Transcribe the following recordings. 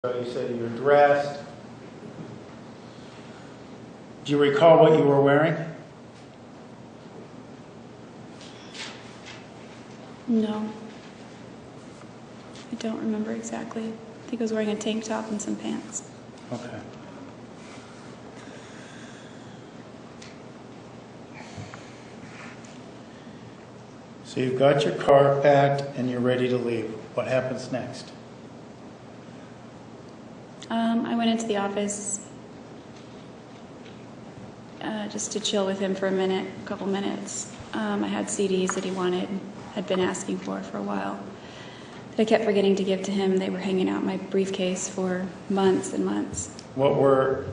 So you said you were dressed. Do you recall what you were wearing? No. I don't remember exactly. I think I was wearing a tank top and some pants. Okay. So you've got your car packed and you're ready to leave. What happens next? I went into the office just to chill with him for a couple minutes. I had CDs that he wanted, had been asking for a while, that I kept forgetting to give to him. They were hanging out in my briefcase for months and months. Are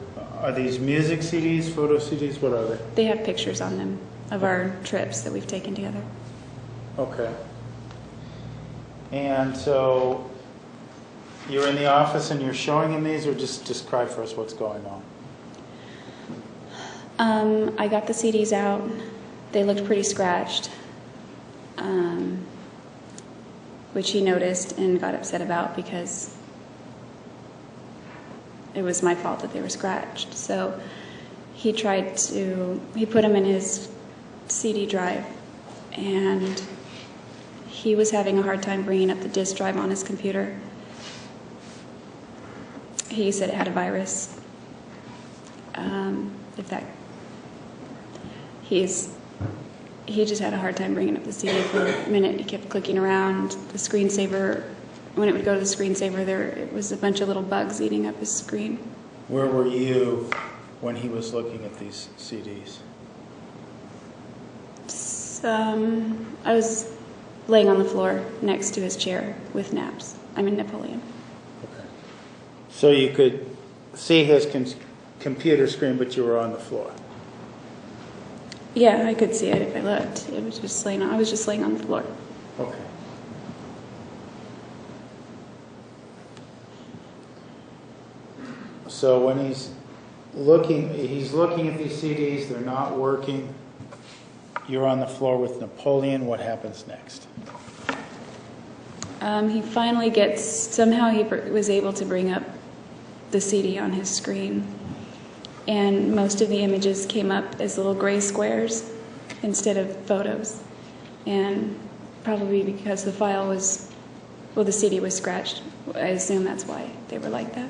these music CDs, photo CDs? What are they? They have pictures on them of our trips that we've taken together. Okay. And so you're in the office and you're showing him these, or just describe for us what's going on? I got the CDs out. They looked pretty scratched, which he noticed and got upset about because it was my fault that they were scratched. So he put them in his CD drive, and he was having a hard time bringing up the disk drive on his computer. He said it had a virus. He just had a hard time bringing up the CD for a minute. He kept clicking around the screensaver. When it would go to the screensaver, it was a bunch of little bugs eating up his screen. Where were you when he was looking at these CDs? I was laying on the floor next to his chair with Napoleon. Okay. So you could see his computer screen, but you were on the floor. Yeah, I could see it if I looked. I was just laying on the floor. Okay. So when he's looking at these CDs, they're not working. You're on the floor with Napoleon. What happens next? He finally somehow he was able to bring up the CD on his screen, and most of the images came up as little gray squares instead of photos. And probably because the CD was scratched. I assume that's why they were like that.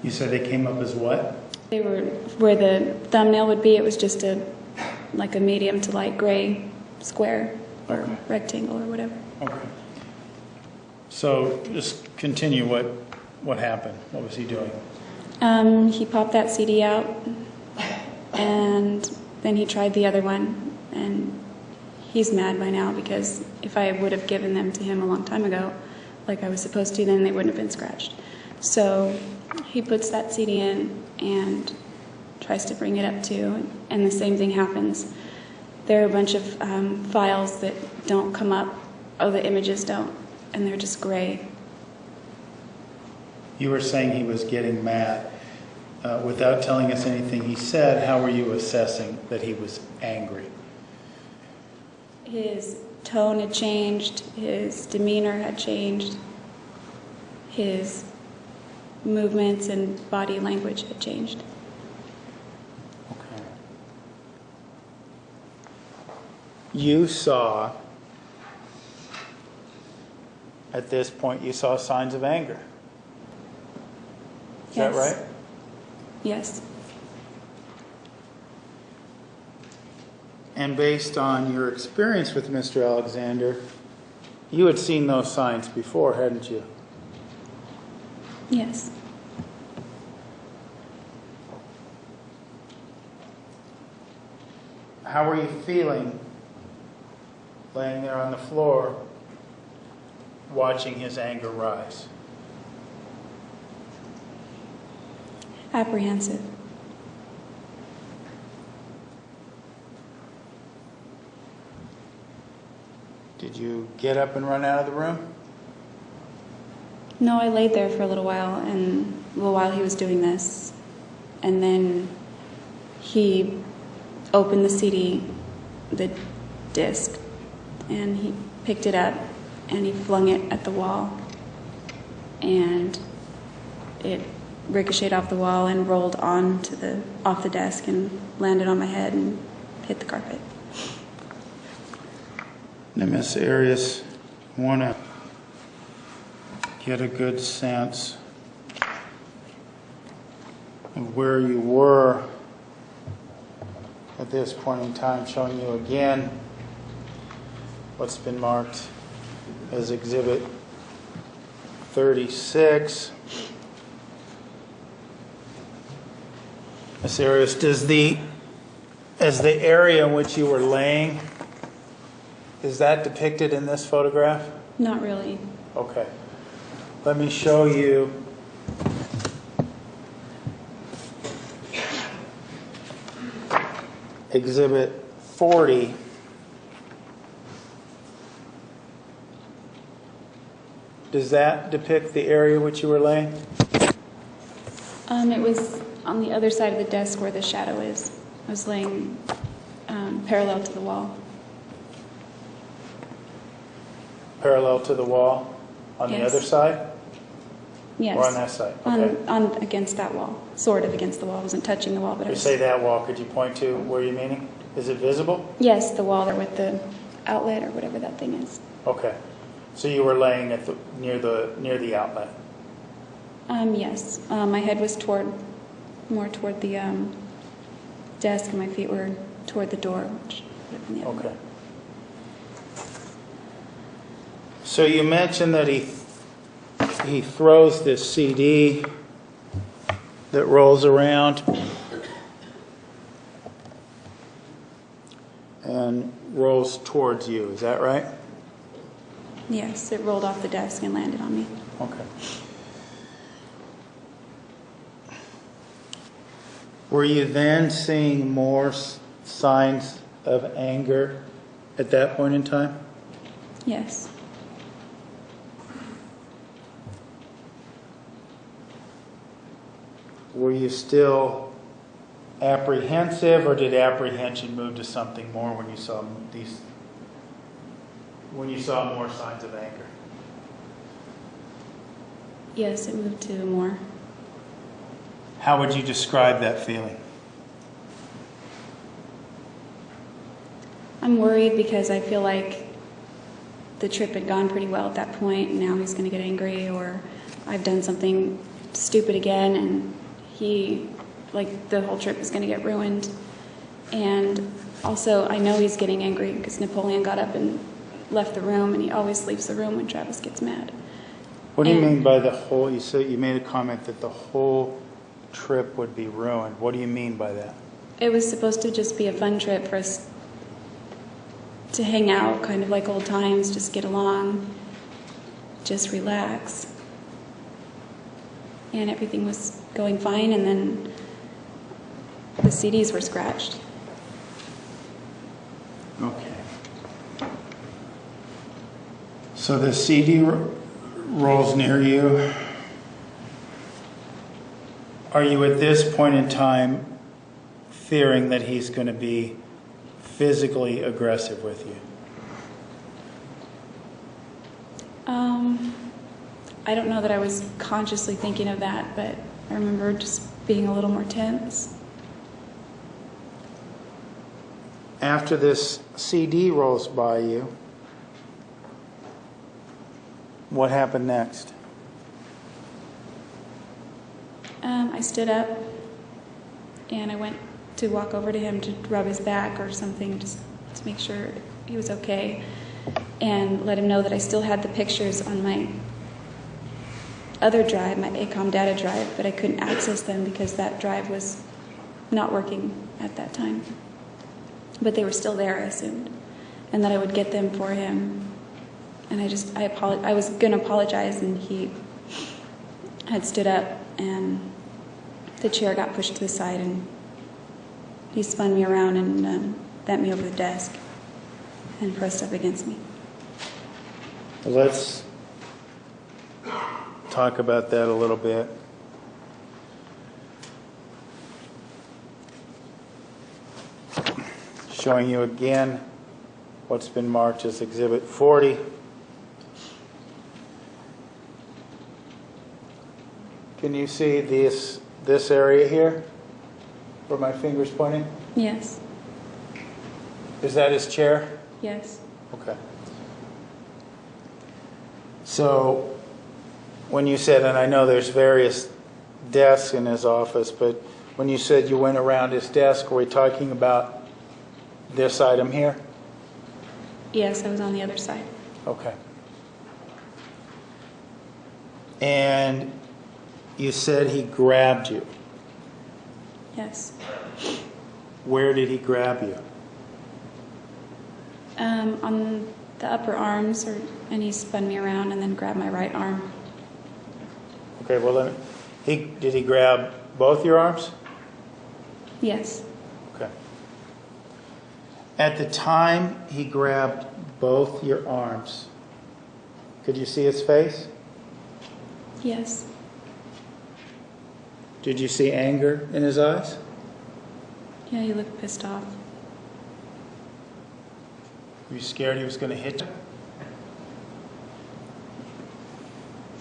You said they came up as what? They were, where the thumbnail would be, it was just like a medium to light gray square or rectangle or whatever. Okay. So just continue. What happened? What was he doing? He popped that CD out, and then he tried the other one, and he's mad by now because if I would have given them to him a long time ago, like I was supposed to, then they wouldn't have been scratched. So he puts that CD in and tries to bring it up too, and the same thing happens. There are a bunch of files that don't come up. Oh, the images don't, and they're just gray. You were saying he was getting mad. Without telling us anything he said, how were you assessing that he was angry? His tone had changed. His demeanor had changed. His movements and body language had changed. Okay. You saw, at this point, you saw signs of anger. Is that right? Yes. And based on your experience with Mr. Alexander, you had seen those signs before, hadn't you? Yes. How were you feeling laying there on the floor watching his anger rise? Apprehensive. Did you get up and run out of the room? No, I laid there for a little while, while he was doing this, and then he opened the CD, the disc, and he picked it up and he flung it at the wall, and it ricocheted off the wall and rolled off the desk and landed on my head and hit the carpet. Now, Miss Arias, I want to get a good sense of where you were at this point in time, showing you again what's been marked as Exhibit 36. Miss Arias, is the area in which you were laying, is that depicted in this photograph? Not really. Okay. Let me show you Exhibit 40. Does that depict the area which you were laying? It was on the other side of the desk where the shadow is. I was laying parallel to the wall. Parallel to the wall on the Yes. other side? Yes. Or on that side? Okay. On against that wall, sort of against the wall. I wasn't touching the wall, but I You was. say that wall, could you point to where you're meaning? Is it visible? Yes, the wall there with the outlet or whatever that thing is. Okay. So you were laying at near the outlet. Yes. My head was more toward the desk, and my feet were toward the door, which would have been the other way. Okay. So you mentioned that he throws this CD that rolls around and rolls towards you. Is that right? Yes, it rolled off the desk and landed on me. Okay. Were you then seeing more signs of anger at that point in time? Yes. Were you still apprehensive, or did apprehension move to something more when you saw more signs of anger? Yes, it moved to more. How would you describe that feeling? I'm worried because I feel like the trip had gone pretty well at that point, and now he's going to get angry, or I've done something stupid again, and the whole trip is going to get ruined. And also, I know he's getting angry because Napoleon got up and left the room, and he always leaves the room when Travis gets mad. What do you mean by the whole? You said you made a comment that the whole trip would be ruined. What do you mean by that? It was supposed to just be a fun trip for us to hang out, kind of like old times, just get along, just relax. And everything was going fine, and then the CDs were scratched. Okay. So the CD rolls near you. Are you at this point in time fearing that he's going to be physically aggressive with you? I don't know that I was consciously thinking of that, but I remember just being a little more tense. After this CD rolls by you, what happened next? I stood up and I went to walk over to him to rub his back or something, just to make sure he was okay, and let him know that I still had the pictures on my other drive, my ACOM data drive, but I couldn't access them because that drive was not working at that time. But they were still there, I assumed, and that I would get them for him. And I was going to apologize, and he had stood up, and the chair got pushed to the side, and he spun me around and bent me over the desk and pressed up against me. Let's talk about that a little bit. Showing you again what's been marked as Exhibit 40. Can you see this area here where my finger's pointing? Yes. Is that his chair? Yes. Okay. So when you said, and I know there's various desks in his office, but when you said you went around his desk, were we talking about this item here? Yes, I was on the other side. Okay. And you said he grabbed you. Yes. Where did he grab you? On the upper arms, and he spun me around and then grabbed my right arm. Okay, well then, did he grab both your arms? Yes. Okay. At the time he grabbed both your arms, could you see his face? Yes. Did you see anger in his eyes? Yeah, he looked pissed off. Were you scared he was going to hit you?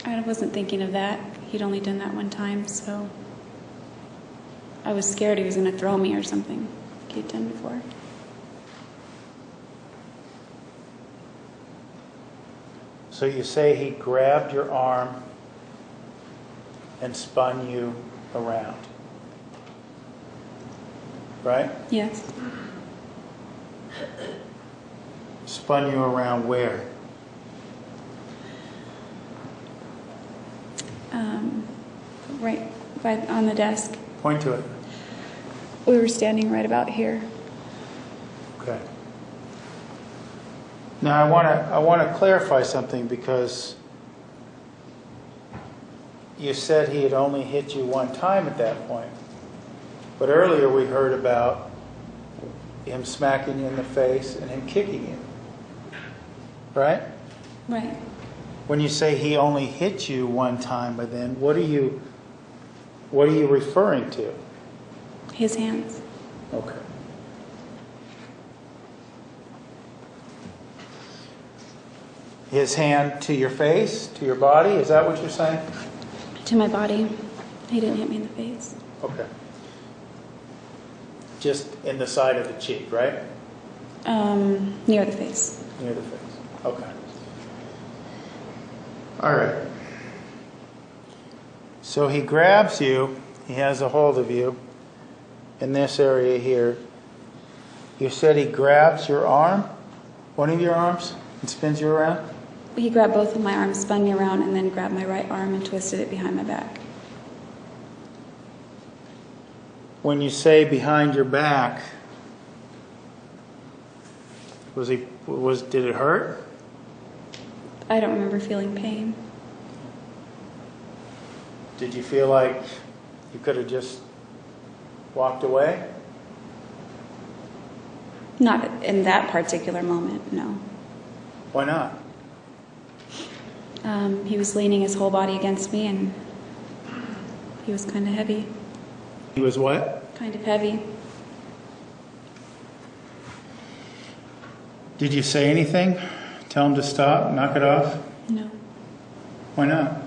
I wasn't thinking of that. He'd only done that one time, so I was scared he was going to throw me or something like he'd done before. So you say he grabbed your arm and spun you around, right? Yes. Spun you around where? Right on the desk. Point to it. We were standing right about here. Okay. Now I want to clarify something, because you said he had only hit you one time at that point. But earlier we heard about him smacking you in the face and him kicking you. Right? Right. When you say he only hit you one time, but then what are you referring to? His hands. Okay. His hand to your face, to your body, is that what you're saying? To my body. He didn't hit me in the face. Okay. Just in the side of the cheek, right? Near the face. Near the face. Okay. All right. So he grabs you, he has a hold of you in this area here. You said he grabs your arm, one of your arms, and spins you around? He grabbed both of my arms, spun me around, and then grabbed my right arm and twisted it behind my back. When you say behind your back, did it hurt? I don't remember feeling pain. Did you feel like you could have just walked away? Not in that particular moment, no. Why not? He was leaning his whole body against me, and he was kind of heavy. He was what? Kind of heavy. Did you say anything? Tell him to stop, knock it off? No. Why not?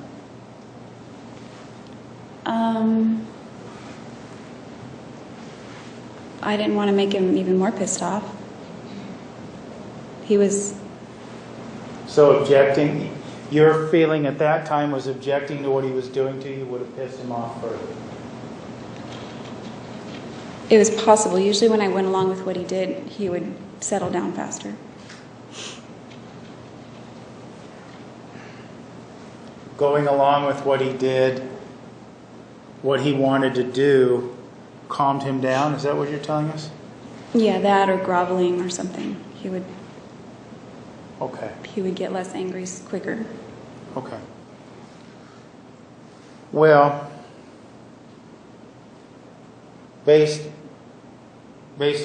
I didn't want to make him even more pissed off. He was... So objecting, your feeling at that time was objecting to what he was doing to you would have pissed him off further? It was possible. Usually when I went along with what he did, he would settle down faster. Going along with what he did, what he wanted to do, calmed him down? Is that what you're telling us? Yeah, that or groveling or something. He would get less angry quicker. Okay. Well, based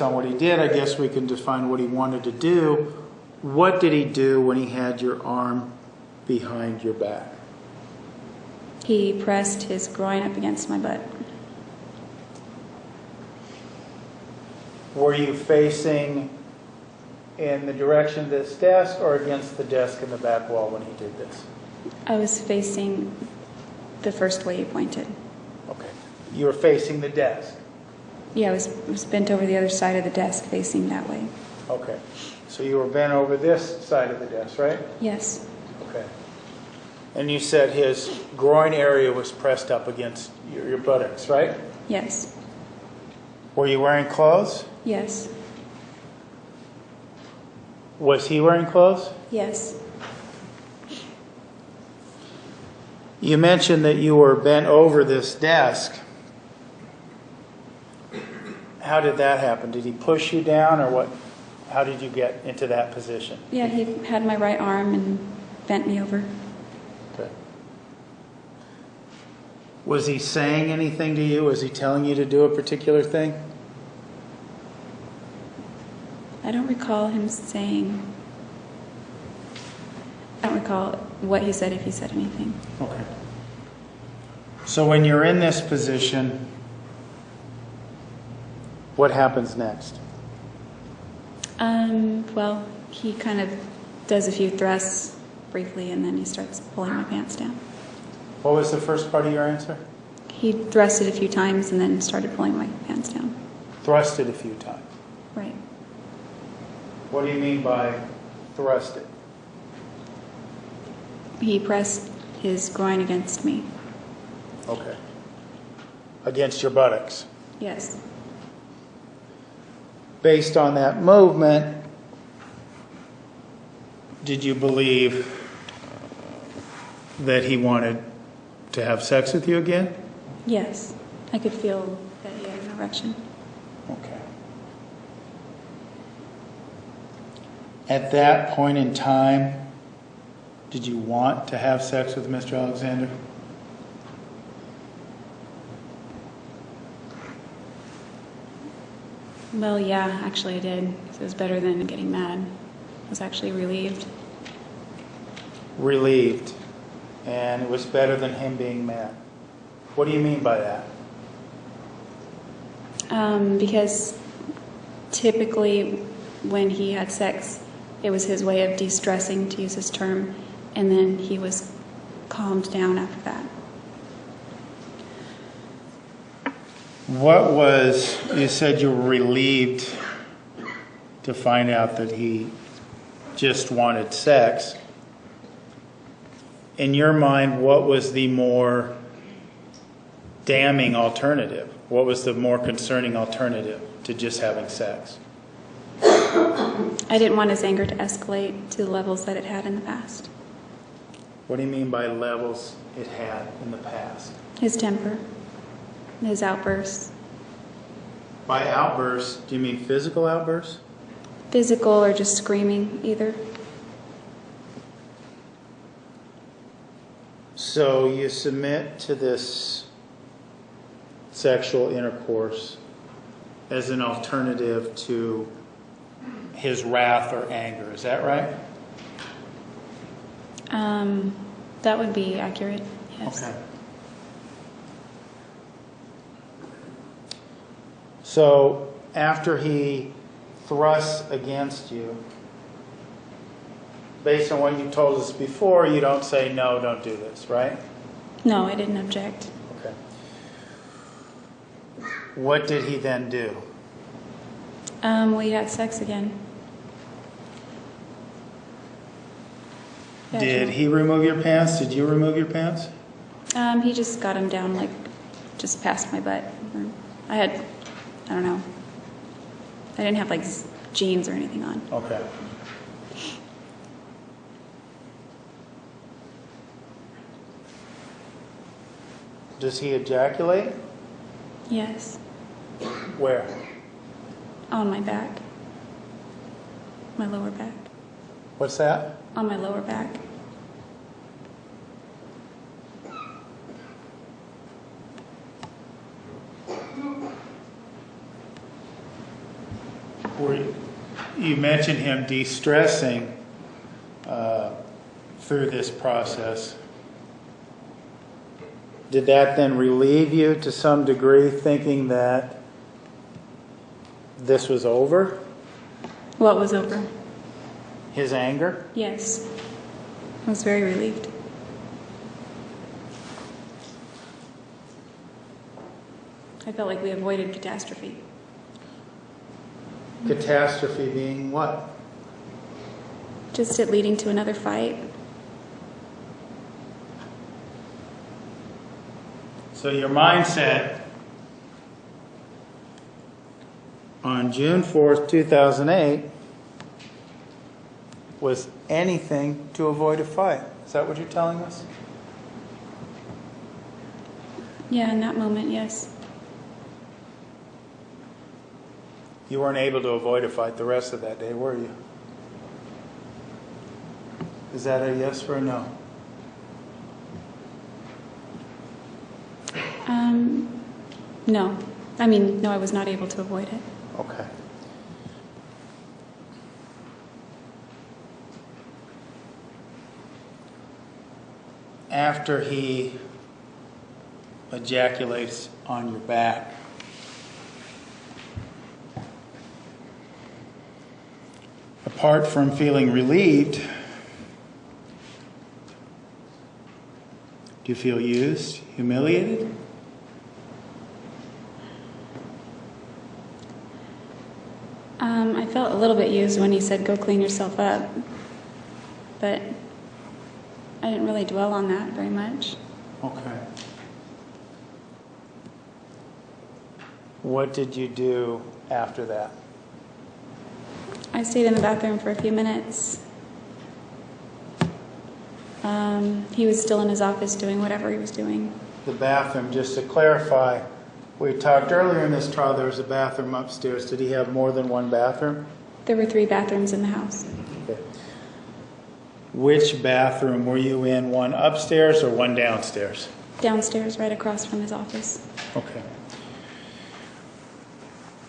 on what he did, I guess we can define what he wanted to do. What did he do when he had your arm behind your back? He pressed his groin up against my butt. Were you facing in the direction of this desk or against the desk in the back wall when he did this? I was facing the first way you pointed. Okay. You were facing the desk. Yeah, I was bent over the other side of the desk, facing that way. Okay. So you were bent over this side of the desk, right? Yes. Okay. And you said his groin area was pressed up against your buttocks, right? Yes. Were you wearing clothes? Yes. Was he wearing clothes? Yes. You mentioned that you were bent over this desk. How did that happen? Did he push you down, or what? How did you get into that position? Yeah, he had my right arm and bent me over. Okay. Was he saying anything to you? Was he telling you to do a particular thing? I don't recall him saying... I don't recall what he said, if he said anything. Okay. So when you're in this position, what happens next? Well, he kind of does a few thrusts briefly, and then he starts pulling my pants down. What was the first part of your answer? He thrusted a few times and then started pulling my pants down. Thrusted a few times. Right. What do you mean by thrusted? He pressed his groin against me. Okay. Against your buttocks. Yes. Based on that movement, did you believe that he wanted to have sex with you again? Yes. I could feel that he had an erection. Okay. At that point in time, did you want to have sex with Mr. Alexander? Well, yeah, actually I did. It was better than getting mad. I was actually relieved. Relieved. And it was better than him being mad. What do you mean by that? Because typically when he had sex, it was his way of de-stressing, to use his term, and then he was calmed down after that. What was, you said you were relieved to find out that he just wanted sex. In your mind, what was the more damning alternative? What was the more concerning alternative to just having sex? I didn't want his anger to escalate to the levels that it had in the past. What do you mean by levels it had in the past? His temper, his outbursts. By outbursts, do you mean physical outbursts? Physical or just screaming, either. So you submit to this sexual intercourse as an alternative to his wrath or anger. Is that right? That would be accurate, yes. Okay. So after he thrusts against you, based on what you told us before, you don't say, no, don't do this, right? No, I didn't object. Okay. What did he then do? We had sex again. Did he remove your pants? Did you remove your pants? He just got him down, like, just past my butt. I don't know. I didn't have, like, jeans or anything on. Okay. Does he ejaculate? Yes. Where? On my back. My lower back. What's that? On my lower back. You mentioned him de-stressing through this process. Did that then relieve you to some degree, thinking that this was over? What was over? His anger? Yes. I was very relieved. I felt like we avoided catastrophe. Catastrophe being what? Just it leading to another fight. So your mindset on June 4th, 2008 was anything to avoid a fight. Is that what you're telling us? Yeah, in that moment, yes. You weren't able to avoid a fight the rest of that day, were you? Is that a yes or a no? No. I mean, no, I was not able to avoid it. Okay. After he ejaculates on your back, apart from feeling relieved, do you feel used, humiliated? I felt a little bit used when he said, "Go clean yourself up." But I didn't really dwell on that very much. Okay. What did you do after that? I stayed in the bathroom for a few minutes. He was still in his office doing whatever he was doing. The bathroom, just to clarify, we talked earlier in this trial there was a bathroom upstairs. Did he have more than one bathroom? There were 3 bathrooms in the house. Okay. Which bathroom were you in? One upstairs or one downstairs? Downstairs, right across from his office. Okay.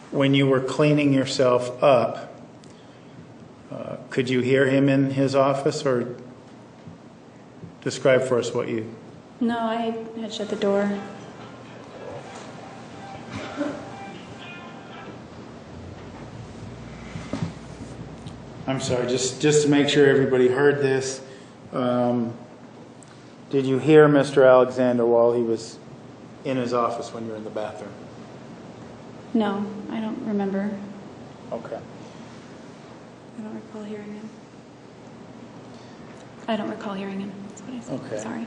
When you were cleaning yourself up, could you hear him in his office, or describe for us what you... No, I had shut the door. I'm sorry, just to make sure everybody heard this. Did you hear Mr. Alexander while he was in his office when you were in the bathroom? No, I don't remember. Okay. I don't recall hearing him. I don't recall hearing him. That's what I said. Okay. Sorry.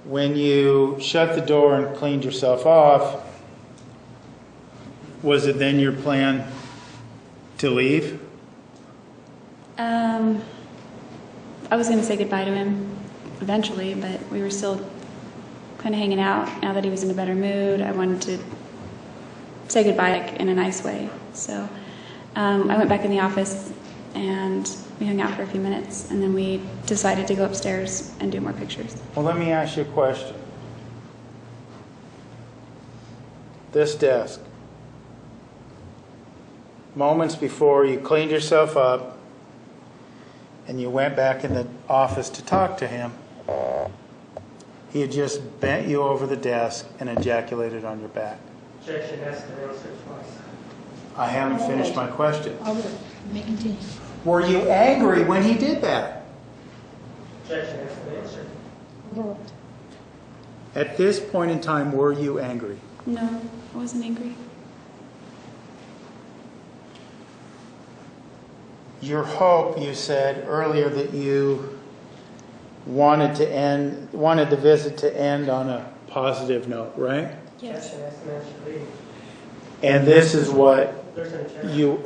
When you shut the door and cleaned yourself off, was it then your plan to leave? I was going to say goodbye to him eventually, but we were still kind of hanging out. Now that he was in a better mood, I wanted to say goodbye in a nice way. So I went back in the office and we hung out for a few minutes, and then we decided to go upstairs and do more pictures. Well, let me ask you a question. This desk, moments before you cleaned yourself up and you went back in the office to talk to him, he had just bent you over the desk and ejaculated on your back. Objection, that's the real search twice. I haven't finished my question. May continue. Were you angry when he did that? Objection, that's the answer. Overruled. At this point in time, were you angry? No, I wasn't angry. Your hope, you said earlier that you wanted the visit to end on a positive note, right? Yes. Objection, that's the answer. Leave. And this is what There's an objection. you...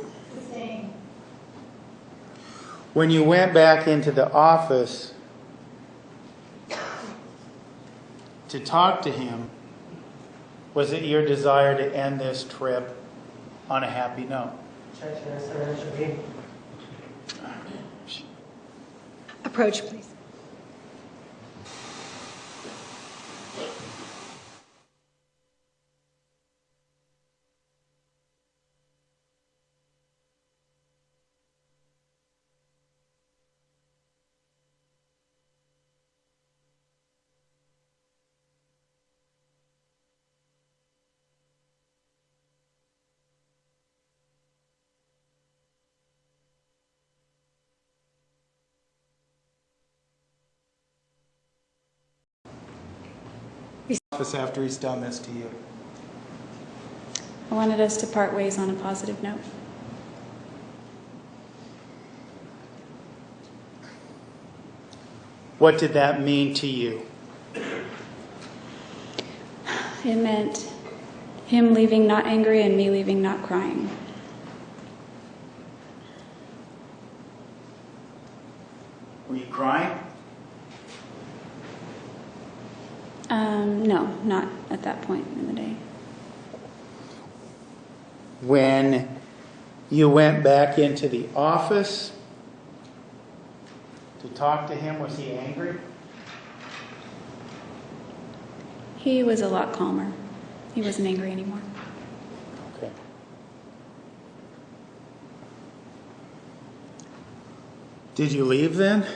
When you went back into the office to talk to him, was it your desire to end this trip on a happy note? Objection, that's the answer. Leave. Approach, please. office after he's done this to you? I wanted us to part ways on a positive note. What did that mean to you? It meant him leaving not angry and me leaving not crying. Were you crying? No, not at that point in the day. When you went back into the office to talk to him, was he angry? He was a lot calmer. He wasn't angry anymore. Okay. Did you leave then?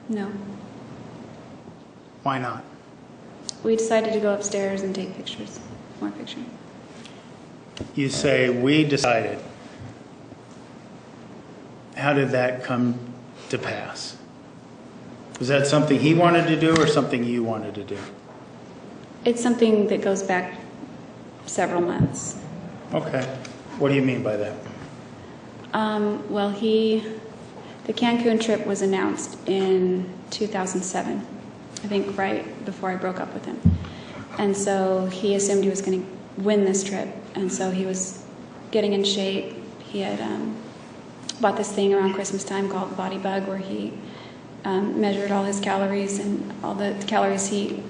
No. Why not? We decided to go upstairs and take pictures. More pictures. You say, we decided. How did that come to pass? Was that something he wanted to do or something you wanted to do? It's something that goes back several months. Okay. What do you mean by that? Well, the Cancun trip was announced in 2007, I think right before I broke up with him. And so he assumed he was going to win this trip. And so he was getting in shape. He had bought this thing around Christmas time called Body Bug, where he measured all his calories and all the calories he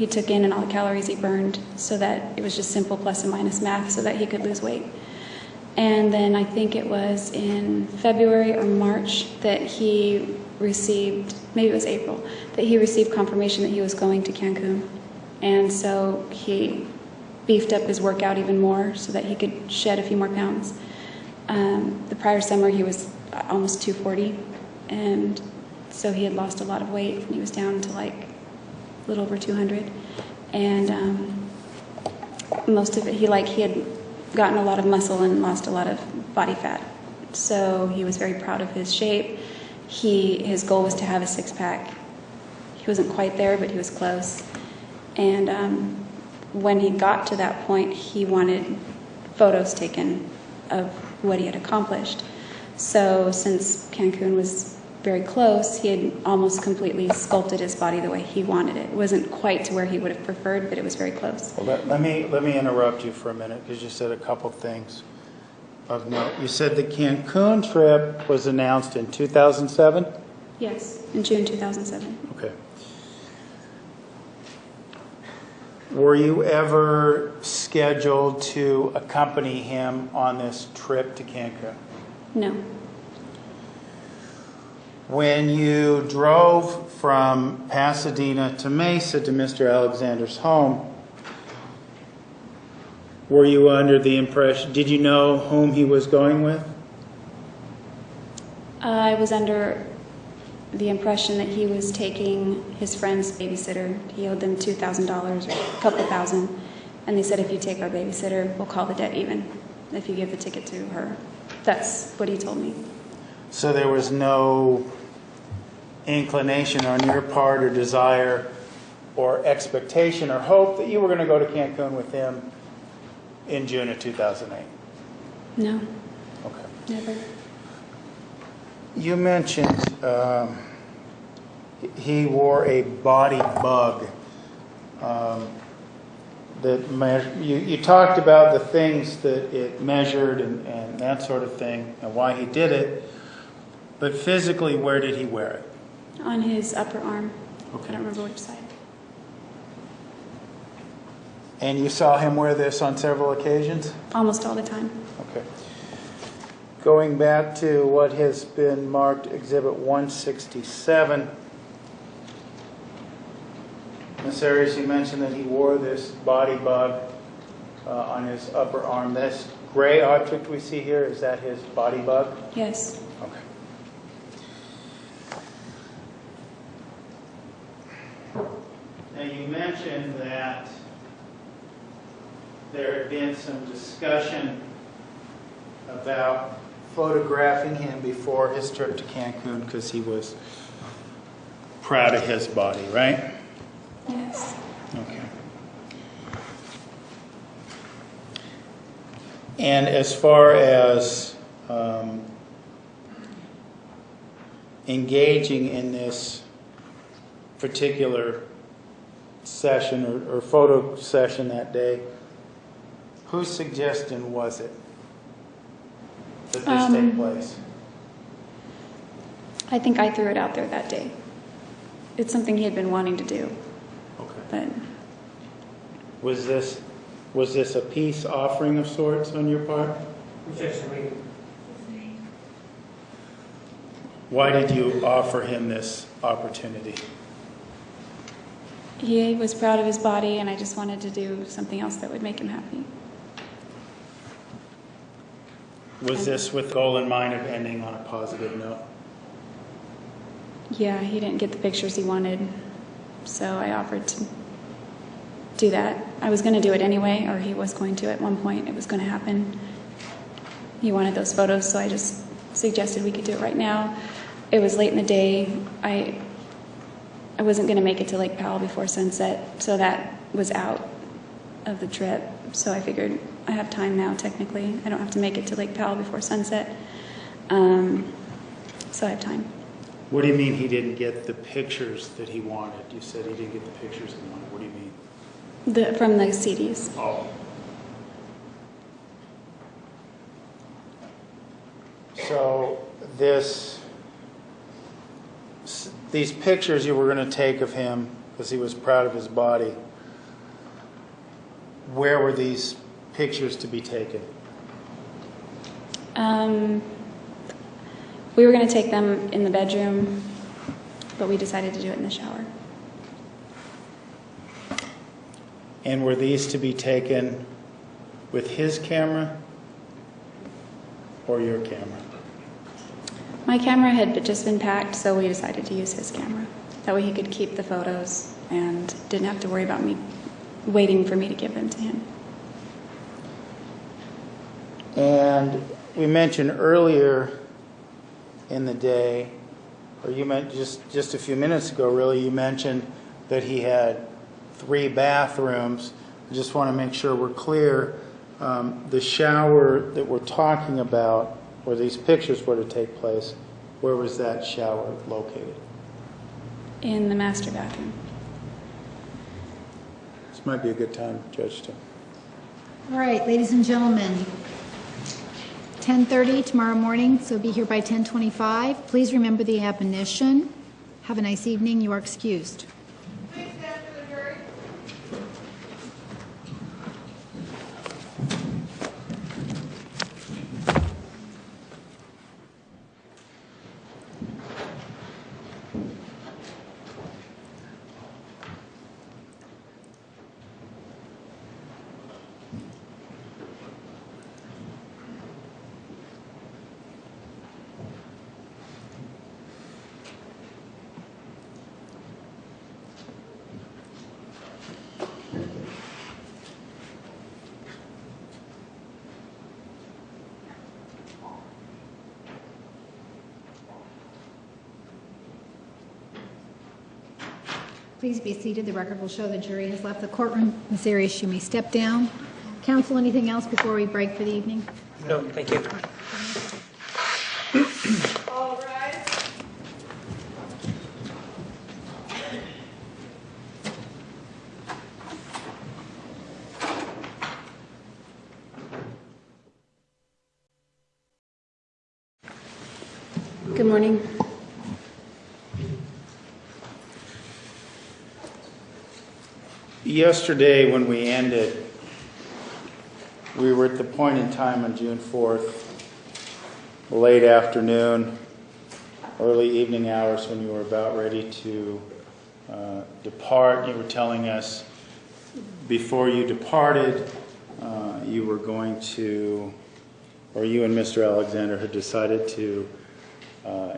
took in and all the calories he burned, so that it was just simple plus and minus math so that he could lose weight. And then I think it was in February or March that he received, maybe it was April, that he received confirmation that he was going to Cancun. And so he beefed up his workout even more so that he could shed a few more pounds. The prior summer he was almost 240, and so he had lost a lot of weight, and he was down to like a little over 200. And most of it, he had gotten a lot of muscle and lost a lot of body fat. So he was very proud of his shape. His goal was to have a six-pack. He wasn't quite there, but he was close. And when he got to that point, he wanted photos taken of what he had accomplished. So since Cancun was very close, he had almost completely sculpted his body the way he wanted it. It wasn't quite to where he would have preferred, but it was very close. Well, let me interrupt you for a minute, because you said a couple things of note. You said the Cancun trip was announced in 2007? Yes, in June 2007. Okay. Were you ever scheduled to accompany him on this trip to Cancun? No. When you drove from Pasadena to Mesa to Mr. Alexander's home, were you under the impression, did you know whom he was going with? I was under the impression that he was taking his friend's babysitter. He owed them $2,000 or a couple thousand. And they said, if you take our babysitter, we'll call the debt even if you give the ticket to her. That's what he told me. So there was no inclination on your part or desire or expectation or hope that you were going to go to Cancun with him in June of 2008? No, Okay. never. You mentioned he wore a body bug. You talked about the things that it measured and that sort of thing and why he did it, but physically, where did he wear it? On his upper arm. Okay. I don't remember which side. And you saw him wear this on several occasions? Almost all the time. Okay. Going back to what has been marked Exhibit 167, Ms. Arias, you mentioned that he wore this body bug on his upper arm. This gray object we see here, is that his body bug? Yes. Okay. Now you mentioned that there had been some discussion about photographing him before his trip to Cancun because he was proud of his body, right? Yes. Okay. And as far as engaging in this particular session or photo session that day, whose suggestion was it that this take place? I think I threw it out there that day. It's something he had been wanting to do. Okay. But Was this a peace offering of sorts on your part? Objection leading. Why did you offer him this opportunity? he was proud of his body, and I just wanted to do something else that would make him happy. Was this with the goal in mind of ending on a positive note? Yeah, he didn't get the pictures he wanted, so I offered to do that. I was going to do it anyway, or he was going to at one point. It was going to happen. He wanted those photos, so I just suggested we could do it right now. It was late in the day. I wasn't going to make it to Lake Powell before sunset, so that was out of the trip. So I figured I have time now, technically. I don't have to make it to Lake Powell before sunset. So I have time. What do you mean he didn't get the pictures that he wanted? You said he didn't get the pictures he wanted. What do you mean? From the CDs. Oh. So these pictures you were going to take of him because he was proud of his body, where were these pictures to be taken? We were going to take them in the bedroom, but we decided to do it in the shower. And were these to be taken with his camera or your camera? My camera had just been packed, so we decided to use his camera. That way he could keep the photos and didn't have to worry about me waiting for me to give them to him. And we mentioned earlier in the day, or you meant just a few minutes ago, really, you mentioned that he had 3 bathrooms. I just want to make sure we're clear. The shower that we're talking about, where these pictures were to take place, where was that shower located? In the master bathroom. This might be a good time, Judge, to... All right, ladies and gentlemen, 10:30 tomorrow morning, so be here by 10:25. Please remember the admonition. Have a nice evening. You are excused. Please stand for the jury. Please be seated. The record will show the jury has left the courtroom. Ms. Arias, you may step down. Counsel, anything else before we break for the evening? No, thank you. All rise. Good morning. Yesterday, when we ended, we were at the point in time on June 4th, late afternoon, early evening hours, when you were about ready to depart. You were telling us before you departed, you were going to, or you and Mr. Alexander had decided to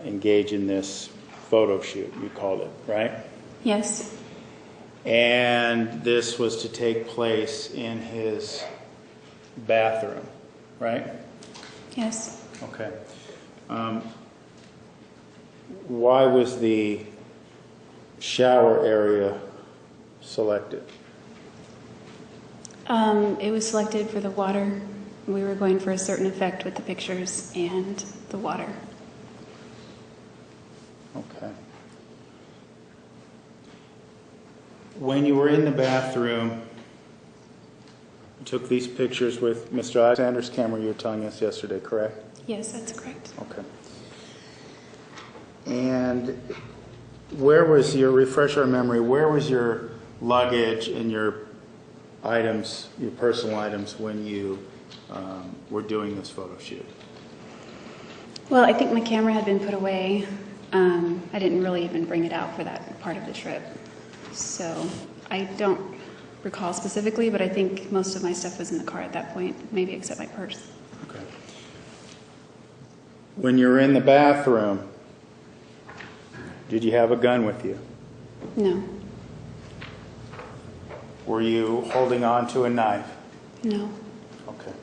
engage in this photo shoot, you called it, right? Yes. And this was to take place in his bathroom, right? Yes. Okay. Why was the shower area selected? It was selected for the water We were going for a certain effect with the pictures and the water. Okay. When you were in the bathroom, you took these pictures with Mr. Alexander's camera you were telling us yesterday, correct? Yes, that's correct. Okay. And where was your, refresh our memory, where was your luggage and your items, your personal items, when you were doing this photo shoot? Well, I think my camera had been put away. I didn't really even bring it out for that part of the trip. So I don't recall specifically, but I think most of my stuff was in the car at that point, maybe except my purse. Okay. When you were in the bathroom, did you have a gun with you? No. Were you holding on to a knife? No. Okay.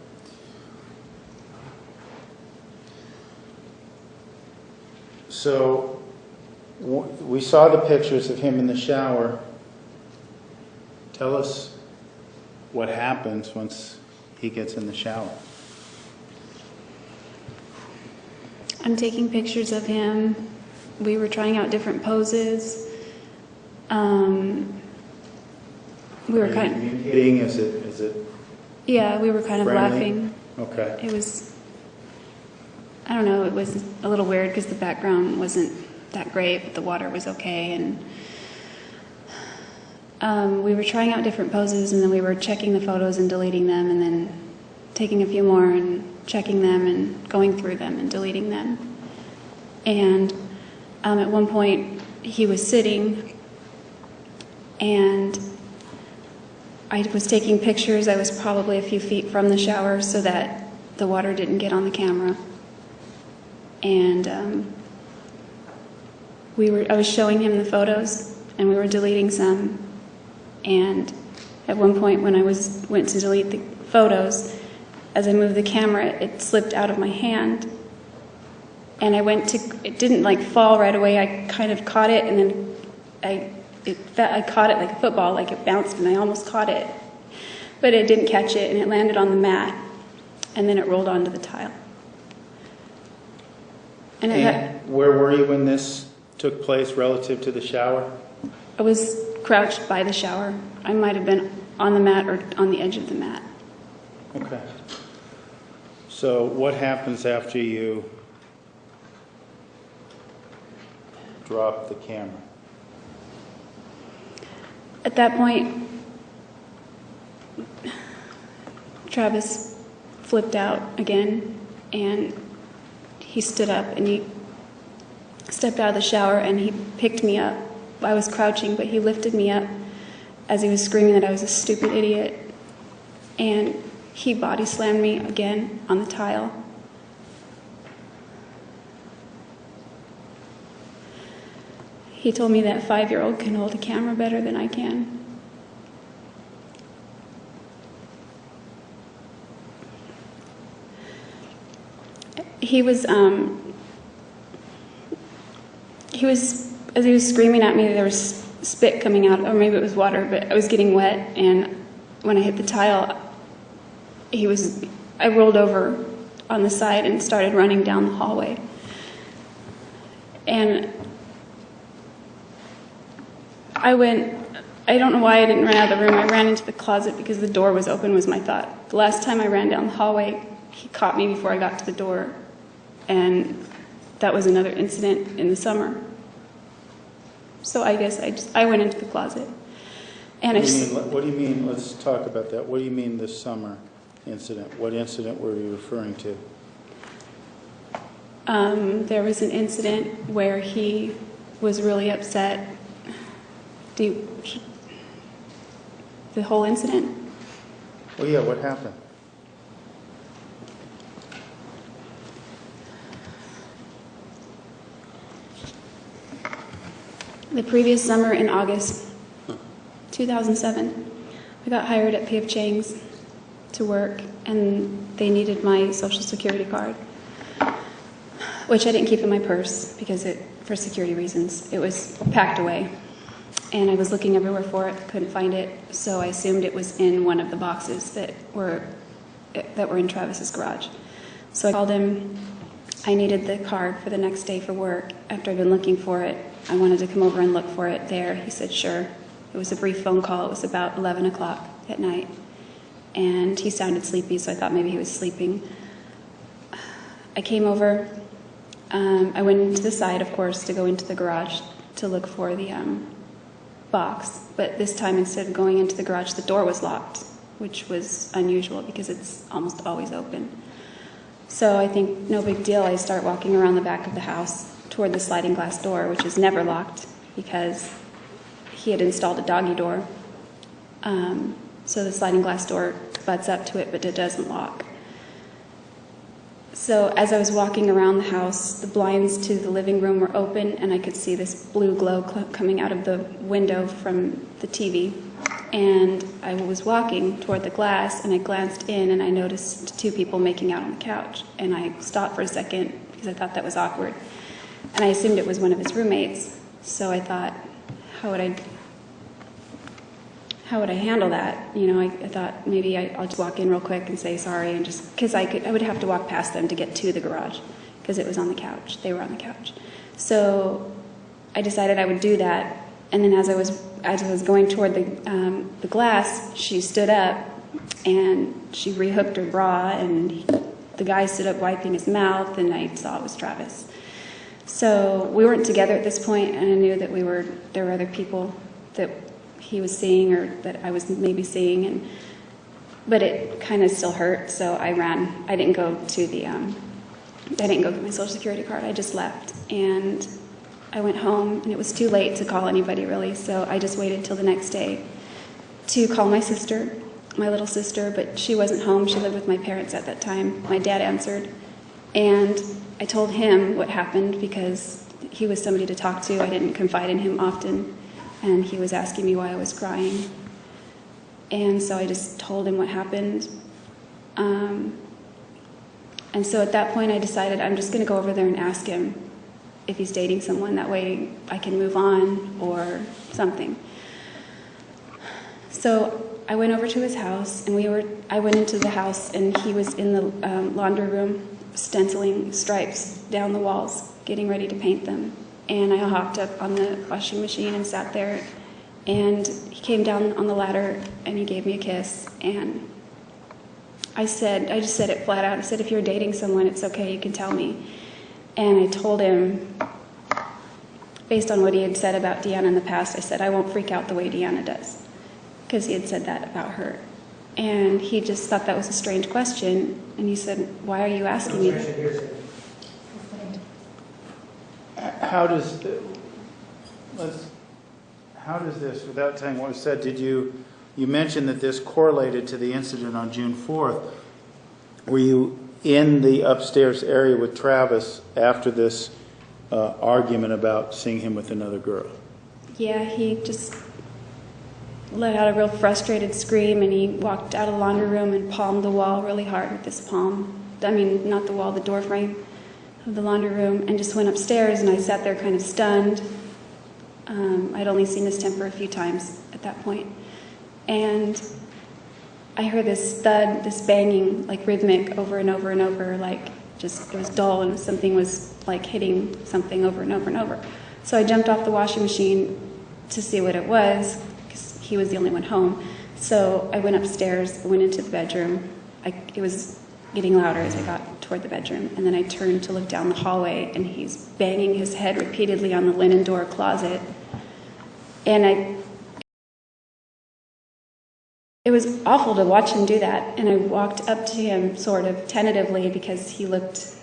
So we saw the pictures of him in the shower. Tell us what happens once he gets in the shower. I'm taking pictures of him. We were trying out different poses. We were kind of communicating. Is it? Yeah, we were kind of friendly? laughing. Okay. It was, I don't know, it was a little weird because the background wasn't that great, but the water was okay. And we were trying out different poses, and then we were checking the photos and deleting them, and then taking a few more and checking them and going through them and deleting them. And at one point, he was sitting, and I was taking pictures. I was probably a few feet from the shower so that the water didn't get on the camera. And I was showing him the photos, and we were deleting some. And at one point when I went to delete the photos, as I moved the camera, it slipped out of my hand. And it didn't like fall right away. I kind of caught it, and then I caught it like a football, like it bounced, and I almost caught it. But it didn't catch it, and it landed on the mat, and then it rolled onto the tile. And where were you when this took place relative to the shower? I was crouched by the shower. I might have been on the mat or on the edge of the mat. Okay. So what happens after you drop the camera? At that point, Travis flipped out again, and he stood up and he stepped out of the shower and he picked me up. I was crouching, but he lifted me up as he was screaming that I was a stupid idiot, and he body slammed me again on the tile. He told me that 5-year-old can hold a camera better than I can. As he was screaming at me, there was spit coming out, or maybe it was water, but I was getting wet, and when I hit the tile, I rolled over on the side and started running down the hallway. And I don't know why I didn't run out of the room. I ran into the closet because the door was open, was my thought. The last time I ran down the hallway, he caught me before I got to the door. And that was another incident in the summer. So I guess I went into the closet. And What do you mean? Let's talk about that. What do you mean this summer incident? What incident were you referring to? There was an incident where he was really upset. The whole incident? Well, yeah, what happened? The previous summer in August 2007, I got hired at P.F. Chang's to work, and they needed my Social Security card, which I didn't keep in my purse because for security reasons. It was packed away, and I was looking everywhere for it, couldn't find it, so I assumed it was in one of the boxes that were that were in Travis's garage. So I called him. I needed the card for the next day for work. After I'd been looking for it, I wanted to come over and look for it there. He said, sure. It was a brief phone call. It was about 11 o'clock at night. And he sounded sleepy, so I thought maybe he was sleeping. I came over. I went into the side, of course, to go into the garage to look for the box. But this time, instead of going into the garage, the door was locked, which was unusual because it's almost always open. So I think, no big deal. I start walking around the back of the house toward the sliding glass door, which is never locked because he had installed a doggy door. So the sliding glass door butts up to it, but it doesn't lock. So as I was walking around the house, the blinds to the living room were open, and I could see this blue glow coming out of the window from the TV. And I was walking toward the glass, and I glanced in, and I noticed two people making out on the couch. And I stopped for a second because I thought that was awkward. And I assumed it was one of his roommates. So I thought, how would I handle that? You know, I thought maybe I'll just walk in real quick and say sorry, and just because I would have to walk past them to get to the garage because it was on the couch. They were on the couch. So I decided I would do that. And then as I was going toward the glass, she stood up and she rehooked her bra, and the guy stood up wiping his mouth, and I saw it was Travis. So we weren't together at this point, and I knew that there were other people that he was seeing or that I was maybe seeing, but it kind of still hurt. So I ran. I didn't go get my Social Security card. I just left, and I went home, and it was too late to call anybody really. So I just waited till the next day to call my sister, my little sister, but she wasn't home. She lived with my parents at that time. My dad answered, and I told him what happened because he was somebody to talk to. I didn't confide in him often. And he was asking me why I was crying. And so I just told him what happened. And so at that point I decided I'm just going to go over there and ask him if he's dating someone. That way I can move on or something. So I went over to his house, and I went into the house, and he was in the laundry room stenciling stripes down the walls, getting ready to paint them. And I hopped up on the washing machine and sat there, and he came down on the ladder and he gave me a kiss, and I just said it flat out. I said, if you're dating someone, it's okay, you can tell me. And I told him, based on what he had said about Deanna in the past, I said, I won't freak out the way Deanna does, because he had said that about her. And he just thought that was a strange question, and he said, why are you asking me that? How does this, without saying what was said, you mentioned that this correlated to the incident on June 4th. Were you in the upstairs area with Travis after this argument about seeing him with another girl? Yeah, he just let out a real frustrated scream, and he walked out of the laundry room and palmed the wall really hard with his palm. I mean, not the wall, the door frame of the laundry room, and just went upstairs, and I sat there kind of stunned. I'd only seen his temper a few times at that point. And I heard this thud, this banging, like rhythmic over and over and over, like just, it was dull, and something was like hitting something over and over and over. So I jumped off the washing machine to see what it was, because he was the only one home. So I went upstairs, went into the bedroom. It was getting louder as I got toward the bedroom, and then I turned to look down the hallway, and he's banging his head repeatedly on the linen door closet. And it was awful to watch him do that, and I walked up to him sort of tentatively because he looked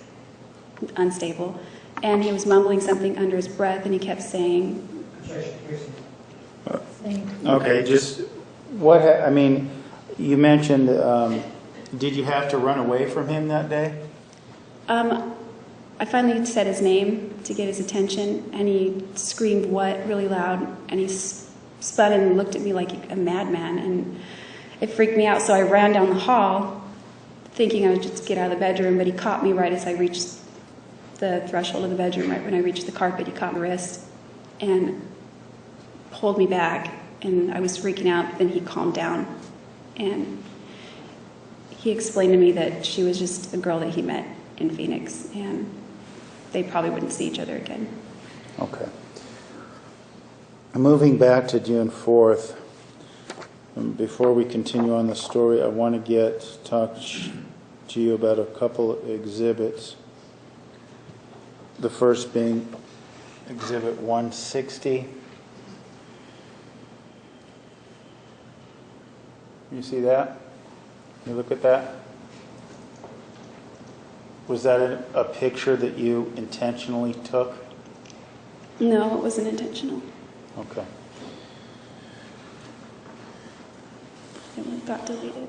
unstable, and he was mumbling something under his breath, and he kept saying, okay, just what, I mean, you mentioned, did you have to run away from him that day? I finally said his name to get his attention, and he screamed "what" really loud, and he spun and looked at me like a madman, and it freaked me out. So I ran down the hall thinking I would just get out of the bedroom, but he caught me right as I reached the threshold of the bedroom. Right when I reached the carpet, he caught my wrist and pulled me back, and I was freaking out. Then he calmed down, and he explained to me that she was just a girl that he met in Phoenix, and they probably wouldn't see each other again. Okay. Moving back to June 4th, before we continue on the story, I want to talk to you about a couple of exhibits. The first being Exhibit 160. You see that? You look at that? Was that a picture that you intentionally took? No, it wasn't intentional. Okay. It got deleted.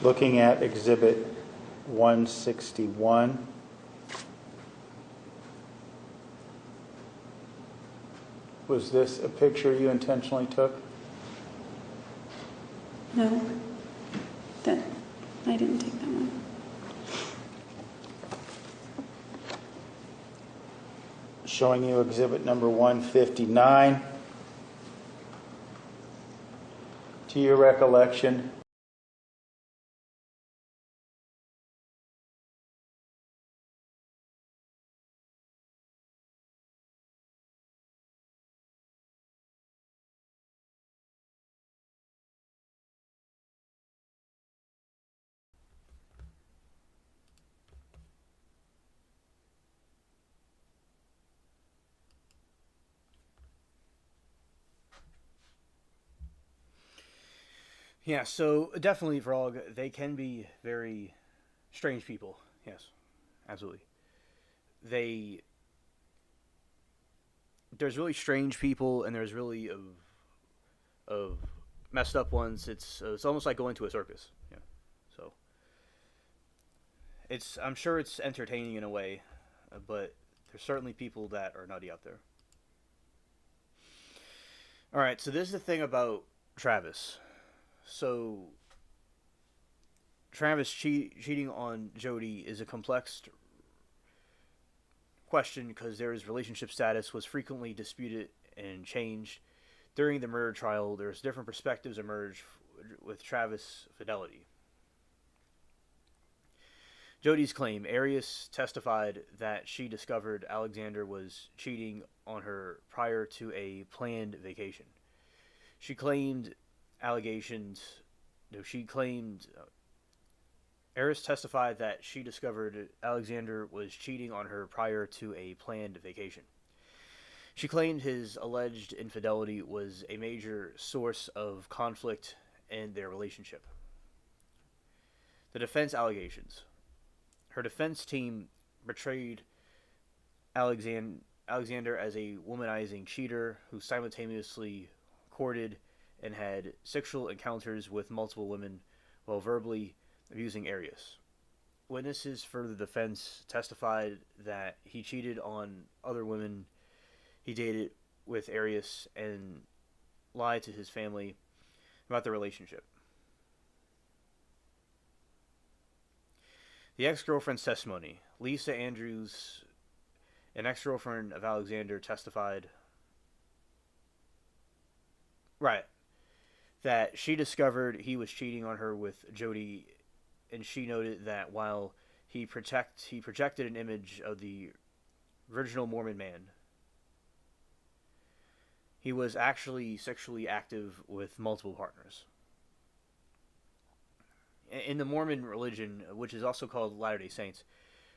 Looking at Exhibit 161. Was this a picture you intentionally took? No, I didn't take that one. Showing you exhibit number 159. To your recollection, Yeah, so definitely, Vrog, they can be very strange people. Yes, absolutely. They There's really strange people, and there's really of messed up ones. It's almost like going to a circus. Yeah, so I'm sure it's entertaining in a way, but there's certainly people that are nutty out there. All right, so this is the thing about Travis. So Travis cheating on Jodi is a complex question because their relationship status was frequently disputed and changed. During the murder trial, there's different perspectives emerge with Travis' fidelity. Jodi's claim: Arias testified that she discovered Alexander was cheating on her prior to a planned vacation. She claimed allegations. No, she claimed. Arias testified that she discovered Alexander was cheating on her prior to a planned vacation. She claimed his alleged infidelity was a major source of conflict in their relationship. The defense allegations. Her defense team portrayed Alexander as a womanizing cheater who simultaneously courted and had sexual encounters with multiple women while verbally abusing Arias. Witnesses for the defense testified that he cheated on other women he dated with Arias and lied to his family about the relationship. The ex-girlfriend's testimony. Lisa Andrews, an ex-girlfriend of Alexander, testified that she discovered he was cheating on her with Jodi, and she noted that while he projected an image of the original Mormon man, he was actually sexually active with multiple partners. In the Mormon religion, which is also called Latter-day Saints,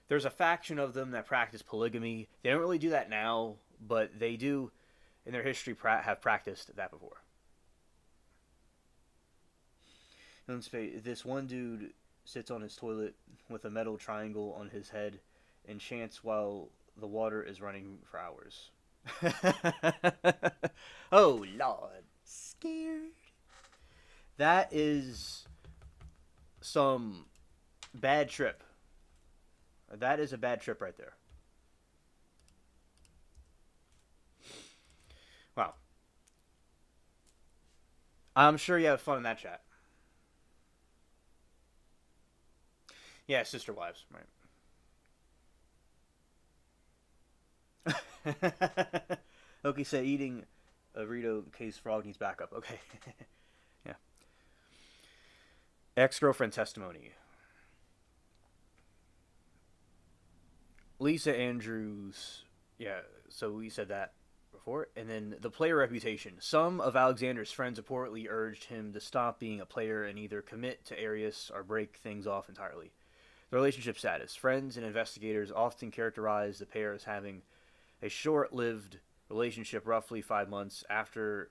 there's a faction of them that practice polygamy. They don't really do that now, but they do in their history have practiced that before. And this one dude sits on his toilet with a metal triangle on his head and chants while the water is running for hours. Oh, Lord. Scared. That is some bad trip. That is a bad trip right there. Wow. I'm sure you have fun in that chat. Yeah, sister wives, right. Oki said eating a Rito case frog needs backup. Okay. Ex-girlfriend testimony. Lisa Andrews, yeah, so we said that before. And then the player reputation. Some of Alexander's friends reportedly urged him to stop being a player and either commit to Arias or break things off entirely. The relationship status. Friends and investigators often characterize the pair as having a short-lived relationship roughly 5 months. After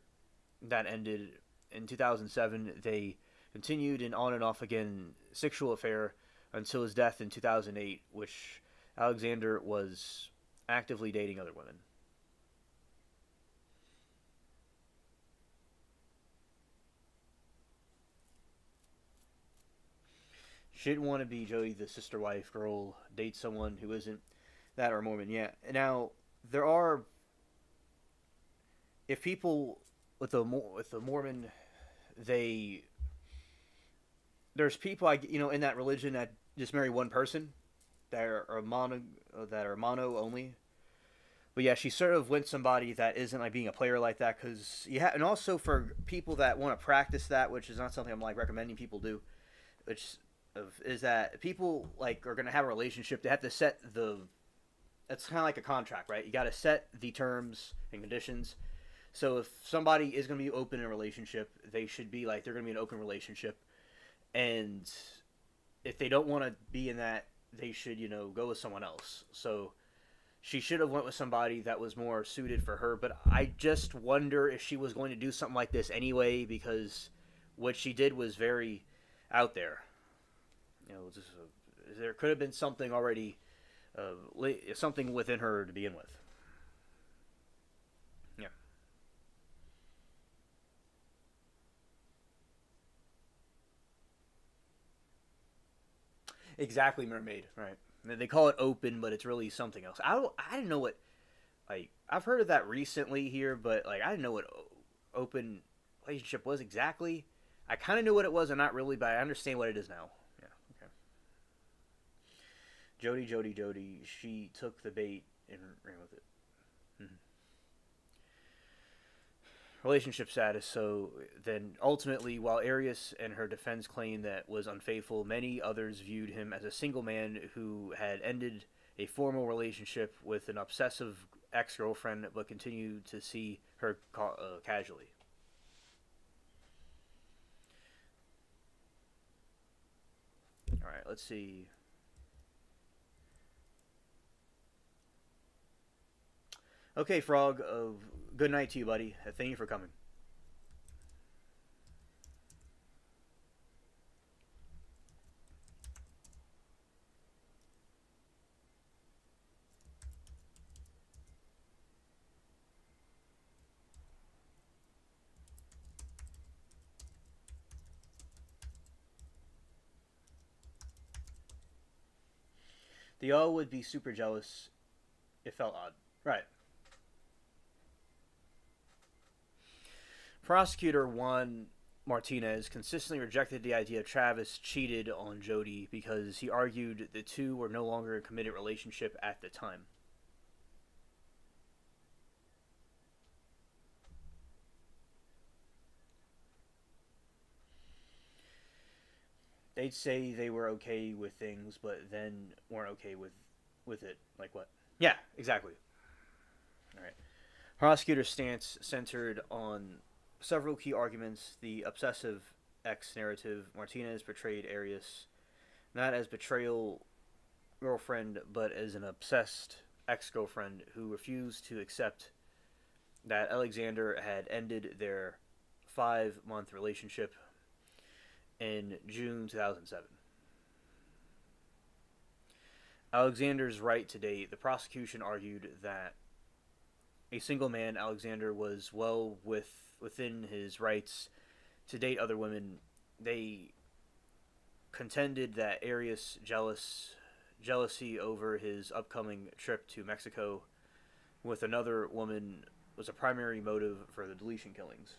that ended in 2007, they continued an on and off again sexual affair until his death in 2008, which Alexander was actively dating other women. She didn't want to be Jodi, the sister wife girl, date someone who isn't that or Mormon. Yeah. Now there are, if people with the Mormon, there's people in that religion that just marry one person, that are mono only. But yeah, she sort of went somebody that isn't like being a player like that, because and also for people that want to practice that, which is not something I'm like recommending people do, which is that people like are gonna have a relationship. They have to set it's kind of like a contract, right? You got to set the terms and conditions. So if somebody is gonna be open in a relationship, they should be like they're gonna be in an open relationship, and if they don't want to be in that, they should go with someone else. So she should have went with somebody that was more suited for her. But I just wonder if she was going to do something like this anyway, because what she did was very out there. There could have been something already, something within her to begin with. Yeah. Exactly, mermaid. Right. They call it open, but it's really something else. I didn't know what, like, I've heard of that recently here, but like I didn't know what open relationship was exactly. I kind of knew what it was, and not really, but I understand what it is now. Yeah. Okay. Jodi. She took the bait and ran with it. Mm-hmm. Relationship status. So then ultimately, while Arias and her defense claimed that was unfaithful, many others viewed him as a single man who had ended a formal relationship with an obsessive ex-girlfriend but continued to see her casually. All right, let's see. Okay, Frog, good night to you, buddy. Thank you for coming. The O would be super jealous. It felt odd. Right. Prosecutor Juan Martinez consistently rejected the idea Travis cheated on Jodi because he argued the two were no longer a committed relationship at the time. They'd say they were okay with things, but then weren't okay with it. Like what? Yeah, exactly. All right. Prosecutor's stance centered on several key arguments. The obsessive ex narrative. Martinez portrayed Arias not as betrayal girlfriend, but as an obsessed ex-girlfriend who refused to accept that Alexander had ended their 5-month relationship in June 2007. Alexander's right to date. The prosecution argued that a single man, Alexander, was well within his rights to date other women. They contended that Arias' jealousy over his upcoming trip to Mexico with another woman was a primary motive for the deletion killings.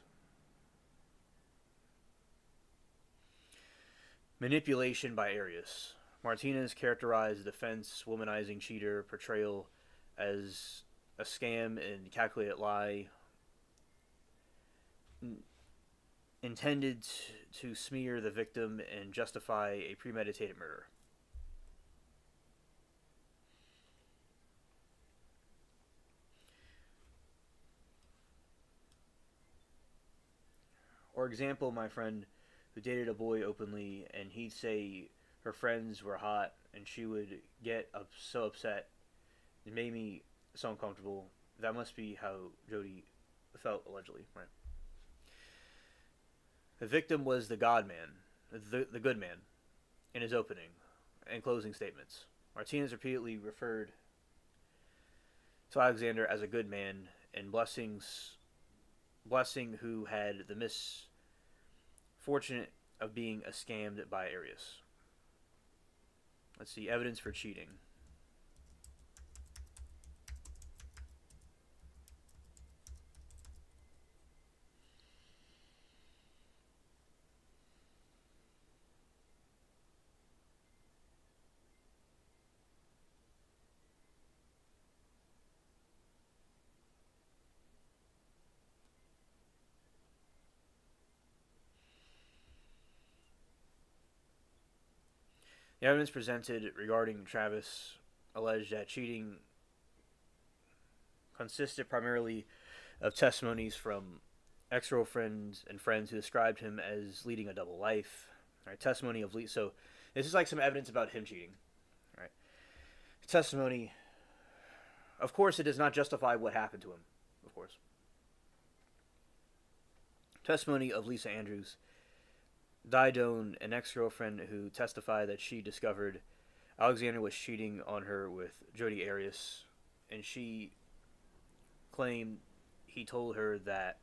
Manipulation by Arias. Martinez characterized the defense womanizing cheater portrayal as a scam and calculated lie intended to smear the victim and justify a premeditated murder. Or example, my friend who dated a boy openly, and he'd say her friends were hot, and she would get so upset. It made me so uncomfortable. That must be how Jodi felt, allegedly, right? The victim was the God man, the good man, in his opening and closing statements. Martinez repeatedly referred to Alexander as a good man, and blessing who had the misfortune of being scammed by Arias. Let's see, evidence for cheating. The evidence presented regarding Travis alleged that cheating consisted primarily of testimonies from ex-girlfriends and friends who described him as leading a double life. Right, testimony of so this is like some evidence about him cheating. Right, testimony. Of course, it does not justify what happened to him. Of course, testimony of Lisa Andrews, Didone, an ex-girlfriend who testified that she discovered Alexander was cheating on her with Jodi Arias, and she claimed he told her that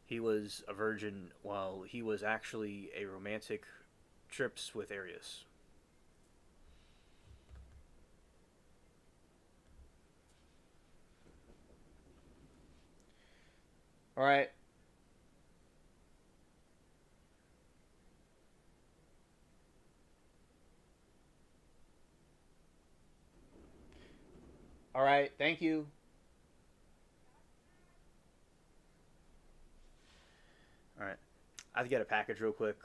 he was a virgin while he was actually a romantic trips with Arias. All right. All right, thank you. All right. I have to get a package real quick.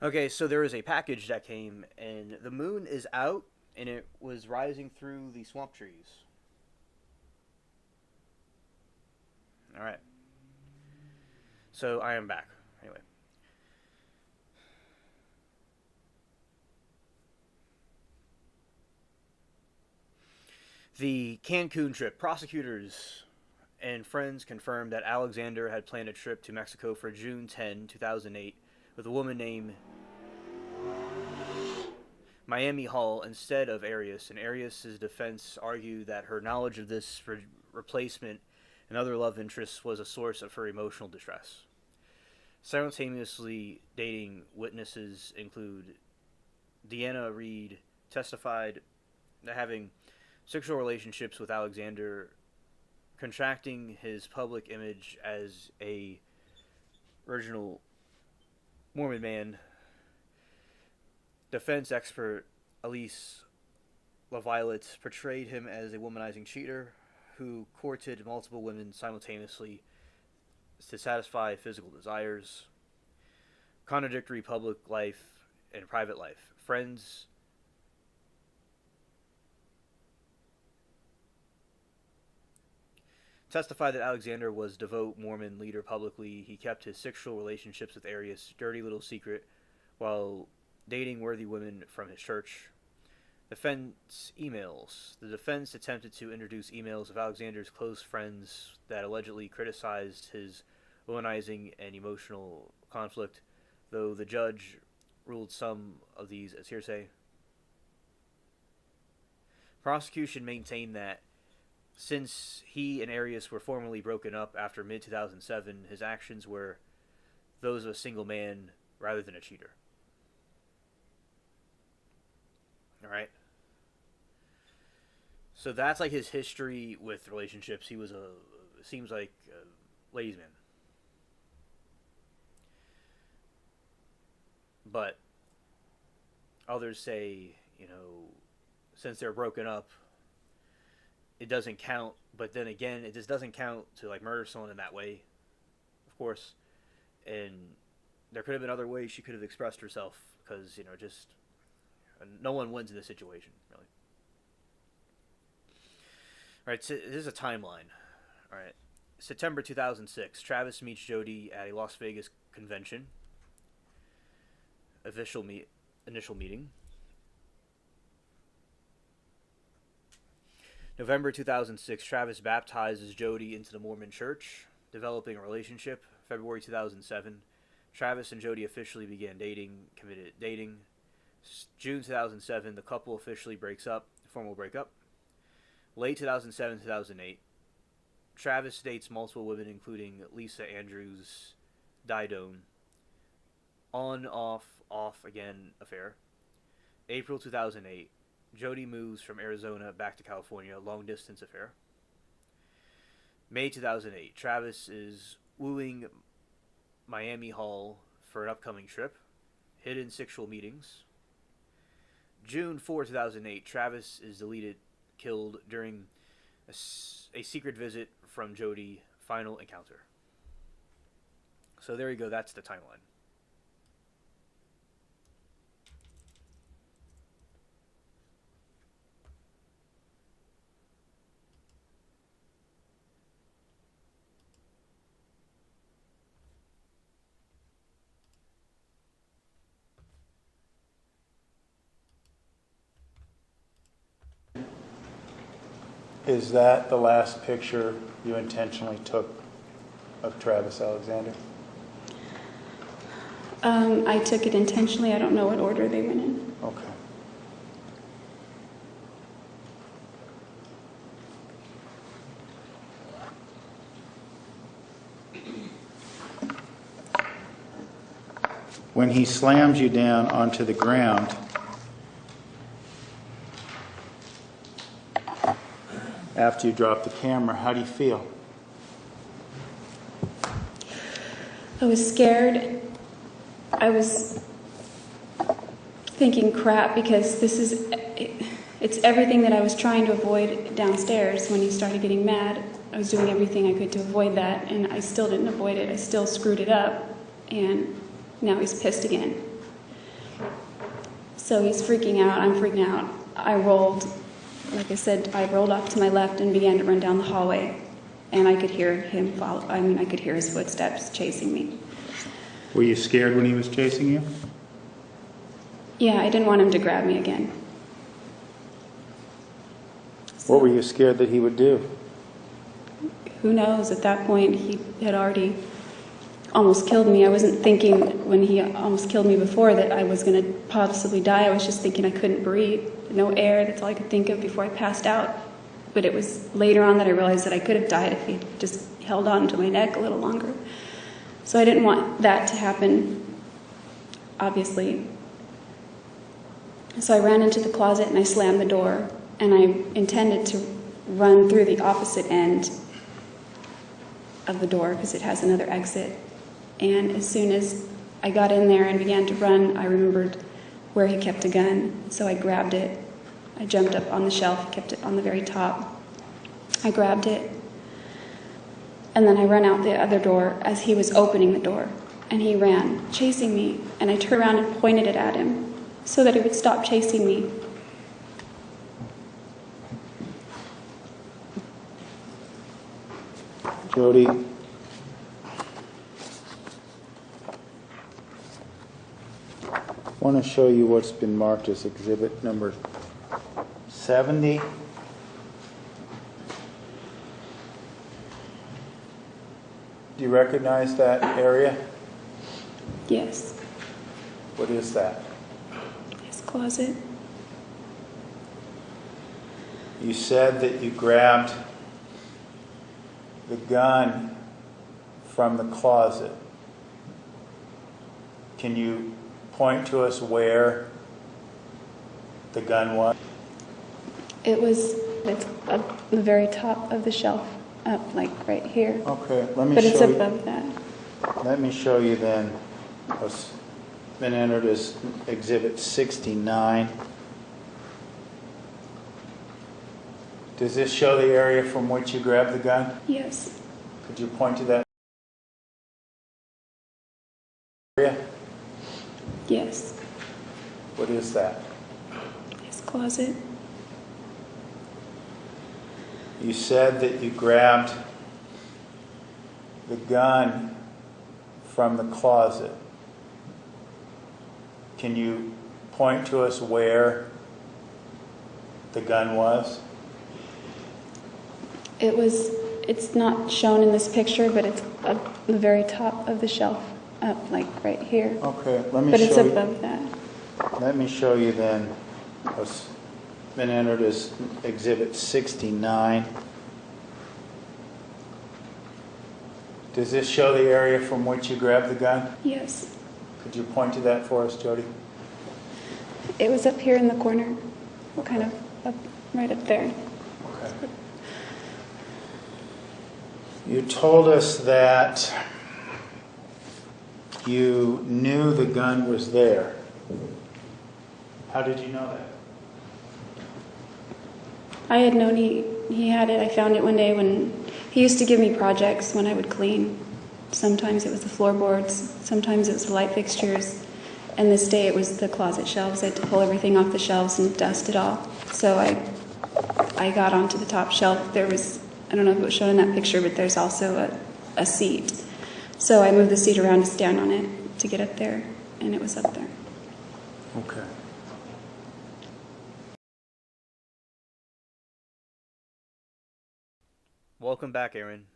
Okay, so there is a package that came, and the moon is out, and it was rising through the swamp trees. All right. So I am back. Anyway. The Cancun trip. Prosecutors and friends confirmed that Alexander had planned a trip to Mexico for June 10, 2008, with a woman named Miami Hall instead of Arias, and Arias' defense argued that her knowledge of this replacement and other love interests was a source of her emotional distress. Simultaneously dating witnesses include Deanna Reed testified that having sexual relationships with Alexander, contracting his public image as a original Mormon man. Defense expert Elise LaViolette portrayed him as a womanizing cheater who courted multiple women simultaneously to satisfy physical desires. Contradictory public life and private life. Friends testified that Alexander was a devout Mormon leader publicly. He kept his sexual relationships with Arias' dirty little secret while dating worthy women from his church. Defense emails. The defense attempted to introduce emails of Alexander's close friends that allegedly criticized his womanizing and emotional conflict, though the judge ruled some of these as hearsay. Prosecution maintained that since he and Arias were formally broken up after mid-2007, his actions were those of a single man rather than a cheater. Alright? So that's like his history with relationships. He was seems like a ladies' man. But others say, since they're broken up, it doesn't count. But then again, it just doesn't count to like murder someone in that way, of course. And there could have been other ways she could have expressed herself, because just no one wins in this situation, really. All right, so this is a timeline. All right, September 2006, Travis meets Jodi at a Las Vegas convention. Initial meeting. November 2006, Travis baptizes Jodi into the Mormon Church, developing a relationship. February 2007, Travis and Jodi officially began committed dating. June 2007, the couple officially breaks up, formal breakup. Late 2007-2008, Travis dates multiple women, including Lisa Andrews, Didone. On, off again affair. April 2008, Jodi moves from Arizona back to California, long distance affair. May 2008, Travis is wooing Miami Hall for an upcoming trip. Hidden sexual meetings. June 4, 2008, Travis is killed during a secret visit from Jodi. Final encounter. So there you go, that's the timeline. Is that the last picture you intentionally took of Travis Alexander? I took it intentionally. I don't know what order they went in. Okay. When he slams you down onto the ground, after you drop the camera, how do you feel? I was scared. I was thinking, crap, because it's everything that I was trying to avoid downstairs when he started getting mad. I was doing everything I could to avoid that, and I still didn't avoid it. I still screwed it up, and now he's pissed again. So he's freaking out. I'm freaking out. I rolled. Like I said, I rolled off to my left and began to run down the hallway, and I could hear him follow. I could hear his footsteps chasing me. Were you scared when he was chasing you? Yeah, I didn't want him to grab me again. What were you scared that he would do? Who knows? At that point, he had already almost killed me. I wasn't thinking when he almost killed me before that I was going to possibly die. I was just thinking I couldn't breathe. No air. That's all I could think of before I passed out. But it was later on that I realized that I could have died if he just held on to my neck a little longer. So I didn't want that to happen, obviously. So I ran into the closet and I slammed the door, and I intended to run through the opposite end of the door because it has another exit. And as soon as I got in there and began to run, I remembered where he kept a gun. So I grabbed it. I jumped up on the shelf, kept it on the very top. I grabbed it. And then I ran out the other door as he was opening the door. and he ran, chasing me, and I turned around and pointed it at him so that he would stop chasing me. Jodi, I want to show you what's been marked as exhibit number 70. Do you recognize that area? Yes, What is that? his closet. You said that you grabbed the gun from the closet. Can you point to us where the gun was? It's up the very top of the shelf, up like right here. Okay, let me But it's show you. above that. Let me show you then what's been entered as exhibit 69. Does this show the area from which you grabbed the gun? Yes, Could you point to that area? yes, What is that? his closet. You said that you grabbed the gun from the closet. Can you point to us where the gun was? It's not shown in this picture, but it's up the very top of the shelf, up like right here. Okay, let me But it's show you. above that. Let me show you then what's been entered as exhibit 69. Does this show the area from which you grabbed the gun? Yes, Could you point to that for us, Jodi? it was up here in the corner, kind of up, right up there. Okay. You told us that you knew the gun was there. How did you know that? I had known he had it. I found it one day when he used to give me projects when I would clean. Sometimes it was the floorboards, sometimes it was the light fixtures, and this day it was the closet shelves. I had to pull everything off the shelves and dust it all. So I got onto the top shelf. There was, I don't know if it was shown in that picture, but there's also a seat. So I moved the seat around to stand on it to get up there, and it was up there. Okay. Welcome back, Aaron.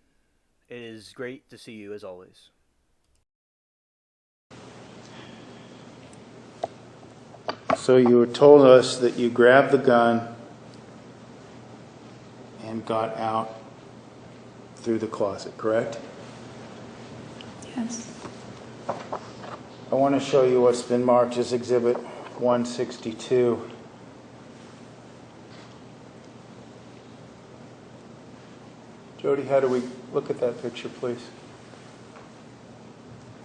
It is great to see you as always. So you told us that you grabbed the gun and got out through the closet, correct? Yes. I want to show you what's been marked as exhibit 162. Jodi, how do we look at that picture, please?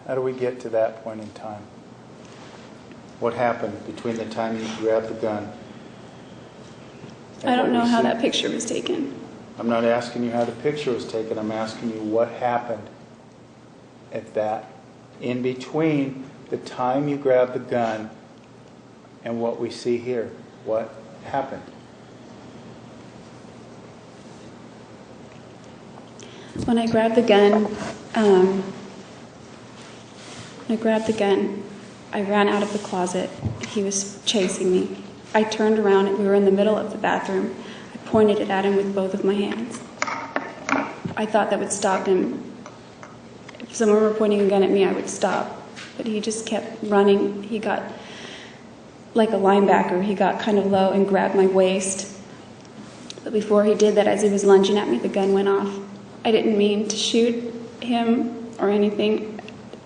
How do we get to that point in time? What happened between the time you grabbed the gun? and I don't what know we how see? that picture was taken. I'm not asking you how the picture was taken. I'm asking you what happened at that, in between the time you grabbed the gun and what we see here. What happened? When I grabbed the gun, I ran out of the closet. He was chasing me. I turned around and we were in the middle of the bathroom. I pointed it at him with both of my hands. I thought that would stop him. If someone were pointing a gun at me, I would stop. But he just kept running. He got like a linebacker. He got kind of low and grabbed my waist. But before he did that, as he was lunging at me, the gun went off. I didn't mean to shoot him or anything.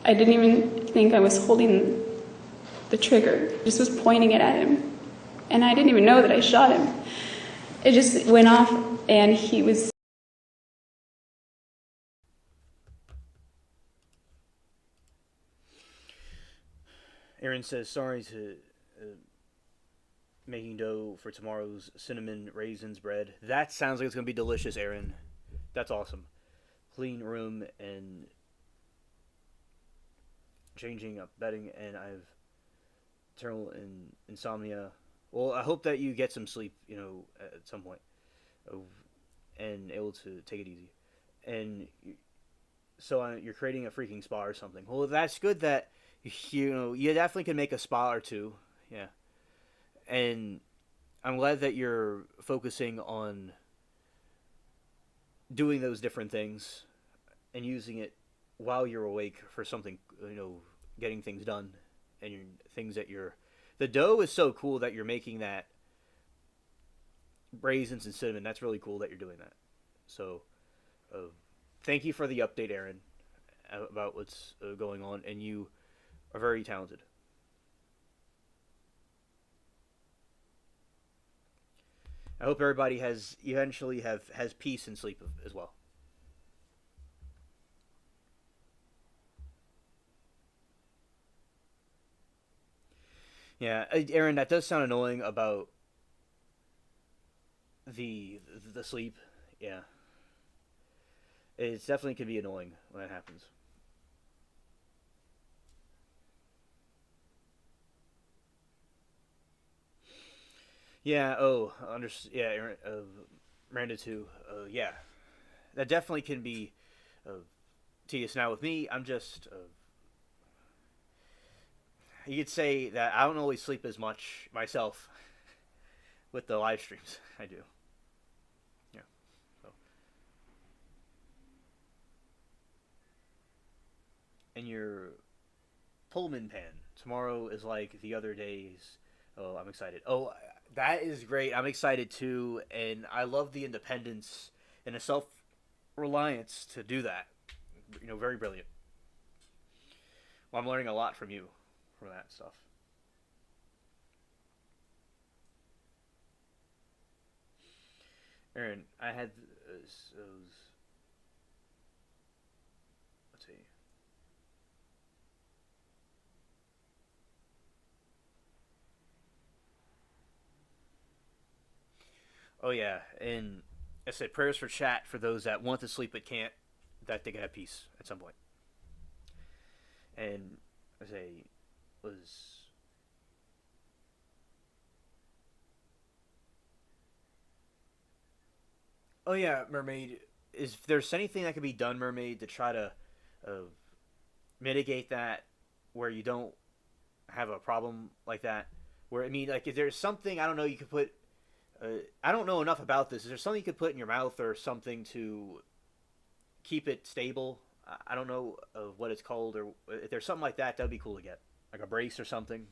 I didn't even think I was holding the trigger. I just was pointing it at him. And I didn't even know that I shot him. It just went off and he was... Aaron says, sorry to making dough for tomorrow's cinnamon raisins bread. That sounds like it's going to be delicious, Aaron. That's awesome. Clean room and changing up bedding, and I have eternal insomnia. Well, I hope that you get some sleep, at some point, uh, and able to take it easy. And so you're creating a freaking spa or something. Well, that's good that you definitely can make a spa or two. Yeah, and I'm glad that you're focusing on doing those different things and using it while you're awake for something, getting things done, and things that you're. The dough is so cool that you're making that raisins and cinnamon. That's really cool that you're doing that. So, thank you for the update, Aaron, about what's going on, and you are very talented. I hope everybody has peace and sleep as well. Yeah, Aaron, that does sound annoying about the sleep. Yeah, it's definitely can be annoying when that happens. Yeah. Oh, yeah, Aaron, Miranda too. Yeah, that definitely can be tedious. Now with me, I'm just. You could say that I don't always sleep as much myself with the live streams. I do. Yeah. So. And your Pullman pan tomorrow is like the other days. Oh, I'm excited. Oh, that is great. I'm excited too, and I love the independence and the self-reliance to do that. Very brilliant. Well, I'm learning a lot from you for that stuff. Aaron, I had those. Let's see. Oh yeah, and I said prayers for chat for those that want to sleep but can't, that they can have peace at some point. And I say was. Oh yeah, Mermaid. If there's anything that can be done, Mermaid, to try to uh, mitigate that, where you don't have a problem like that, where I mean, like if there's something I don't know, you could put. I don't know enough about this. Is there something you could put in your mouth or something to keep it stable? I don't know what it's called, or if there's something like that, that'd be cool to get, like a brace or something.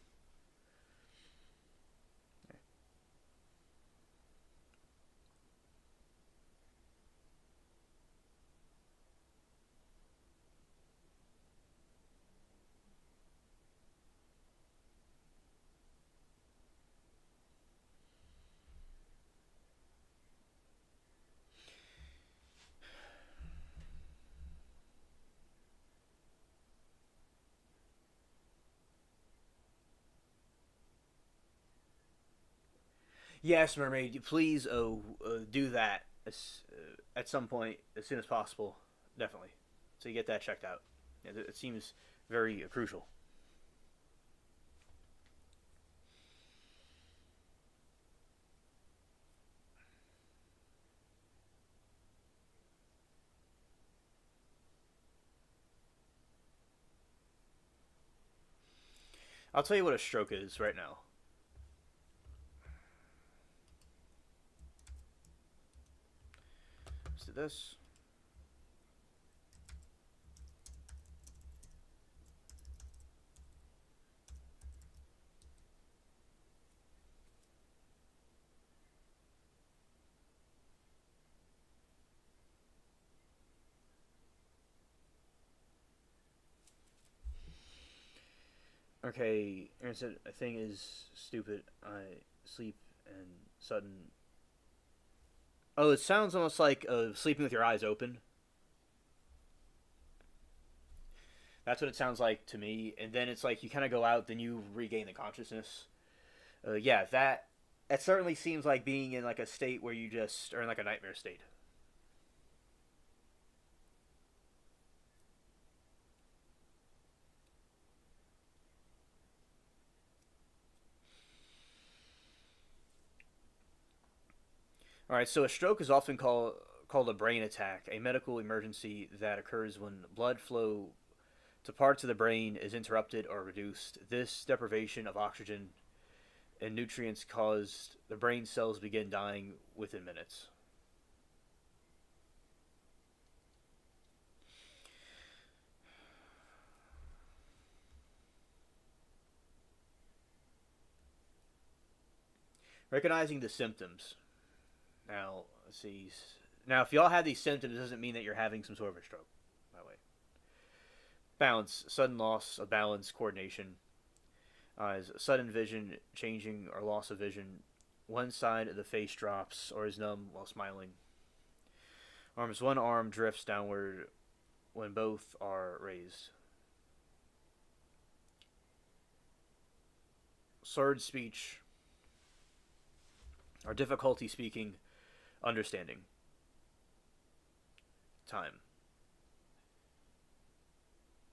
Yes, Mermaid, please do that at some point as soon as possible. Definitely. So you get that checked out. Yeah, it seems very crucial. I'll tell you what a stroke is right now. Let's do this. Okay, Aaron said a thing is stupid. I sleep and sudden. Oh, it sounds almost like sleeping with your eyes open. That's what it sounds like to me. And then it's like you kind of go out, then you regain the consciousness. Yeah, that certainly seems like being in like a state where you just are in like a nightmare state. All right, so a stroke is often called a brain attack, a medical emergency that occurs when blood flow to parts of the brain is interrupted or reduced. This deprivation of oxygen and nutrients caused the brain cells begin dying within minutes. Recognizing the symptoms. Now, let's see. Now, if y'all have these symptoms, it doesn't mean that you're having some sort of a stroke, by the way. Balance, sudden loss of balance, coordination, sudden vision changing or loss of vision. One side of the face drops or is numb while smiling. Arms, one arm drifts downward when both are raised. Slurred speech or difficulty speaking, understanding. Time.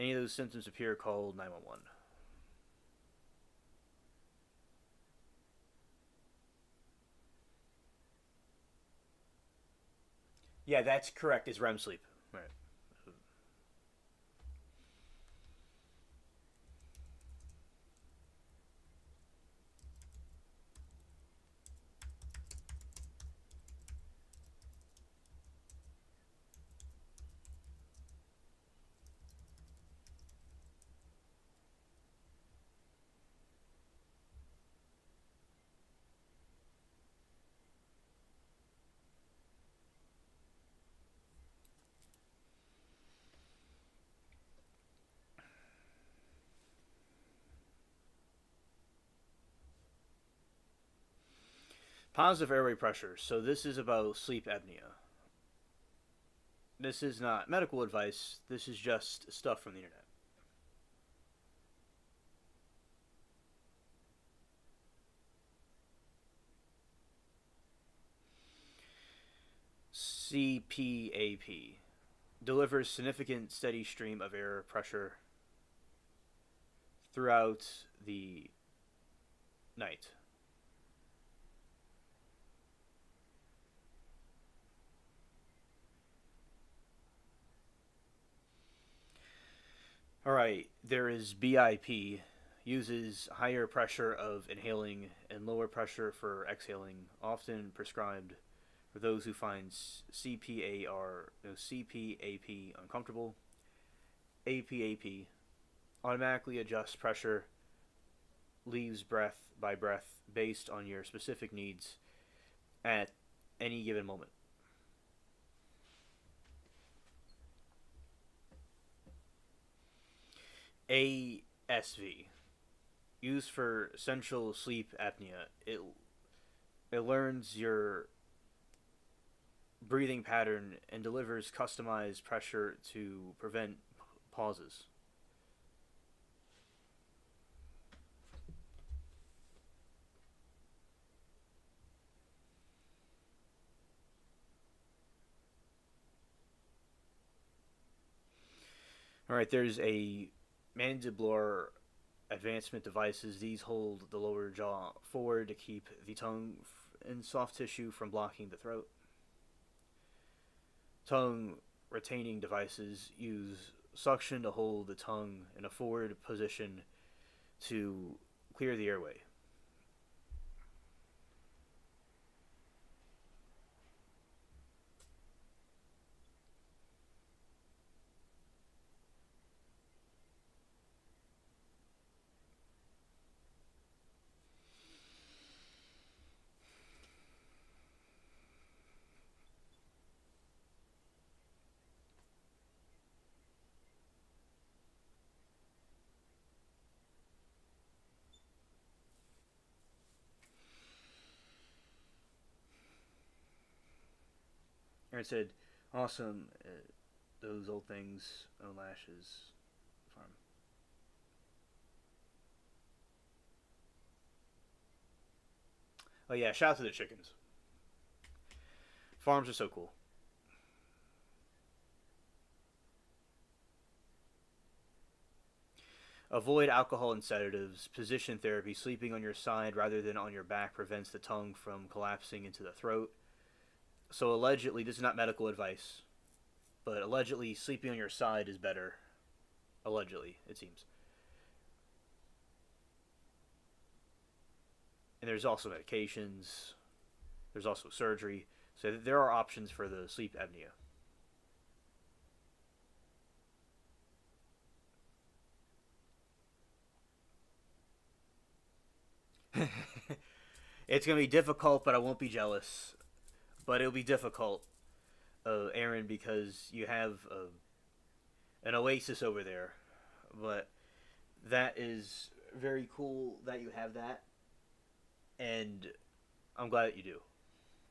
Any of those symptoms appear, call 911. Yeah, that's correct. It's REM sleep. Right. Positive airway pressure. So this is about sleep apnea. This is not medical advice. This is just stuff from the internet. CPAP delivers significant steady stream of air pressure throughout the night. All right, there is BIP, uses higher pressure of inhaling and lower pressure for exhaling, often prescribed for those who find CPAP uncomfortable. APAP automatically adjusts pressure, leaves breath by breath based on your specific needs at any given moment. ASV, used for central sleep apnea. It learns your breathing pattern and delivers customized pressure to prevent pauses. All right, there's a mandibular advancement devices. These hold the lower jaw forward to keep the tongue and soft tissue from blocking the throat. Tongue retaining devices use suction to hold the tongue in a forward position to clear the airway. Aaron said, awesome, those old things, no lashes, farm. Oh yeah, shout out to the chickens. Farms are so cool. Avoid alcohol and sedatives. Position therapy. Sleeping on your side rather than on your back prevents the tongue from collapsing into the throat. So allegedly, this is not medical advice, but allegedly sleeping on your side is better. Allegedly, it seems. And there's also medications. There's also surgery. So there are options for the sleep apnea. It's going to be difficult, but I won't be jealous. But it'll be difficult, Aaron, because you have an oasis over there. But that is very cool that you have that. And I'm glad that you do.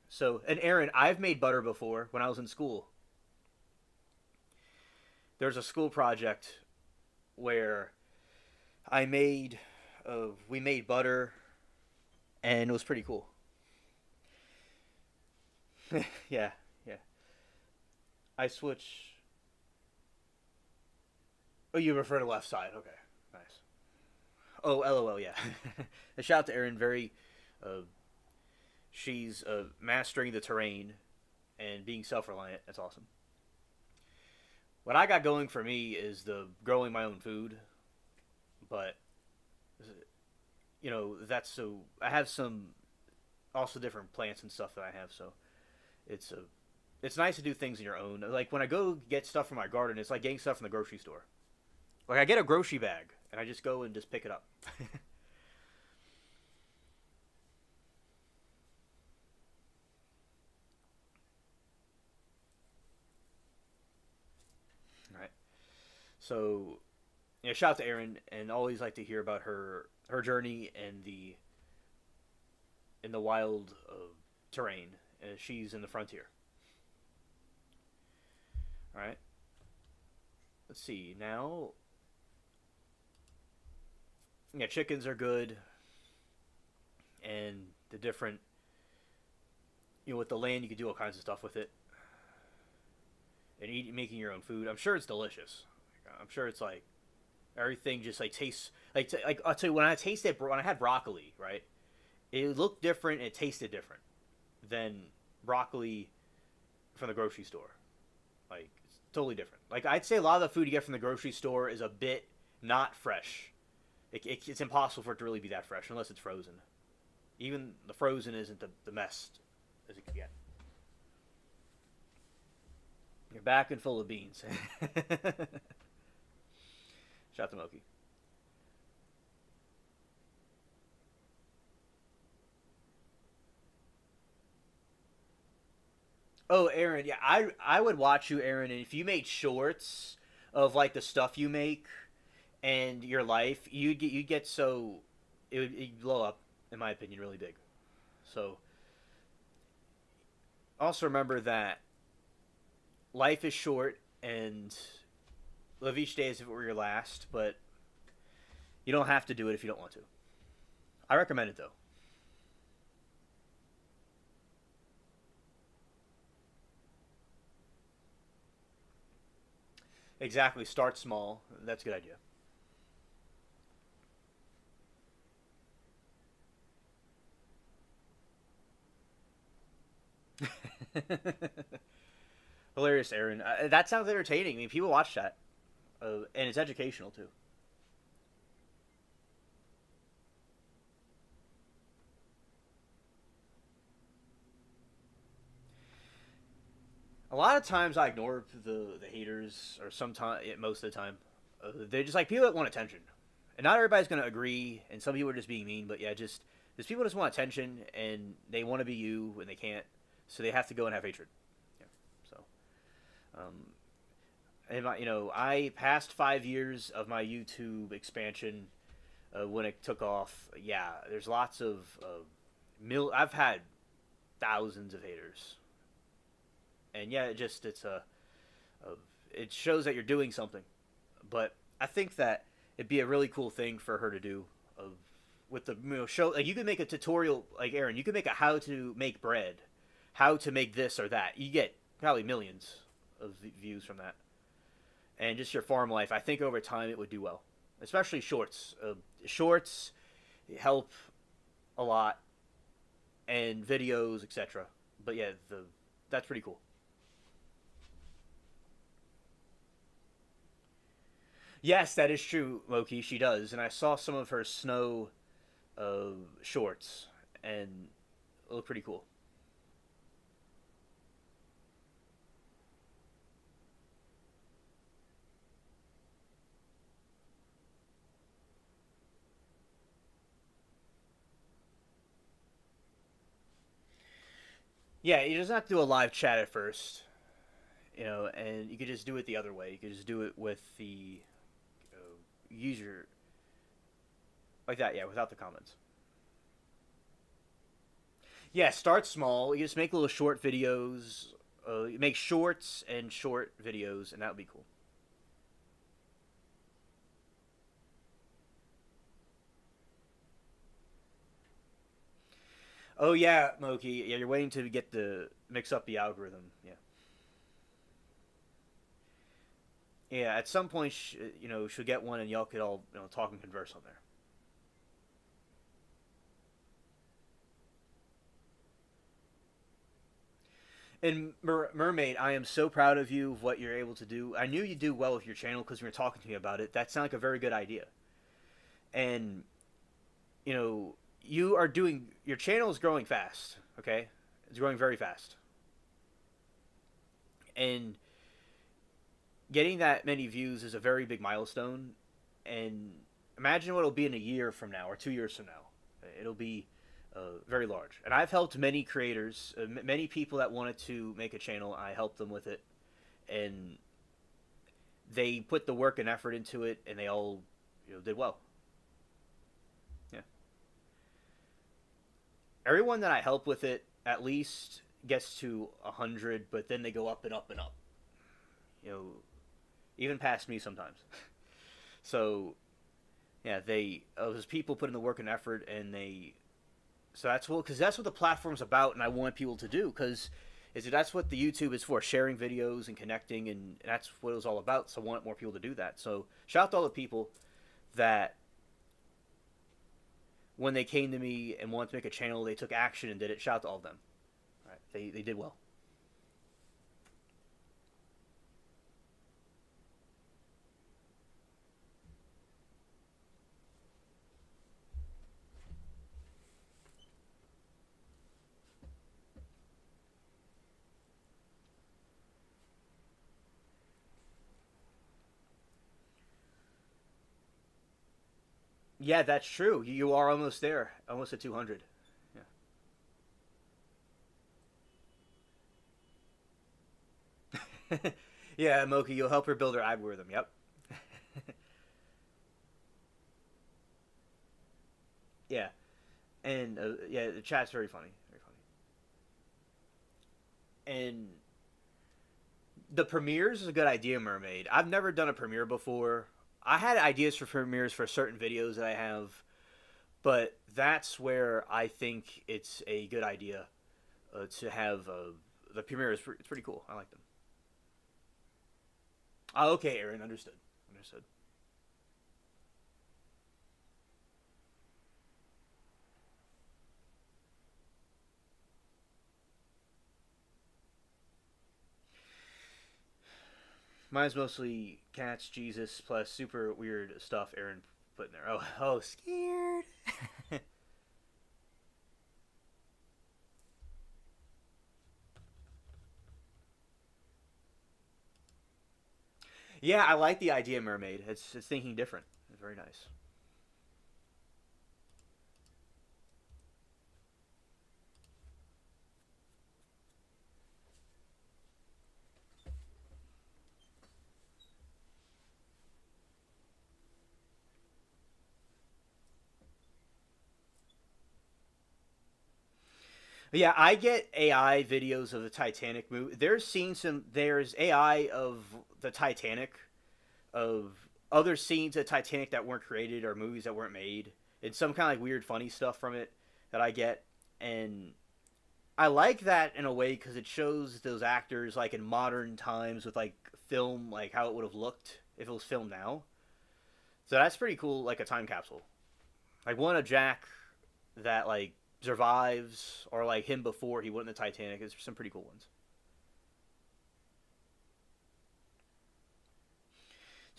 So, and Aaron, I've made butter before when I was in school. There's a school project where we made butter, and it was pretty cool. Yeah. I switch. Oh, you refer to left side. Okay, nice. Oh, LOL, yeah. A shout out to Erin. She's mastering the terrain and being self-reliant. That's awesome. What I got going for me is the growing my own food, but that's so. I have some also different plants and stuff that I have, so it's nice to do things in your own. Like when I go get stuff from my garden, it's like getting stuff from the grocery store. Like I get a grocery bag and I just go and just pick it up. All right. So, shout out to Erin, and always like to hear about her journey and in the wild terrain. She's in the frontier. All right. Let's see now. Yeah, chickens are good, and the different, with the land you can do all kinds of stuff with it, and making your own food. I'm sure it's delicious. I'm sure it's like everything just like tastes like I'll tell you when I had broccoli, right? It looked different. It tasted different than broccoli from the grocery store. Like it's totally different. Like I'd say a lot of the food you get from the grocery store is a bit not fresh. It's impossible for it to really be that fresh unless it's frozen. Even the frozen isn't the best as it can get. You're back and full of beans. Shout out to Moki. Oh, Aaron, yeah, I would watch you, Aaron, and if you made shorts of like the stuff you make and your life, you'd get so it'd blow up, in my opinion, really big. So also remember that life is short and live each day as if it were your last, but you don't have to do it if you don't want to. I recommend it though. Exactly. Start small. That's a good idea. Hilarious, Aaron. That sounds entertaining. I mean, people watch that, and it's educational too. A lot of times I ignore the haters, or sometimes most of the time, they're just like people that want attention, and not everybody's gonna agree, and some people are just being mean. But yeah, just there's people that just want attention, and they want to be you, and they can't, so they have to go and have hatred. Yeah. So, and I passed 5 years of my YouTube expansion when it took off. Yeah, there's lots of I've had thousands of haters. And yeah, it shows that you're doing something. But I think that it'd be a really cool thing for her to do, with the show. Like you could make a tutorial, like Aaron, you could make a how to make bread, how to make this or that. You get probably millions of views from that. And just your farm life, I think over time it would do well, especially shorts. Shorts help a lot, and videos, etc. But yeah, that's pretty cool. Yes, that is true, Loki. She does, and I saw some of her snow shorts, and it looked pretty cool. Yeah, you just have to do a live chat at first, and you could just do it the other way. You could just do it with the user like that, yeah, without the comments. Yeah, start small. You just make little short videos. Make shorts and short videos, and that would be cool. Oh yeah, Moki. Yeah, you're waiting to get the mix up the algorithm. Yeah. Yeah, at some point, she'll get one, and y'all could all talk and converse on there. And Mermaid, I am so proud of you of what you're able to do. I knew you'd do well with your channel because you were talking to me about it. That sounded like a very good idea. And you are doing your channel is growing fast. Okay, it's growing very fast. And getting that many views is a very big milestone. And imagine what it'll be in a year from now or 2 years from now. It'll be very large. And I've helped many creators, many people that wanted to make a channel. I helped them with it, and they put the work and effort into it, and they all did well. Yeah. Everyone that I help with it at least gets to 100, but then they go up and up and up. Even past me sometimes. So, yeah, those people put in the work and effort, and so that's because that's what the platform's about, and I want people to do because that's what the YouTube is for, sharing videos and connecting, and that's what it was all about. So I want more people to do that. So shout out to all the people that when they came to me and wanted to make a channel, they took action and did it. Shout out to all of them. All right, they did well. Yeah, that's true. You are almost there, almost at 200. Yeah. Yeah, Moki, you'll help her build her algorithm. Yep. Yeah, and yeah, the chat's very funny, very funny. And the premieres is a good idea, Mermaid. I've never done a premiere before. I had ideas for premieres for certain videos that I have, but that's where I think it's a good idea to have the premiere. It's pretty cool. I like them. Oh, okay, Aaron, understood. Understood. Mine's mostly cats, Jesus, plus super weird stuff Aaron put in there. Oh, scared. Yeah, I like the idea, Mermaid. It's thinking different. It's very nice. But yeah, I get AI videos of the Titanic movie. There's AI of the Titanic, of other scenes of Titanic that weren't created or movies that weren't made. It's some kind of like weird funny stuff from it that I get, and I like that in a way because it shows those actors like in modern times with like film, like how it would have looked if it was filmed now. So that's pretty cool, like a time capsule. Like one of Jack that like survives, or like him before he went in the Titanic. There's some pretty cool ones.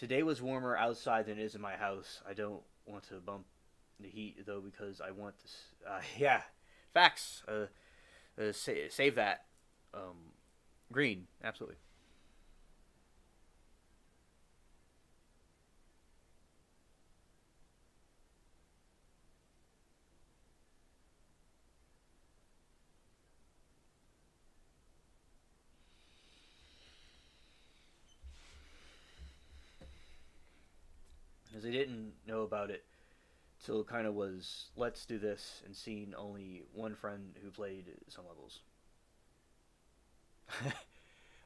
Today was warmer outside than it is in my house. I don't want to bump the heat though because I want this. Yeah, facts. Save that. Green, absolutely. Because I didn't know about it till kind of was let's do this and seen only one friend who played some levels.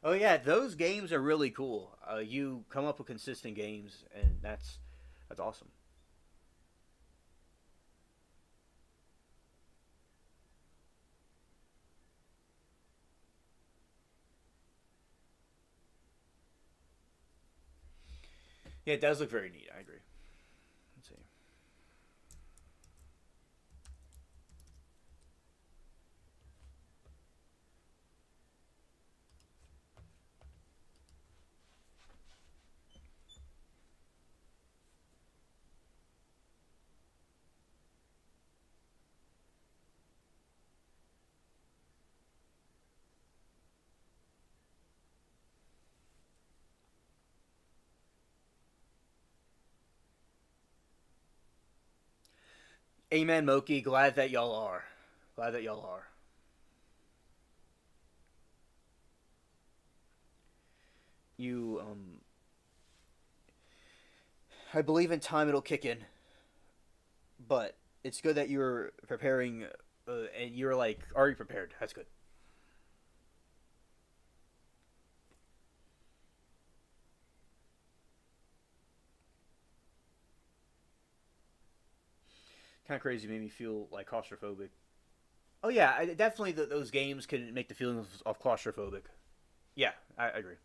Oh yeah, those games are really cool. You come up with consistent games, and that's awesome. Yeah, it does look very neat. I agree. Let's see. Amen, Moki. Glad that y'all are. Glad that y'all are. You I believe in time it'll kick in, but it's good that you're preparing, and you're like already prepared. That's good. Kind of crazy. Made me feel like claustrophobic. Oh yeah, definitely those games can make the feeling of claustrophobic. Yeah, I agree.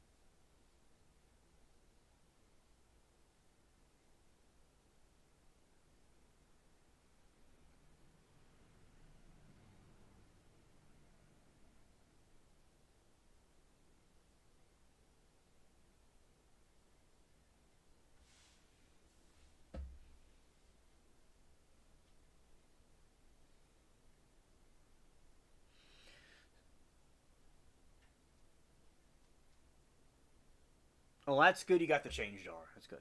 Well, that's good. You got the change jar. That's good.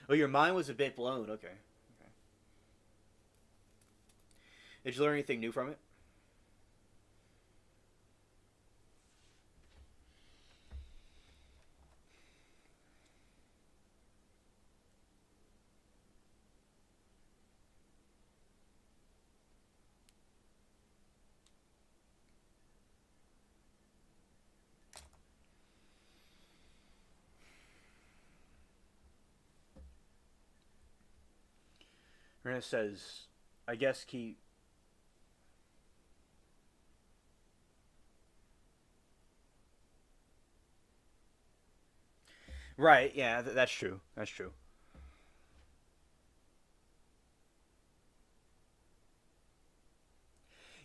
Oh, your mind was a bit blown. Okay. Okay. Did you learn anything new from it? Rena says, "I guess keep." Right. Yeah, that's true. That's true.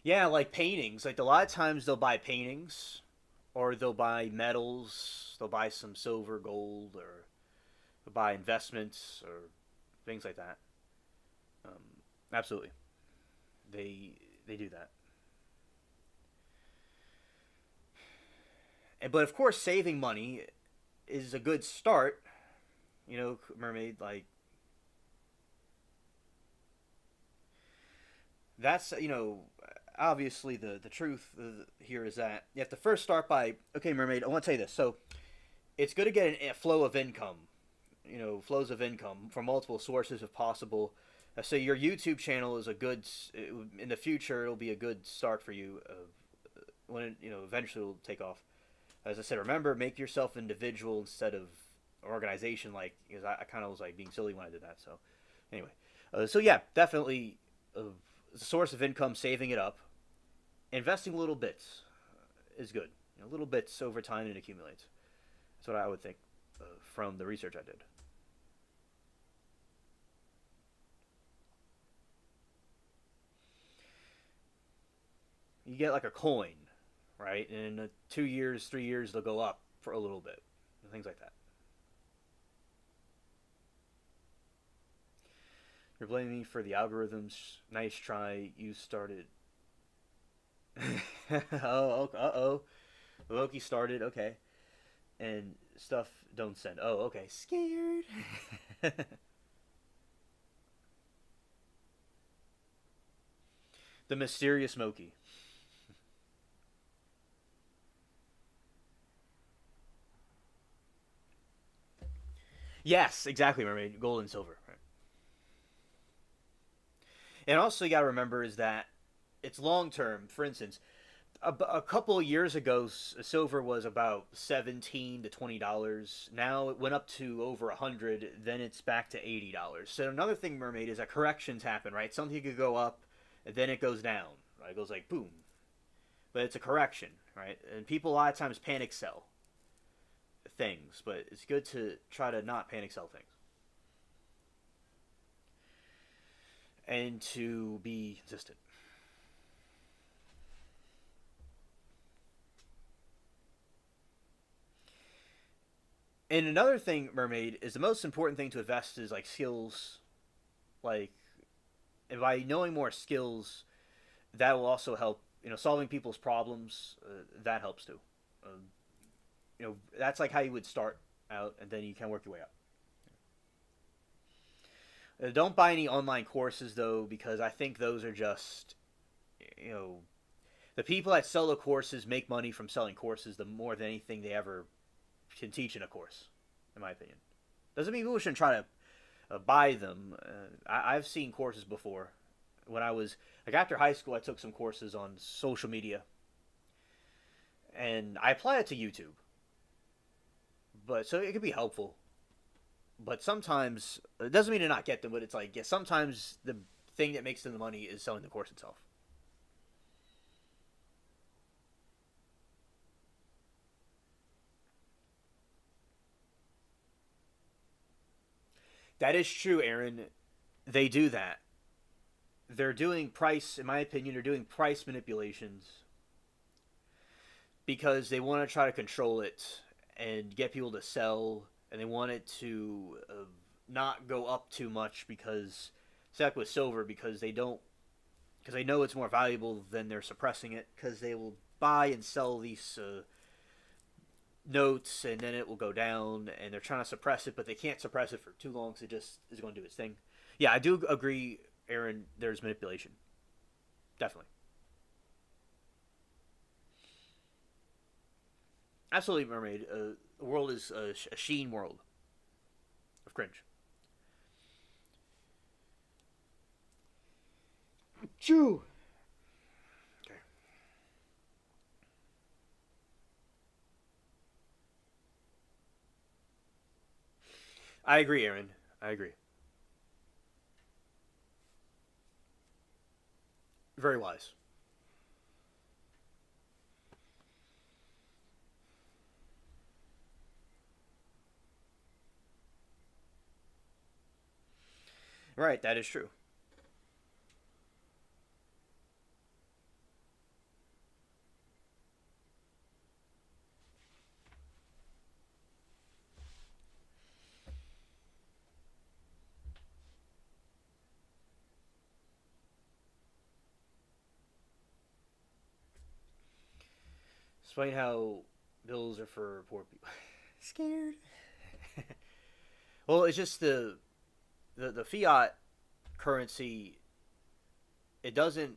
Yeah, like paintings. Like a lot of times they'll buy paintings, or they'll buy metals. They'll buy some silver, gold, or they'll buy investments or things like that. Absolutely, they do that. And, but of course, saving money is a good start. You know, mermaid. Like that's obviously the truth here is that you have to first start by okay, mermaid. I want to tell you this. So it's good to get a flow of income. Flows of income from multiple sources if possible. So your YouTube channel is a good in the future. It'll be a good start for you when it, eventually will take off. As I said, remember make yourself individual instead of organization. Like because I kind of was like being silly when I did that. So anyway, so yeah, definitely a source of income, saving it up, investing little bits is good. Little bits over time it accumulates. That's what I would think from the research I did. you get like a coin, right? And in 2 years, 3 years, they'll go up for a little bit, and things like that. You're blaming me for the algorithms. Nice try. You started. Oh, uh-oh. Loki started. Okay. And stuff don't send. Oh, okay. Scared. The mysterious Moki. Yes, exactly, Mermaid. Gold and silver. Right. And also, you got to remember is that it's long term. For instance, a couple of years ago, silver was about $17 to $20. Now it went up to over $100. Then it's back to $80. So another thing, Mermaid, is that corrections happen. Right, something could go up, and then it goes down. Right, it goes like boom, but it's a correction, right? And people a lot of times panic sell things, but it's good to try to not panic sell things. And to be consistent. And another thing, Mermaid, is the most important thing to invest is like skills. Like, and by knowing more skills, that will also help. Solving people's problems. That helps too. That's like how you would start out, and then you can work your way up. Don't buy any online courses though, because I think those are just, the people that sell the courses make money from selling courses the more than anything they ever can teach in a course, in my opinion. Doesn't mean people shouldn't try to buy them. I've seen courses before. When I was like after high school, I took some courses on social media, and I applied it to YouTube. But so it could be helpful. But sometimes it doesn't mean to not get them. But it's like sometimes the thing that makes them the money is selling the course itself. That is true, Aaron. They do that. They're doing price, in my opinion, they're doing price manipulations because they want to try to control it and get people to sell, and they want it to not go up too much because, say like with silver, because they know it's more valuable than they're suppressing it, because they will buy and sell these notes, and then it will go down, and they're trying to suppress it, but they can't suppress it for too long because it just is going to do its thing. Yeah, I do agree, Aaron, there's manipulation. Definitely. Absolutely, Mermaid. The world is a sheen world of cringe. Chew. Okay. I agree, Aaron. I agree. Very wise. Right, that is true. Explain how bills are for poor people. Scared. Well, it's just the fiat currency. It doesn't.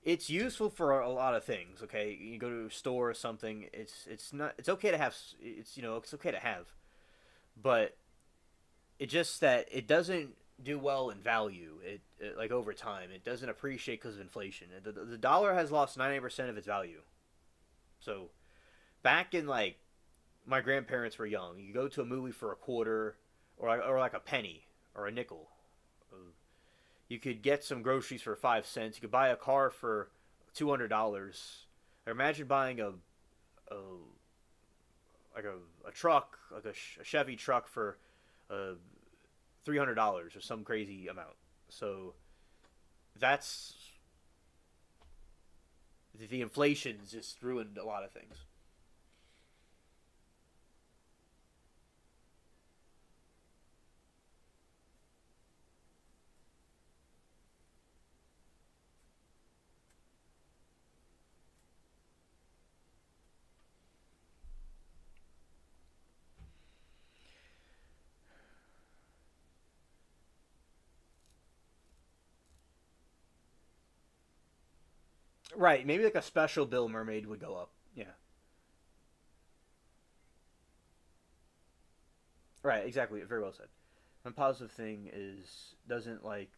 It's useful for a lot of things. Okay, you go to a store or something. It's not. It's okay to have. It's okay to have, but it just that it doesn't do well in value. It like over time, it doesn't appreciate because of inflation. The dollar has lost 90% of its value. So, back in like my grandparents were young, you go to a movie for a quarter or like a penny or a nickel. You could get some groceries for 5 cents. You could buy a car for $200. Or imagine buying a truck, like a Chevy truck for $300 or some crazy amount. So that's the inflation's just ruined a lot of things. Right, maybe like a special bill mermaid would go up. Yeah. Right, exactly. Very well said. One positive thing is doesn't like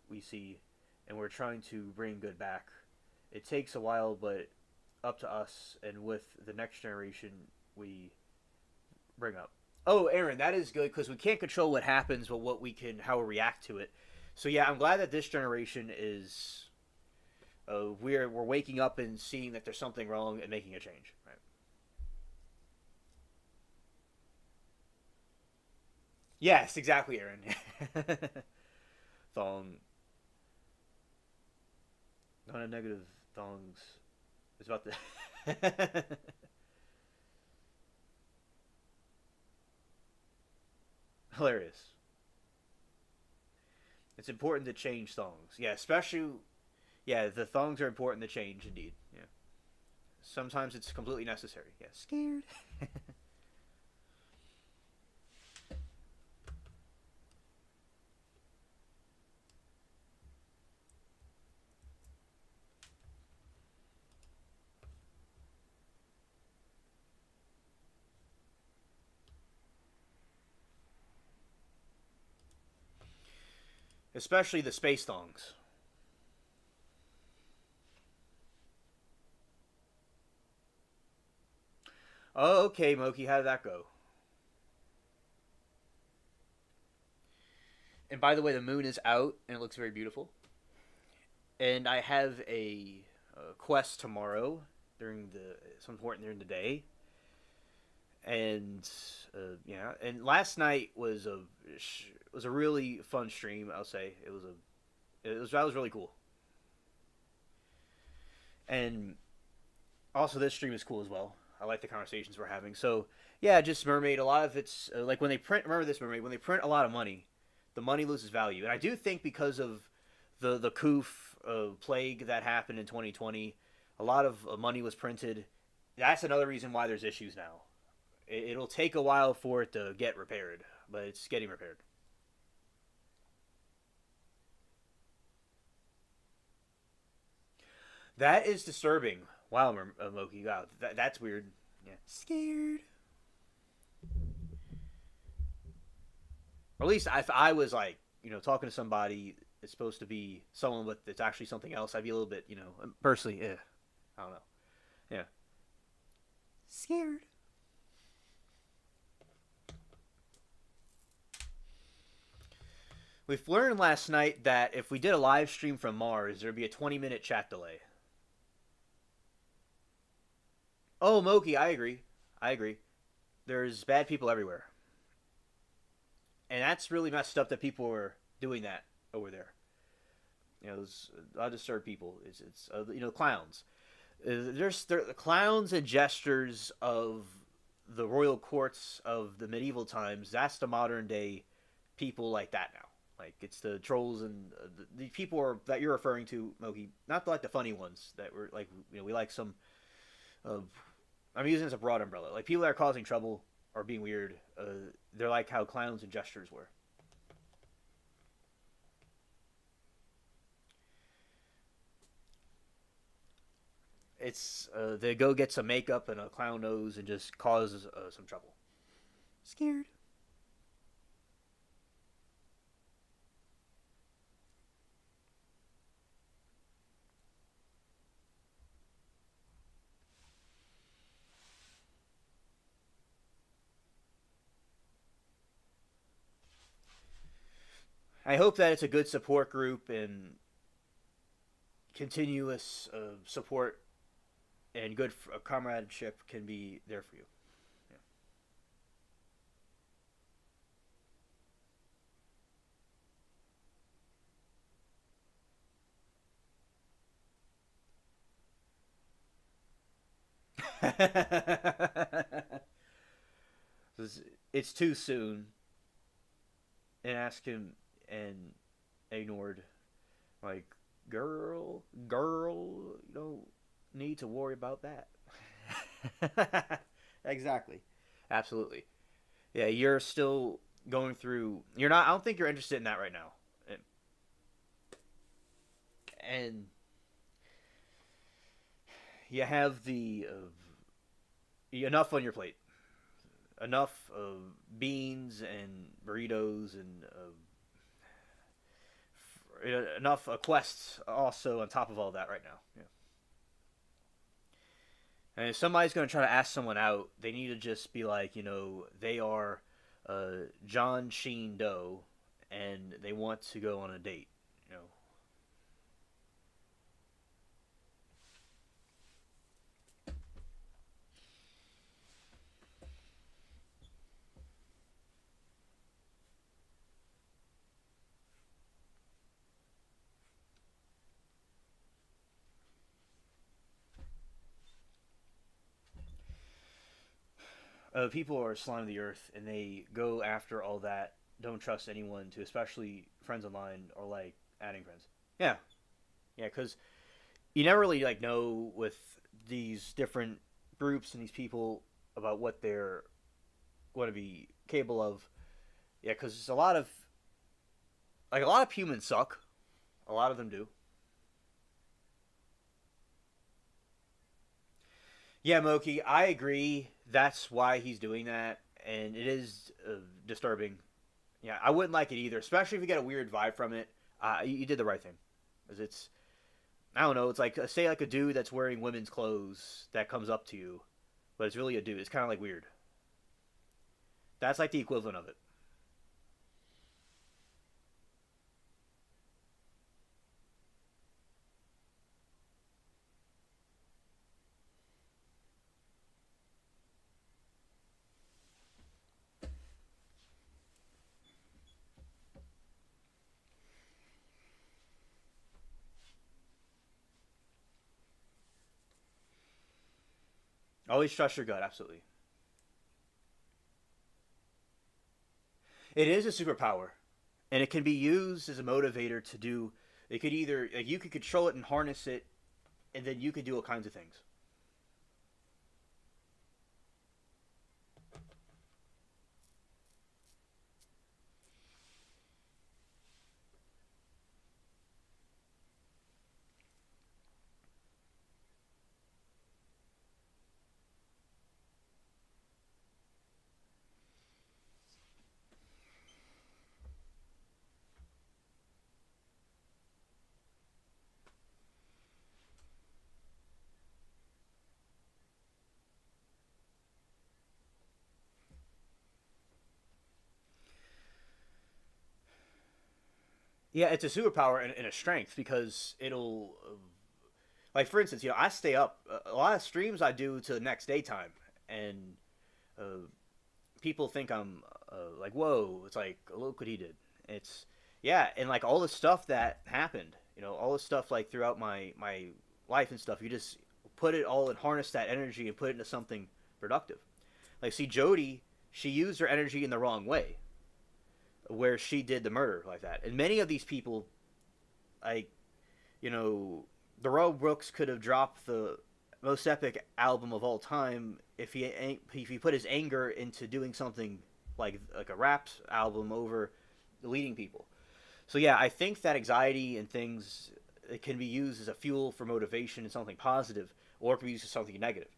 we see, and we're trying to bring good back. It takes a while, but up to us, and with the next generation, we bring up. Oh, Aaron, that is good because we can't control what happens, but what we can, how we react to it. So yeah, I'm glad that this generation is. We're waking up and seeing that there's something wrong and making a change. Right. Yes, exactly, Aaron. Thong. Not a negative thongs. It's about the. Hilarious. It's important to change thongs. Yeah, especially. Yeah, the thongs are important to change, indeed. Yeah. Sometimes it's completely necessary. Yeah, scared. Especially the space thongs. Oh, okay, Moki, how did that go? And by the way, the moon is out and it looks very beautiful. And I have a quest tomorrow during the some point during the day. And yeah, and last night was a really fun stream. I'll say that was really cool. And also, this stream is cool as well. I like the conversations we're having. So yeah, just mermaid. A lot of it's like when they print. Remember this mermaid when they print a lot of money, the money loses value. And I do think because of the coof plague that happened in 2020, a lot of money was printed. That's another reason why there's issues now. It'll take a while for it to get repaired, but it's getting repaired. That is disturbing. Wow, Moki. Wow, that's weird. Yeah, scared. Or at least if I was like, talking to somebody that's supposed to be someone, but it's actually something else, I'd be a little bit, personally, I don't know. Yeah. Scared. We've learned last night that if we did a live stream from Mars, there'd be a 20-minute chat delay. Oh, Moki, I agree. I agree. There's bad people everywhere. And that's really messed up that people are doing that over there. There's a lot of disturbed people. It's clowns. There's clowns and jesters of the royal courts of the medieval times. That's the modern day people like that now. Like it's the trolls and the people that you're referring to, Moki. Not like the funny ones that were like we like some. I'm using it as a broad umbrella. Like people that are causing trouble or being weird. They're like how clowns and jesters were. It's they go get some makeup and a clown nose and just cause some trouble. Scared. I hope that it's a good support group and continuous support and good comradeship can be there for you. Yeah. It's too soon. And ask him and ignored. Like, girl, you don't need to worry about that. Exactly. Absolutely. Yeah, you're still going through. You're not. I don't think you're interested in that right now. And you have the enough on your plate. Enough of beans and burritos and enough quests also on top of all that right now. Yeah. And if somebody's going to try to ask someone out, they need to just be like, they are John Sheen Doe, and they want to go on a date. People are slime of the earth, and they go after all that. Don't trust anyone, to especially friends online or like adding friends. Yeah, yeah, because you never really like know with these different groups and these people about what they're going to be capable of. Yeah, because a lot of humans suck. A lot of them do. Yeah, Moki, I agree. That's why he's doing that, and it is disturbing. Yeah, I wouldn't like it either, especially if you get a weird vibe from it. You did the right thing, because it's I don't know. It's like say like a dude that's wearing women's clothes that comes up to you, but it's really a dude. It's kind of like weird. That's like the equivalent of it. Always trust your gut. Absolutely. It is a superpower, and it can be used as a motivator to do. It could either like you could control it and harness it, and then you could do all kinds of things. Yeah, it's a superpower and a strength because it'll, like for instance, I stay up a lot of streams I do to the next daytime, and uh, people think I'm like, whoa, it's like look what he did. It's yeah, and like all the stuff that happened, all the stuff like throughout my life and stuff, you just put it all and harness that energy and put it into something productive. Like see Jodi, she used her energy in the wrong way where she did the murder like that. And many of these people, like, Darrell Brooks could have dropped the most epic album of all time if he put his anger into doing something like a rap album over leading people. So yeah, I think that anxiety and things it can be used as a fuel for motivation and something positive, or it can be used as something negative.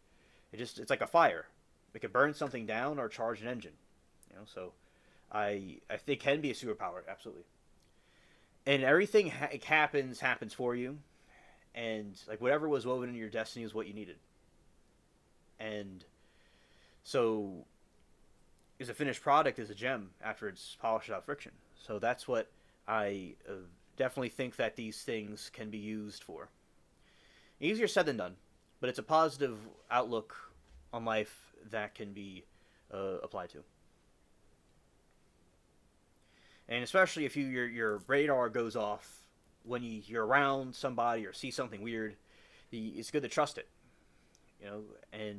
It's like a fire. It can burn something down or charge an engine. So I think can be a superpower, absolutely. And everything happens for you, and like whatever was woven in your destiny is what you needed. And so, is a finished product is a gem after it's polished without friction. So that's what I definitely think that these things can be used for. Easier said than done, but it's a positive outlook on life that can be applied to. And especially if your radar goes off when you're around somebody or see something weird, it's good to trust it.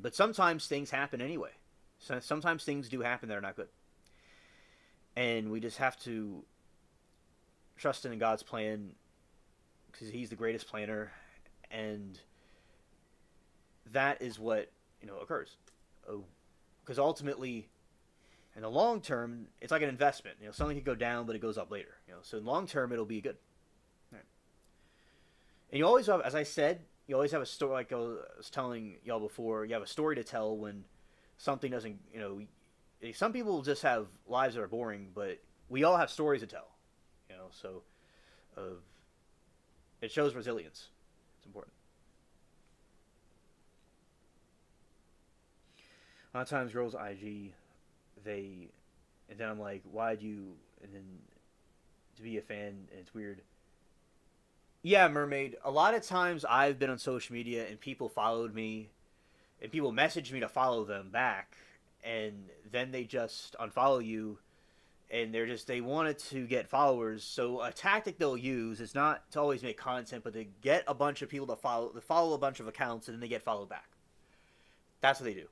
But sometimes things happen anyway. So sometimes things do happen that are not good, and we just have to trust in God's plan because He's the greatest planner, and that is what occurs. Because ultimately, in the long term, it's like an investment. Something could go down, but it goes up later. So in the long term, it'll be good. Right. And you always have, as I said, you always have a story. Like I was telling y'all before, you have a story to tell when something doesn't. Some people just have lives that are boring, but we all have stories to tell. So it shows resilience. It's important. A lot of times, girls IG, and then I'm like, why'd you? And then to be a fan, and it's weird. Yeah, Mermaid. A lot of times I've been on social media and people followed me, and people messaged me to follow them back, and then they just unfollow you, and they wanted to get followers. So a tactic they'll use is not to always make content, but to get a bunch of people to follow a bunch of accounts, and then they get followed back. That's what they do.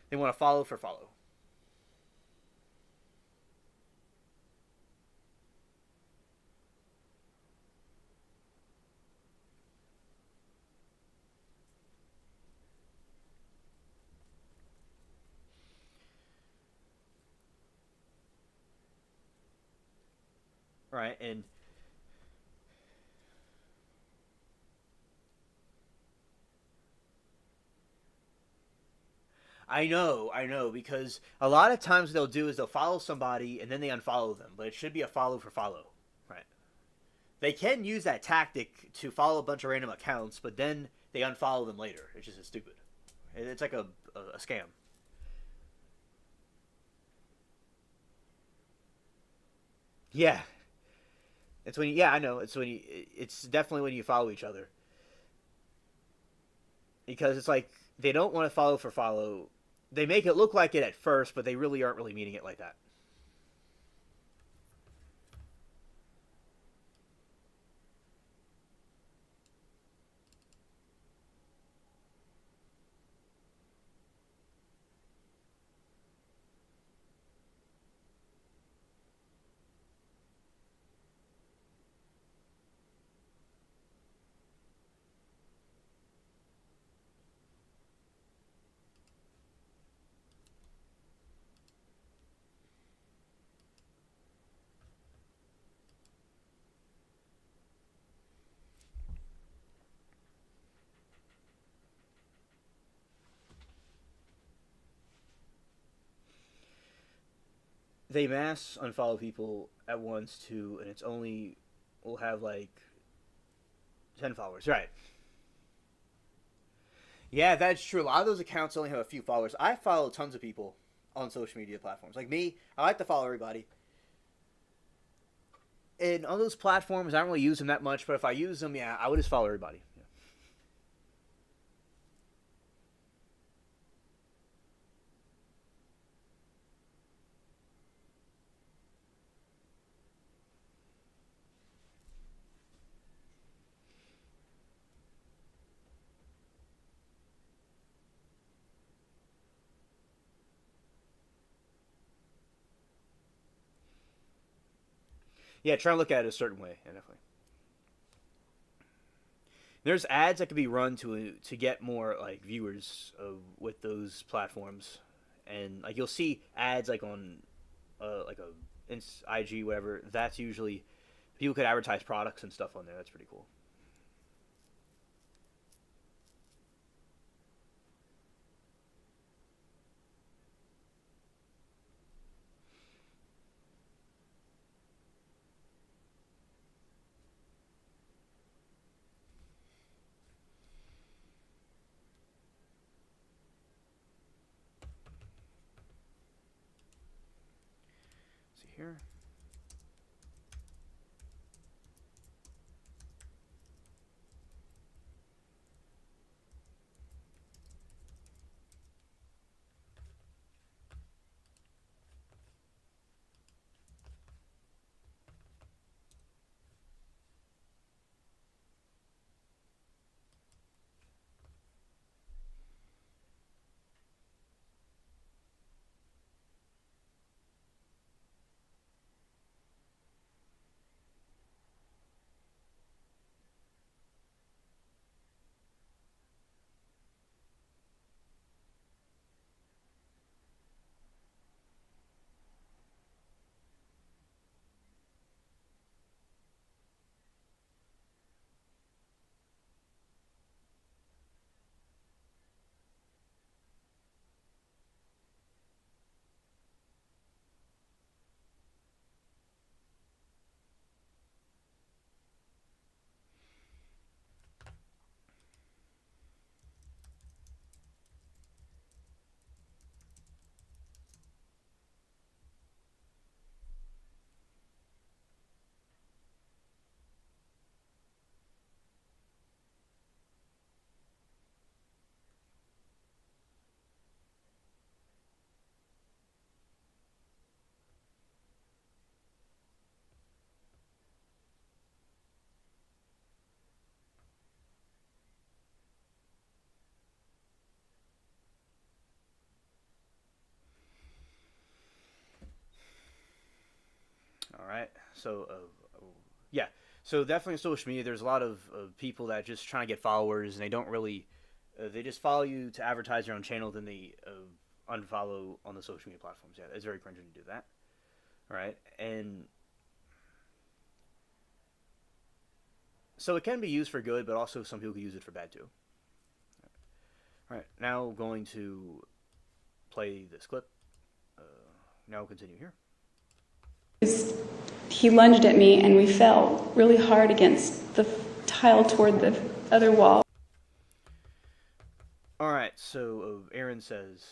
They want to follow for follow. Right, and I know, because a lot of times what they'll do is they'll follow somebody and then they unfollow them, but it should be a follow for follow, right? They can use that tactic to follow a bunch of random accounts, but then they unfollow them later. It's just stupid. It's like a scam. Yeah, I know. It's definitely when you follow each other, because it's like they don't want to follow for follow. They make it look like it at first, but they really aren't really meaning it like that. They mass unfollow people at once too, and it's only will have like 10 followers, right? Yeah, that's true. A lot of those accounts only have a few followers. I follow tons of people on social media platforms. Like me, I like to follow everybody. And on those platforms, I don't really use them that much, but if I use them, yeah, I would just follow everybody. Yeah. Yeah, try and look at it a certain way. Yeah, definitely. There's ads that could be run to get more like viewers with those platforms, and like you'll see ads like on like IG whatever. That's usually people could advertise products and stuff on there. That's pretty cool. Let's see here. All right. So, yeah. So definitely on social media, there's a lot of people that just trying to get followers, and they don't really. They just follow you to advertise their own channel, then they unfollow on the social media platforms. Yeah, it's very cringy to do that. All right, and so it can be used for good, but also some people can use it for bad too. All right, now going to play this clip. Now we'll continue here. He lunged at me and we fell really hard against the tile toward the other wall. All right, so Aaron says,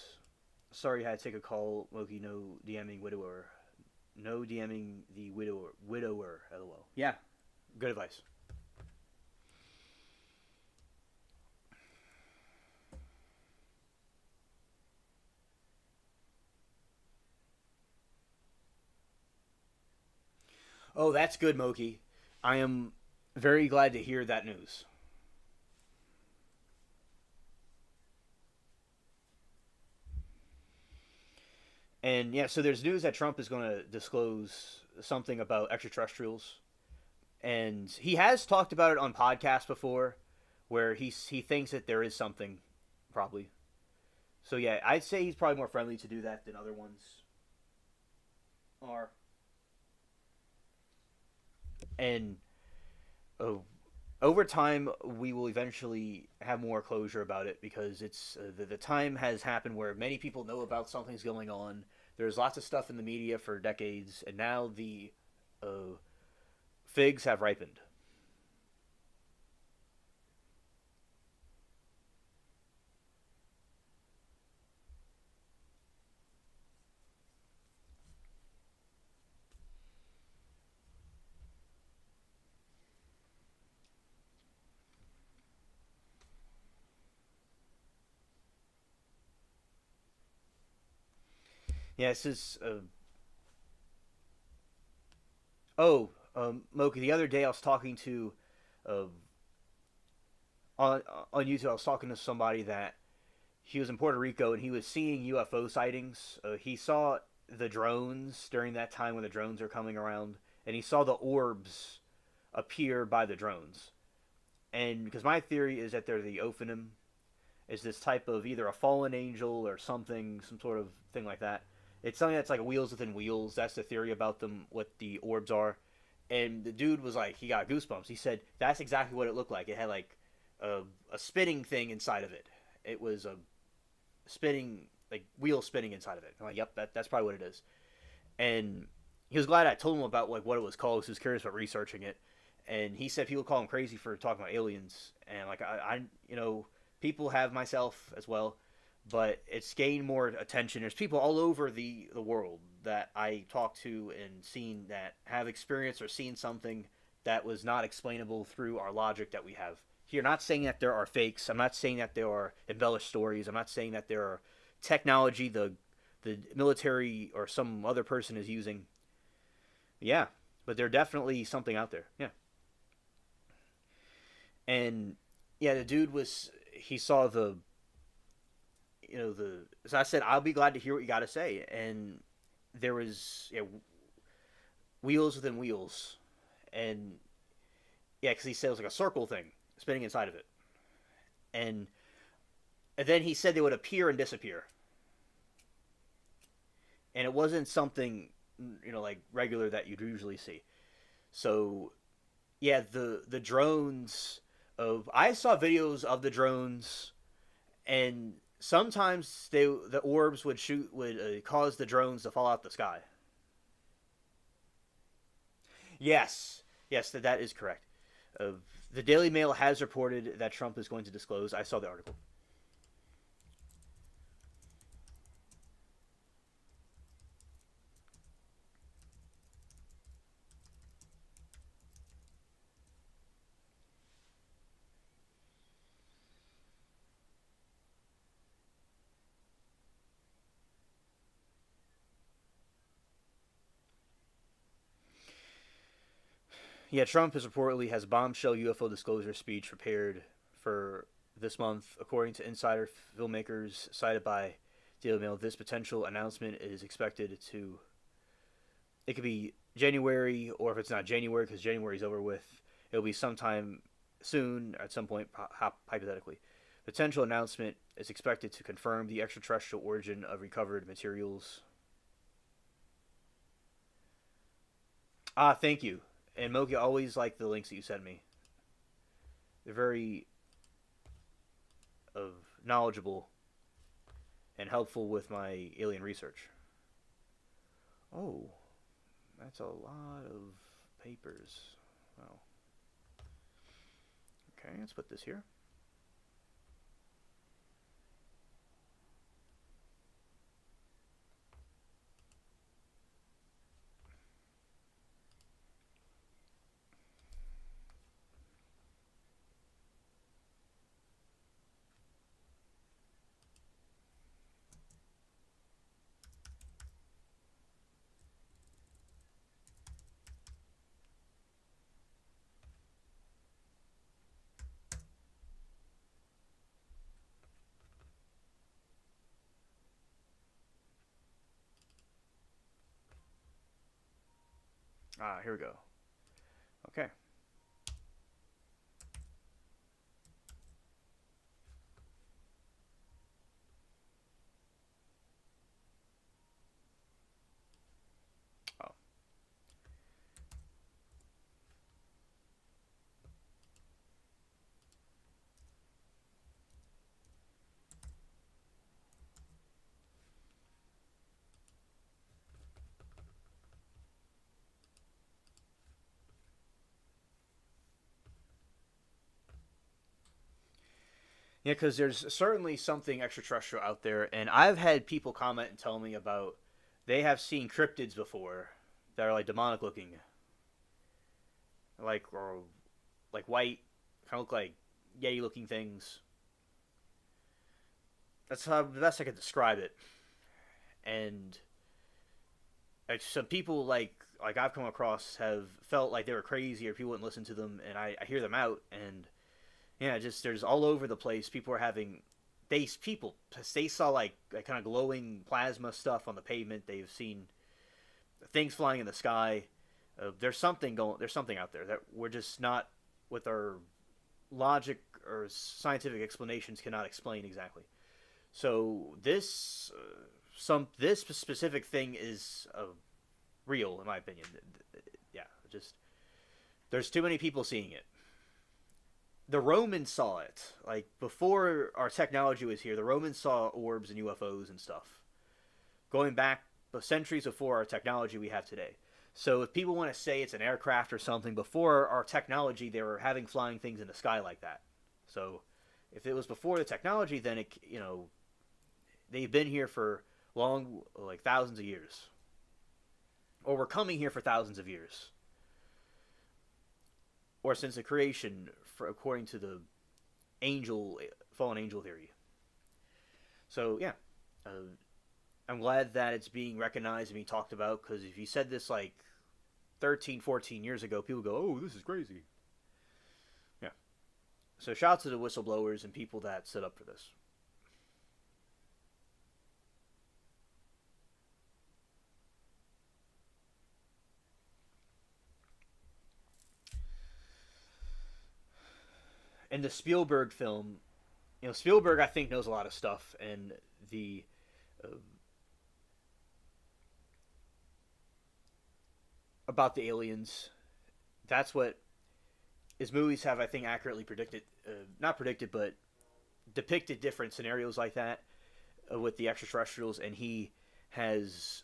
"Sorry, I had to take a call. Loki, no DMing widower, no DMing the widower. LOL. Yeah, good advice." Oh, that's good, Moki. I am very glad to hear that news. And yeah, so there's news that Trump is going to disclose something about extraterrestrials, and he has talked about it on podcasts before, where he thinks that there is something, probably. So yeah, I'd say he's probably more friendly to do that than other ones are. And over time, we will eventually have more closure about it because it's the time has happened where many people know about something's going on. There's lots of stuff in the media for decades, and now the figs have ripened. Yeah, this is. Moki, the other day I was talking to. Uh, on YouTube, I was talking to somebody that he was in Puerto Rico and he was seeing UFO sightings. He saw the drones during that time when the drones are coming around, and he saw the orbs appear by the drones. And because my theory is that they're the Ophanim, is this type of either a fallen angel or something, some sort of thing like that. It's something that's like wheels within wheels. That's the theory about them, what the orbs are. And the dude was like, he got goosebumps. He said that's exactly what it looked like. It had like a spinning thing inside of it. It was a spinning, like wheel spinning inside of it. I'm like, yep, that's probably what it is. And he was glad I told him about like what it was called. Because he was curious about researching it. And he said people call him crazy for talking about aliens. And like I people have myself as well. But it's gained more attention. There's people all over the world that I talk to and seen that have experienced or seen something that was not explainable through our logic that we have here. Not saying that there are fakes. I'm not saying that there are embellished stories. I'm not saying that there are technology the military or some other person is using. Yeah, but there's definitely something out there. Yeah. And yeah, the dude he saw so I said, I'll be glad to hear what you got to say. And there was wheels within wheels. And yeah, because he said it was like a circle thing spinning inside of it. And then he said they would appear and disappear. And it wasn't something, like regular that you'd usually see. So yeah, the drones I saw videos of the drones, and sometimes the orbs would cause the drones to fall out the sky. Yes, that is correct. The Daily Mail has reported that Trump is going to disclose. I saw the article. Yeah, Trump reportedly has bombshell UFO disclosure speech prepared for this month, according to insider filmmakers cited by Daily Mail. This potential announcement is expected to. It could be January, or if it's not January, because January's over with, it'll be sometime soon, at some point, hypothetically. Potential announcement is expected to confirm the extraterrestrial origin of recovered materials. Thank you. And Moki, always like the links that you send me. They're very knowledgeable and helpful with my alien research. Oh, that's a lot of papers. Wow. Okay, let's put this here. Here we go. Okay. Oh. Yeah, because there's certainly something extraterrestrial out there, and I've had people comment and tell me about they have seen cryptids before that are like demonic looking, or like white, kind of look like yeti looking things. That's how the best I could describe it. And some people like I've come across have felt like they were crazy or people wouldn't listen to them, and I hear them out, and yeah, just there's all over the place. People are having they saw like kind of glowing plasma stuff on the pavement. They've seen things flying in the sky. There's something out there that we're just not, with our logic or scientific explanations, cannot explain exactly. So this specific thing is real, in my opinion. Yeah, just there's too many people seeing it. The Romans saw it. Like, before our technology was here, the Romans saw orbs and UFOs and stuff. Going back centuries before our technology we have today. So if people want to say it's an aircraft or something, before our technology, they were having flying things in the sky like that. So if it was before the technology, then they've been here for long, like thousands of years. Or we're coming here for thousands of years. Or since the creation, according to the fallen angel theory. So yeah, I'm glad that it's being recognized and being talked about, because if you said this like 13, 14 years ago, people go, "Oh, this is crazy." Yeah. So shout out to the whistleblowers and people that stood up for this. And the Spielberg film, Spielberg I think knows a lot of stuff, and the about the aliens. That's what his movies have, I think, accurately predicted, not predicted, but depicted different scenarios like that with the extraterrestrials. And he has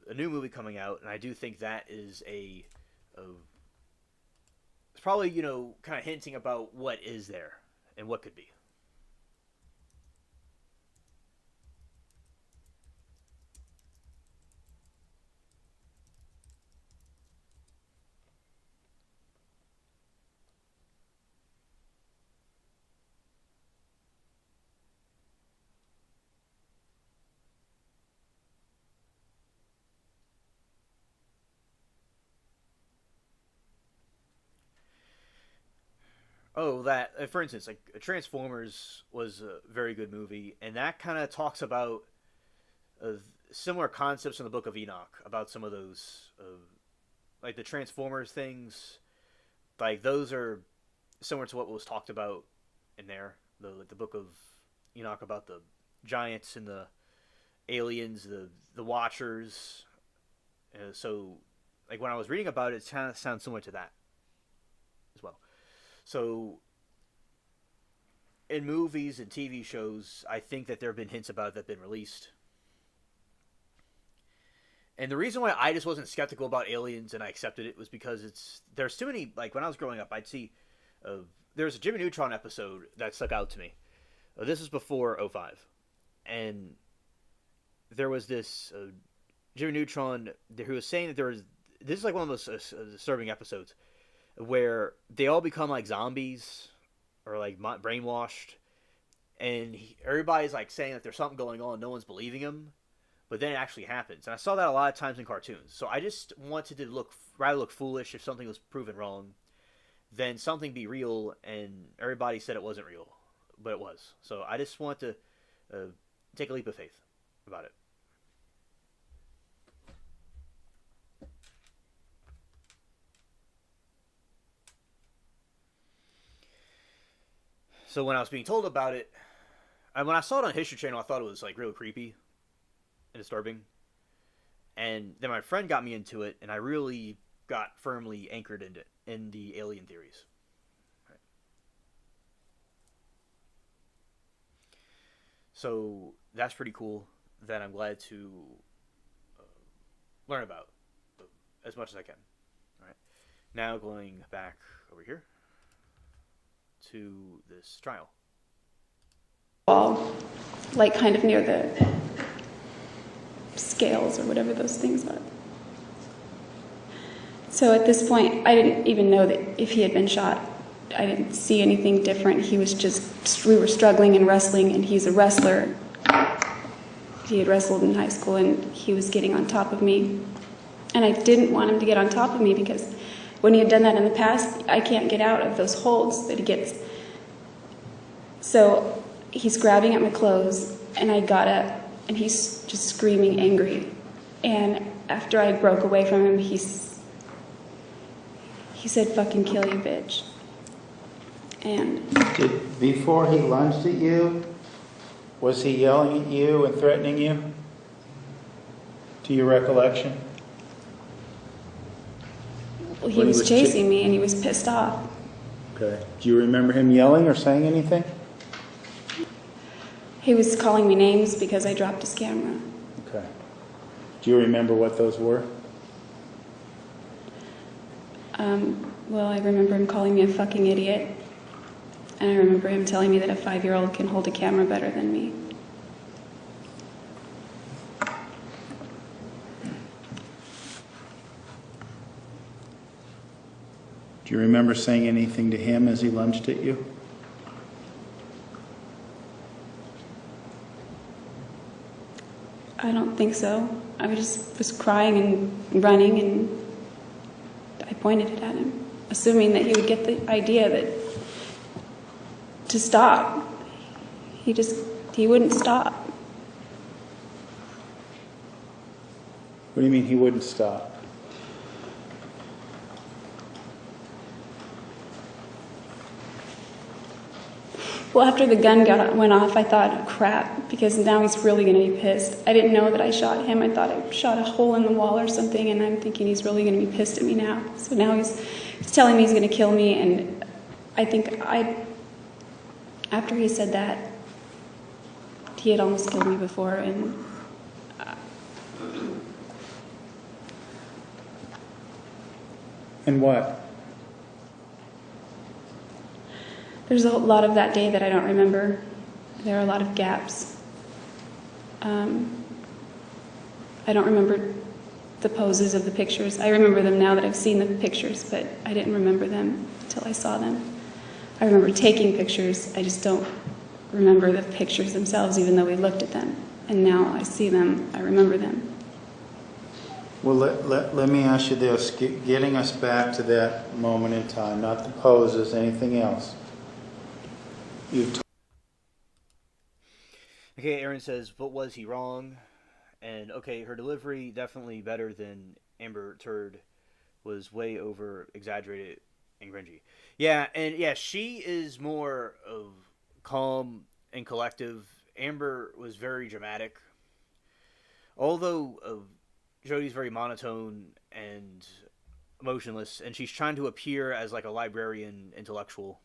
a new movie coming out, and I do think that is it's probably, kind of hinting about what is there and what could be. Oh, that for instance, like Transformers was a very good movie, and that kind of talks about uh, similar concepts in the Book of Enoch about some of those like the Transformers things, like those are similar to what was talked about in there. The book of Enoch about the giants and the aliens, the Watchers. So, like when I was reading about it, it kind of sounds similar to that as well. So, in movies and TV shows, I think that there have been hints about it that have been released. And the reason why I just wasn't skeptical about aliens and I accepted it was because there's too many, like when I was growing up, I'd see, there's a Jimmy Neutron episode that stuck out to me. This was before '05. And there was this Jimmy Neutron who was saying that this is like one of those disturbing episodes where they all become like zombies or like brainwashed. And everybody's like saying that there's something going on. No one's believing him. But then it actually happens. And I saw that a lot of times in cartoons. So I just wanted to rather look foolish if something was proven wrong than something be real and everybody said it wasn't real. But it was. So I just want to take a leap of faith about it. So when I was being told about it, and when I saw it on History Channel, I thought it was like real creepy and disturbing. And then my friend got me into it, and I really got firmly anchored in the alien theories. Right. So that's pretty cool that I'm glad to learn about as much as I can. All right. Now going back over here to this trial. Wall, like kind of near the scales or whatever those things are. So at this point, I didn't even know that if he had been shot. I didn't see anything different. He was just, we were struggling and wrestling, and he's a wrestler. He had wrestled in high school, and he was getting on top of me. And I didn't want him to get on top of me because when he had done that in the past, I can't get out of those holds that he gets. So he's grabbing at my clothes, and I got up, and he's just screaming angry. And after I broke away from him, he said, "Fucking kill you, bitch." And Before he lunged at you, was he yelling at you and threatening you? To your recollection? well, he was chasing me, and he was pissed off. Okay. Do you remember him yelling or saying anything? He was calling me names because I dropped his camera. Okay. Do you remember what those were? Well, I remember him calling me a fucking idiot. And I remember him telling me that a 5-year-old can hold a camera better than me. Do you remember saying anything to him as he lunged at you? I don't think so. I was crying and running, and I pointed it at him, assuming that he would get the idea that to stop. He wouldn't stop. What do you mean he wouldn't stop? Well, after the gun went off, I thought, crap, because now he's really going to be pissed. I didn't know that I shot him. I thought I shot a hole in the wall or something, and I'm thinking he's really going to be pissed at me now. So now he's telling me he's going to kill me, and I think after he said that, he had almost killed me before, and And what? there's a lot of that day that I don't remember. There are a lot of gaps. I don't remember the poses of the pictures. I remember them now that I've seen the pictures, but I didn't remember them until I saw them. I remember taking pictures. I just don't remember the pictures themselves, even though we looked at them. And now I see them. I remember them. Well, let me ask you this. Getting us back to that moment in time, not the poses, anything else. Okay, Aaron says, but was he wrong? And okay, her delivery definitely better than Amber Turd was way over exaggerated and cringy. Yeah, and yeah, she is more of calm and collective. Amber was very dramatic. Although Jodi's very monotone and emotionless, and she's trying to appear as like a librarian intellectual.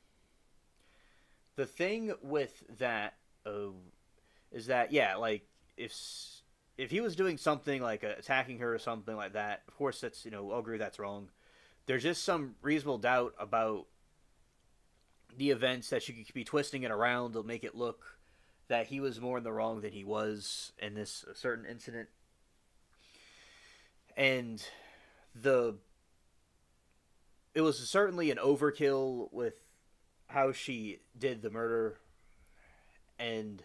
The thing with that is that, yeah, like if he was doing something like attacking her or something like that, of course that's, I'll agree that's wrong. There's just some reasonable doubt about the events that she could be twisting it around to make it look that he was more in the wrong than he was in this certain incident. And it was certainly an overkill with how she did the murder, and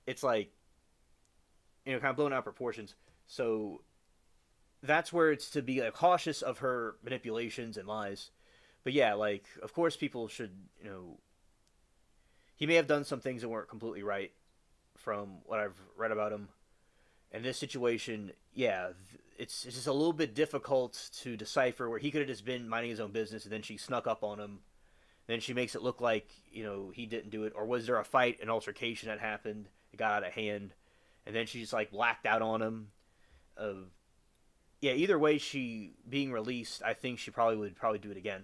it's like, kind of blown out of proportions. So that's where it's to be cautious of her manipulations and lies. But yeah, like, of course people should, he may have done some things that weren't completely right from what I've read about him. In this situation, yeah, it's just a little bit difficult to decipher, where he could have just been minding his own business and then she snuck up on him. Then she makes it look like, he didn't do it. Or was there a fight, an altercation that happened, it got out of hand, and then she just like blacked out on him. Yeah, either way, she being released, I think she would do it again.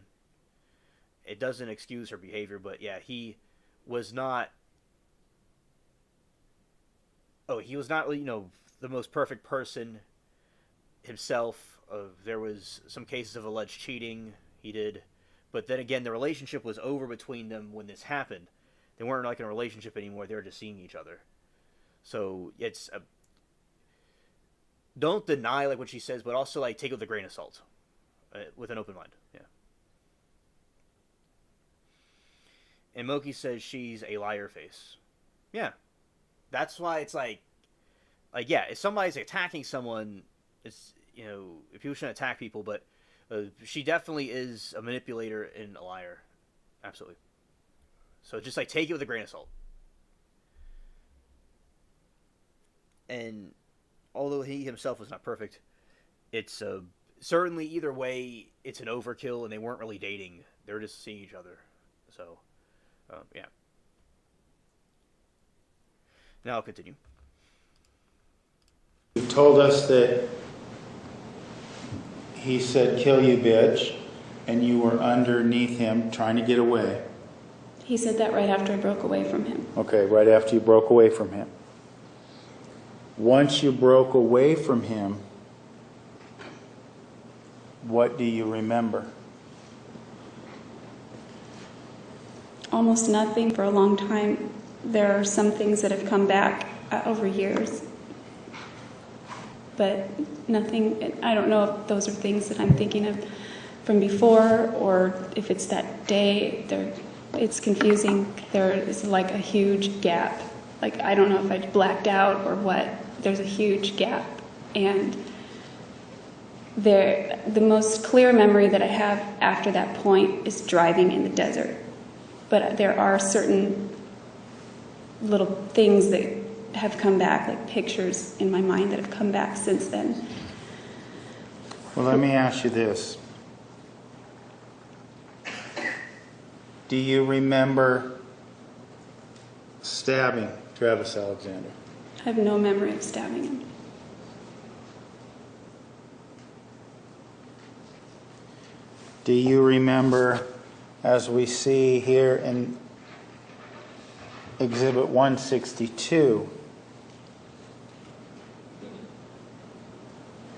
It doesn't excuse her behavior, but yeah, he was not really, the most perfect person himself. There was some cases of alleged cheating he did, but then again, the relationship was over between them when this happened. They weren't like in a relationship anymore. They were just seeing each other. So it's don't deny like what she says, but also like take it with a grain of salt, with an open mind. Yeah. And Moki says she's a liar face. Yeah, that's why it's like yeah, if somebody's attacking someone, it's people shouldn't attack people, but she definitely is a manipulator and a liar, absolutely. So just like take it with a grain of salt. And although he himself was not perfect, it's certainly either way, it's an overkill, and they weren't really dating; they were just seeing each other. So, yeah. Now I'll continue. You told us that he said, "Kill you, bitch," and you were underneath him trying to get away. He said that right after I broke away from him. Okay, right after you broke away from him. Once you broke away from him, what do you remember? Almost nothing for a long time. There are some things that have come back over years, but nothing. I don't know if those are things that I'm thinking of from before, or if it's that day. It's confusing. There is like a huge gap. Like, I don't know if I blacked out or what. There's a huge gap. And the most clear memory that I have after that point is driving in the desert. But there are certain little things that have come back, like pictures in my mind that have come back since then. Well, let me ask you this. Do you remember stabbing Travis Alexander? I have no memory of stabbing him. Do you remember, as we see here in Exhibit 162,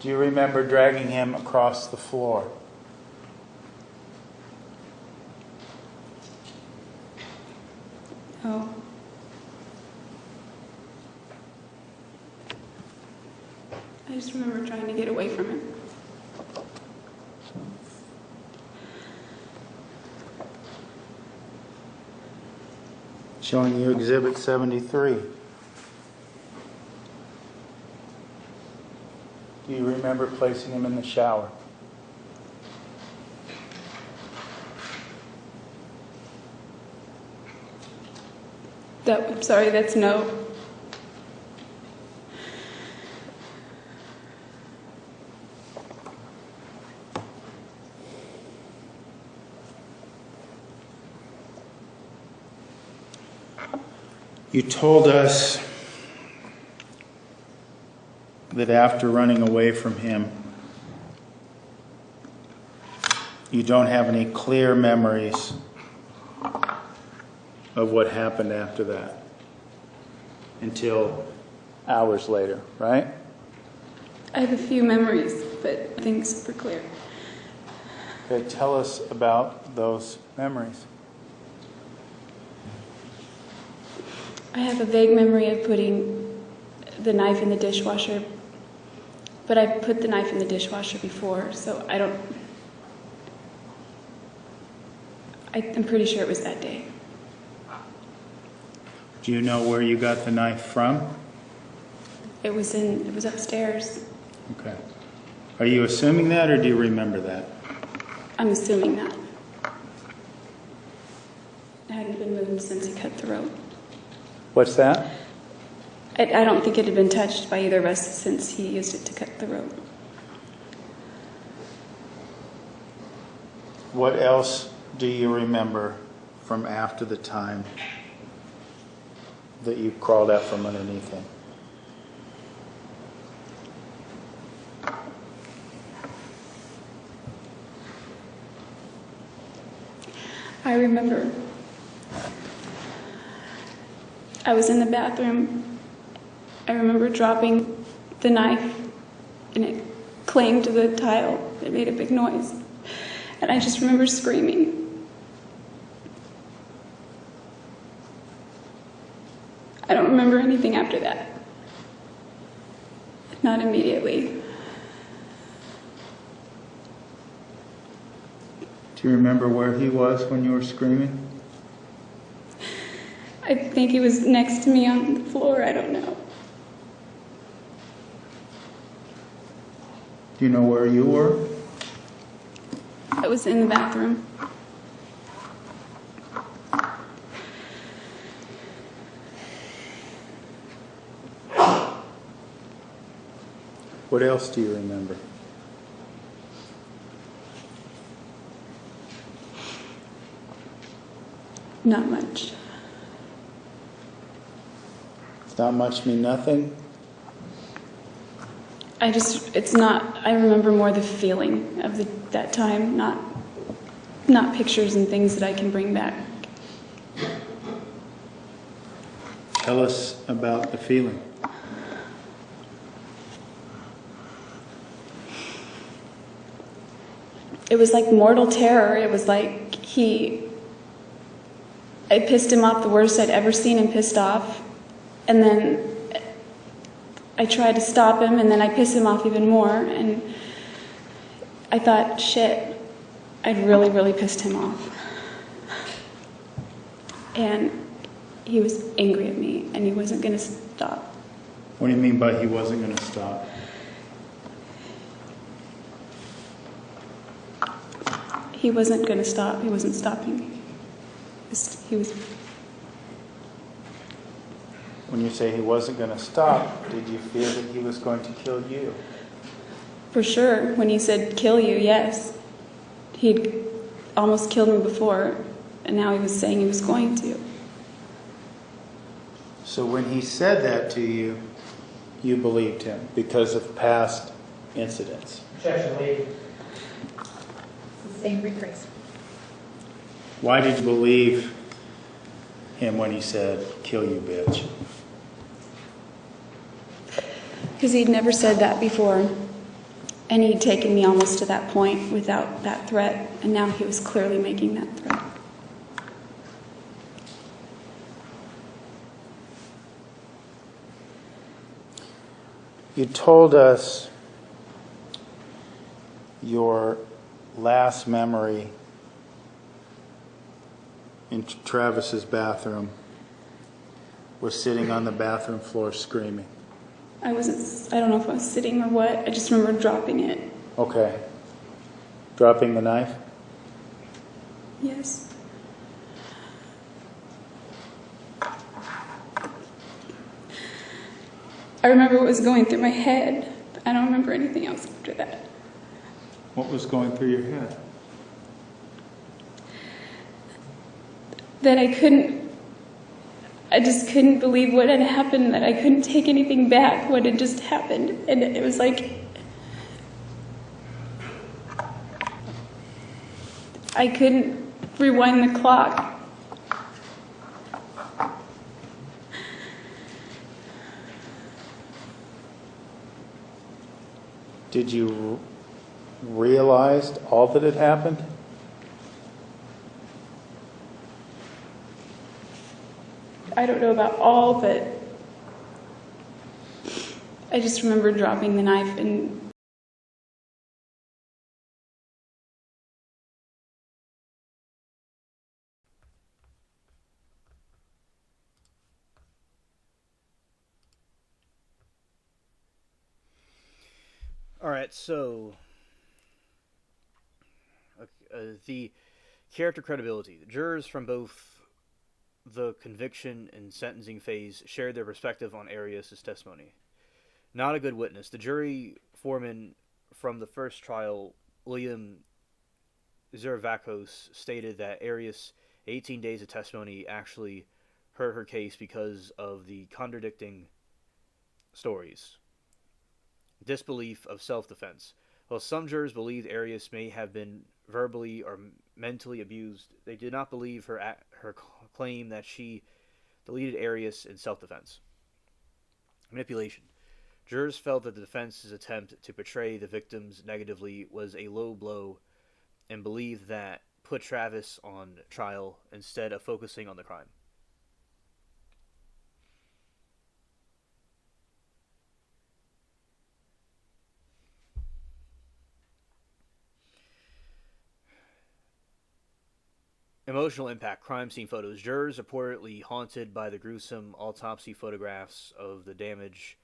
do you remember dragging him across the floor? Oh. I just remember trying to get away from him. Showing you Exhibit 73. Do you remember placing him in the shower? I'm sorry, that's no. You told us that after running away from him, you don't have any clear memories of what happened after that until hours later, right? I have a few memories, but nothing super clear. Okay, tell us about those memories. I have a vague memory of putting the knife in the dishwasher, but I've put the knife in the dishwasher before, so I'm pretty sure it was that day. Do you know where you got the knife from? It was upstairs. Okay. Are you assuming that, or do you remember that? I'm assuming that. It hadn't been moved since he cut the rope. What's that? I don't think it had been touched by either of us since he used it to cut the rope. What else do you remember from after the time that you crawled out from underneath him? I remember I was in the bathroom. I remember dropping the knife and it clanged to the tile. It made a big noise. And I just remember screaming. I don't remember anything after that. Not immediately. Do you remember where he was when you were screaming? I think he was next to me on the floor. I don't know. Do you know where you were? I was in the bathroom. What else do you remember? Not much. Does not much mean nothing? I remember more the feeling of that time, not pictures and things that I can bring back. Tell us about the feeling. It was like mortal terror. It was like I pissed him off the worst I'd ever seen him pissed off. And then I tried to stop him, and then I pissed him off even more. And I thought, shit, I'd really, really pissed him off. And he was angry at me, and he wasn't going to stop. What do you mean by he wasn't going to stop? He wasn't going to stop. He wasn't stopping. He was. When you say he wasn't going to stop, did you fear that he was going to kill you? For sure. When he said kill you, yes. He'd almost killed me before, and now he was saying he was going to. So when he said that to you, you believed him because of past incidents. Objection, leave. Same rephrase. Why did you believe him when he said, kill you, bitch? Because he'd never said that before, and he'd taken me almost to that point without that threat, and now he was clearly making that threat. You told us your last memory in Travis's bathroom was sitting on the bathroom floor screaming. I don't know if I was sitting or what. I just remember dropping it. Okay. Dropping the knife? Yes. I remember what was going through my head. I don't remember anything else after that. What was going through your head? That I I just couldn't believe what had happened, that I couldn't take anything back, what had just happened. And it was like, I couldn't rewind the clock. Did you realize all that had happened? I don't know about all, but I just remember dropping the knife and Alright, so the character credibility. The jurors from both the conviction and sentencing phase shared their perspective on Arias' testimony. Not a good witness. The jury foreman from the first trial, William Zervakos, stated that Arias' 18 days of testimony actually hurt her case because of the contradicting stories. Disbelief of self-defense. While some jurors believed Arias may have been verbally or mentally abused, they did not believe her claim that she deleted Arias in self-defense. Manipulation. Jurors felt that the defense's attempt to portray the victims negatively was a low blow and believed that put Travis on trial instead of focusing on the crime. Emotional impact. Crime scene photos. Jurors reportedly haunted by the gruesome autopsy photographs of the damage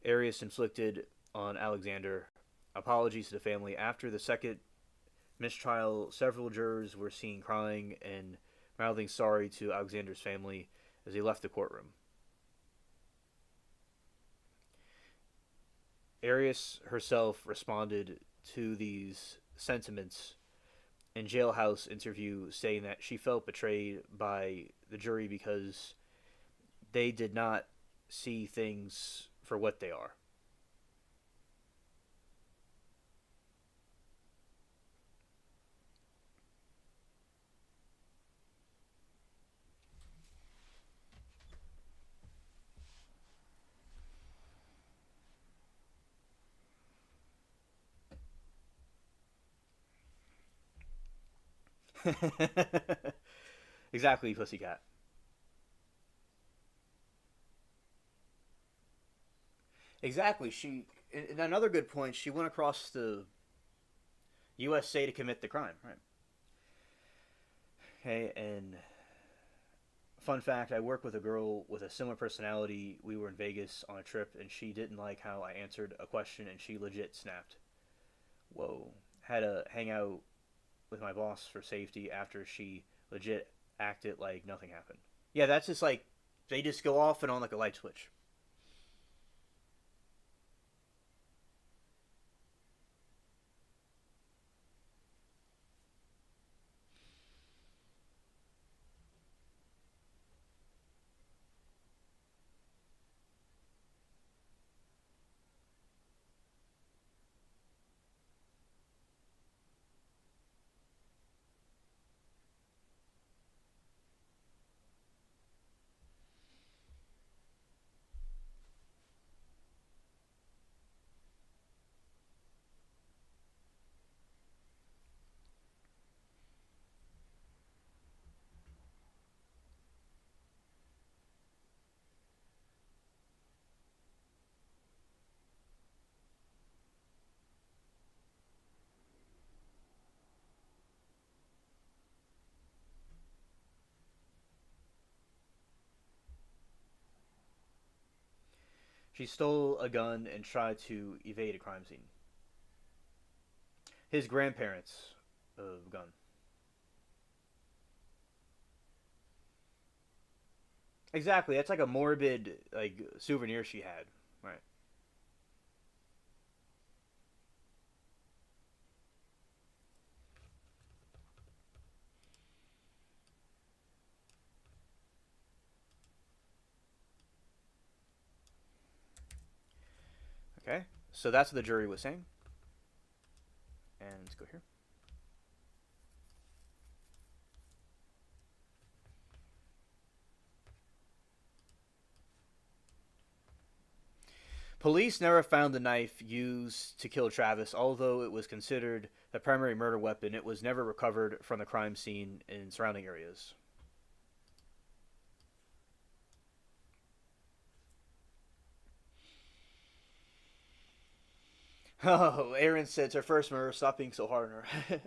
Arias inflicted on Alexander. Apologies to the family. After the second mistrial, several jurors were seen crying and mouthing sorry to Alexander's family as they left the courtroom. Arias herself responded to these sentiments in jailhouse interview, saying that she felt betrayed by the jury because they did not see things for what they are. Exactly, pussycat. Exactly. And another good point, she went across the USA to commit the crime, right? Okay, and fun fact, I work with a girl with a similar personality. We were in Vegas on a trip, and she didn't like how I answered a question, and she legit snapped. Whoa. Had to hang out with my boss for safety after she legit acted like nothing happened. Yeah, that's just like, they just go off and on like a light switch. She stole a gun and tried to evade a crime scene. His grandparents' gun. Exactly. That's like a morbid like souvenir she had. Right. Okay, so that's what the jury was saying. And let's go here. Police never found the knife used to kill Travis, although it was considered the primary murder weapon. It was never recovered from the crime scene in surrounding areas. Oh, Aaron said it's her first murder. Stop being so hard on her.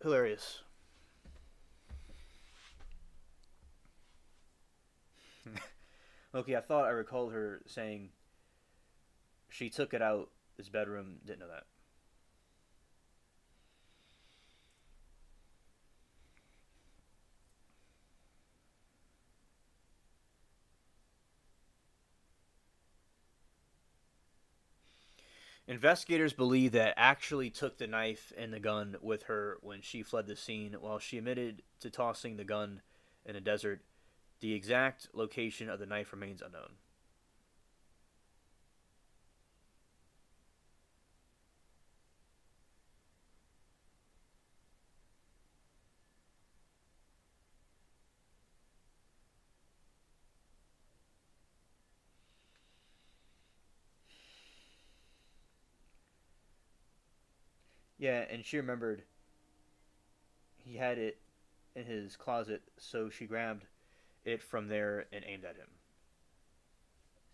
Hilarious. Okay, I thought I recalled her saying she took it out his bedroom. Didn't know that. Investigators believe that actually took the knife and the gun with her when she fled the scene. While she admitted to tossing the gun in a desert, the exact location of the knife remains unknown. Yeah, and she remembered he had it in his closet, so she grabbed it from there and aimed at him.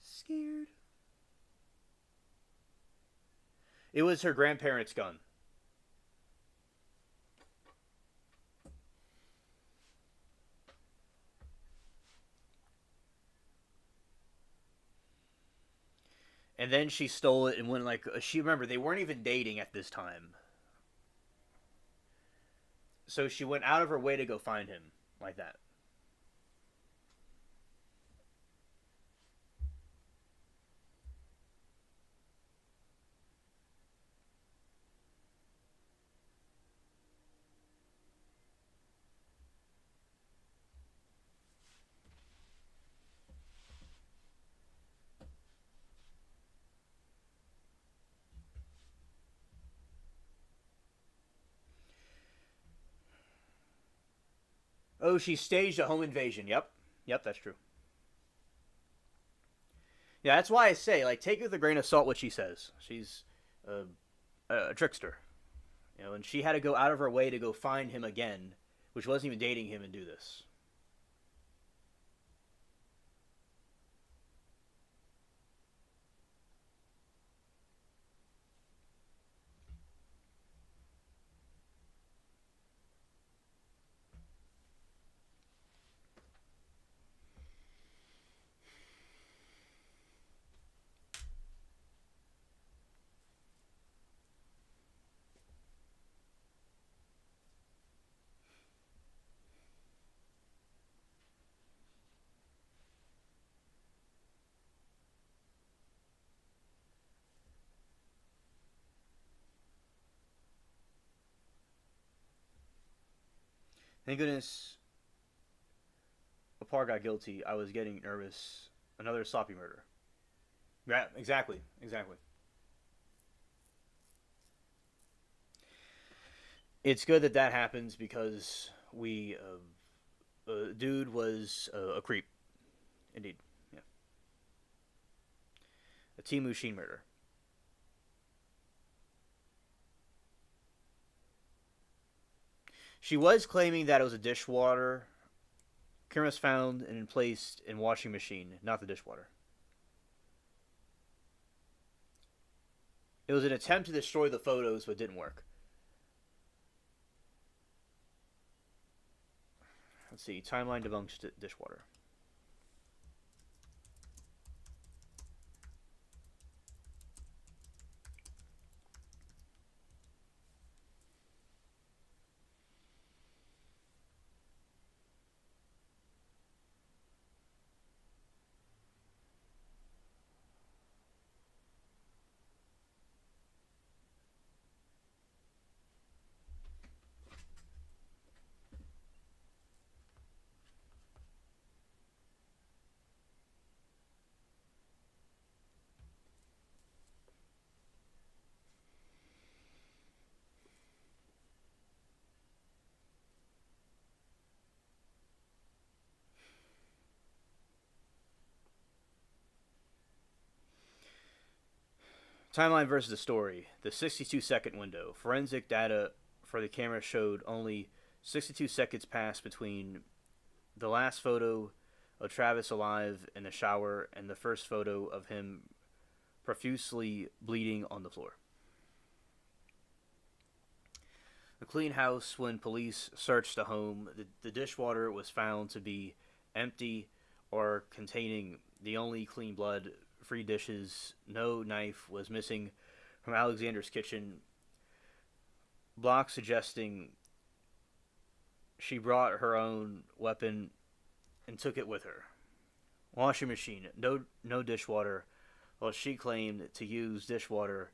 Scared. It was her grandparents' gun. And then she stole it and went like she remember they weren't even dating at this time. So she went out of her way to go find him like that. Oh, she staged a home invasion. Yep. Yep, that's true. Yeah, that's why I say, like, take with a grain of salt what she says. She's a trickster. You know, and she had to go out of her way to go find him again, which wasn't even dating him, and do this. Thank goodness Apar got guilty. I was getting nervous. Another sloppy murder. Yeah, exactly. Exactly. It's good that that happens because dude was a creep. Indeed. Yeah. A Timu Sheen murder. She was claiming that it was a dishwater. Cameras found and placed in washing machine, not the dishwater. It was an attempt to destroy the photos, but didn't work. Let's see. Timeline debunks dishwater. Timeline versus the story. The 62-second window. Forensic data for the camera showed only 62 seconds passed between the last photo of Travis alive in the shower and the first photo of him profusely bleeding on the floor. A clean house. When police searched the home, the dishwater was found to be empty or containing the only clean blood-free dishes. No knife was missing from Alexander's kitchen. Block suggesting she brought her own weapon and took it with her. Washing machine. No dishwater. While she claimed to use dishwater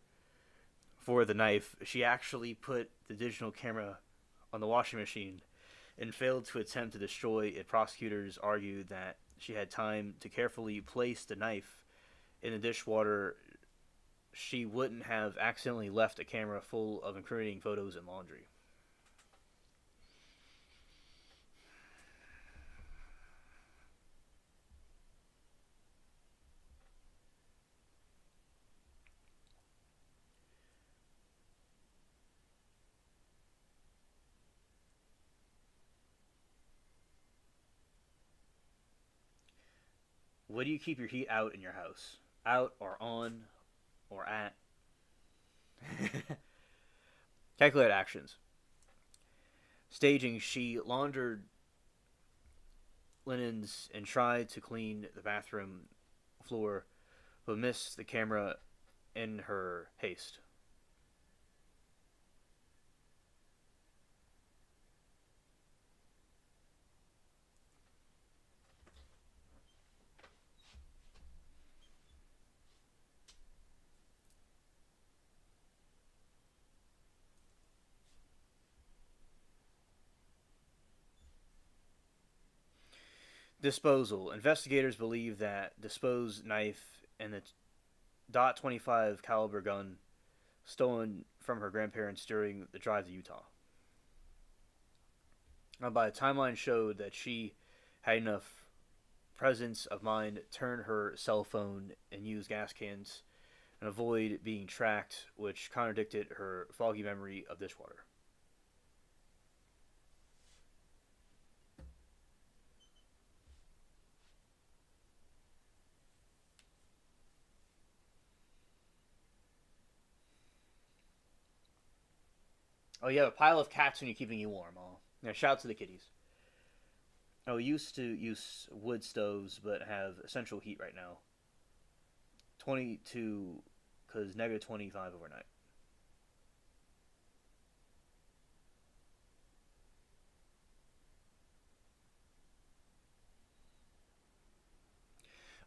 for the knife, she actually put the digital camera on the washing machine and failed to attempt to destroy it. Prosecutors argued that she had time to carefully place the knife in the dishwater. She wouldn't have accidentally left a camera full of incriminating photos and laundry. What do you keep your heat out in your house? Out or on or at? Calculate actions. Staging. She laundered linens and tried to clean the bathroom floor, but missed the camera in her haste. Disposal. Investigators believe that disposed knife and the .25 caliber gun stolen from her grandparents during the drive to Utah. Now, by the timeline showed that she had enough presence of mind to turn her cell phone and use gas cans and avoid being tracked, which contradicted her foggy memory of dishwater. Oh, you have a pile of cats when you're keeping you warm. Oh, yeah, shout out to the kitties. Oh, we used to use wood stoves, but have central heat right now. 22, because negative 25 overnight.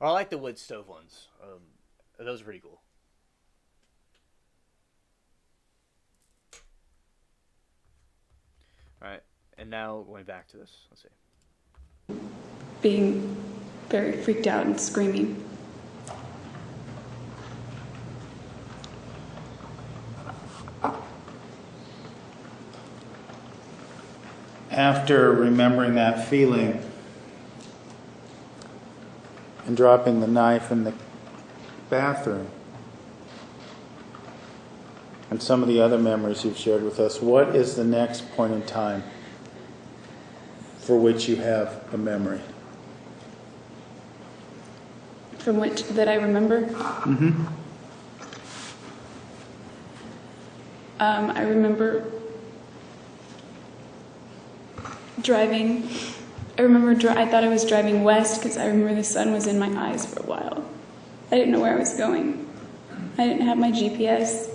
Oh, I like the wood stove ones. Those are pretty cool. Alright, and now going back to this. Let's see. Being very freaked out and screaming. After remembering that feeling and dropping the knife in the bathroom and some of the other memories you've shared with us, what is the next point in time for which you have a memory? From which that I remember? Mm-hmm. I remember driving. I thought I was driving west because I remember the sun was in my eyes for a while. I didn't know where I was going. I didn't have my GPS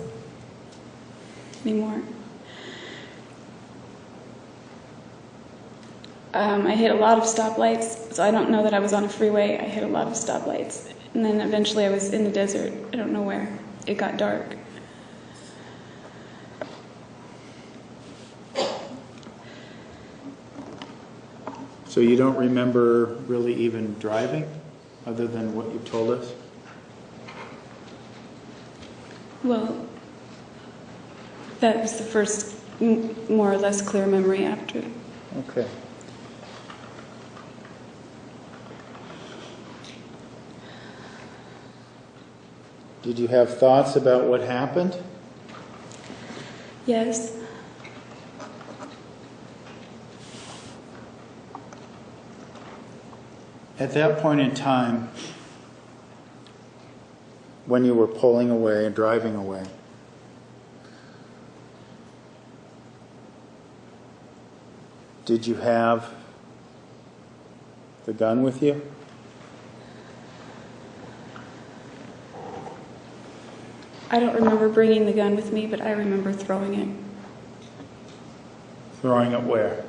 anymore. I hit a lot of stoplights, so I don't know that I was on a freeway. I hit a lot of stoplights. And then eventually I was in the desert. I don't know where. It got dark. So you don't remember really even driving, other than what you told us? Well, that was the first more or less clear memory after. Okay. Did you have thoughts about what happened? Yes. At that point in time, when you were pulling away and driving away, did you have the gun with you? I don't remember bringing the gun with me, but I remember throwing it. Throwing it where?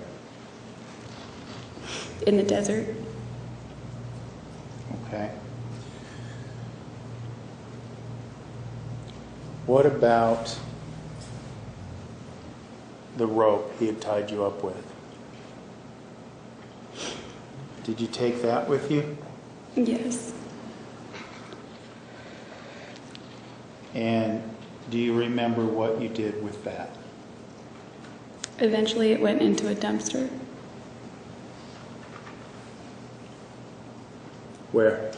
In the desert. Okay. What about the rope he had tied you up with? Did you take that with you? Yes. And do you remember what you did with that? Eventually it went into a dumpster. Where?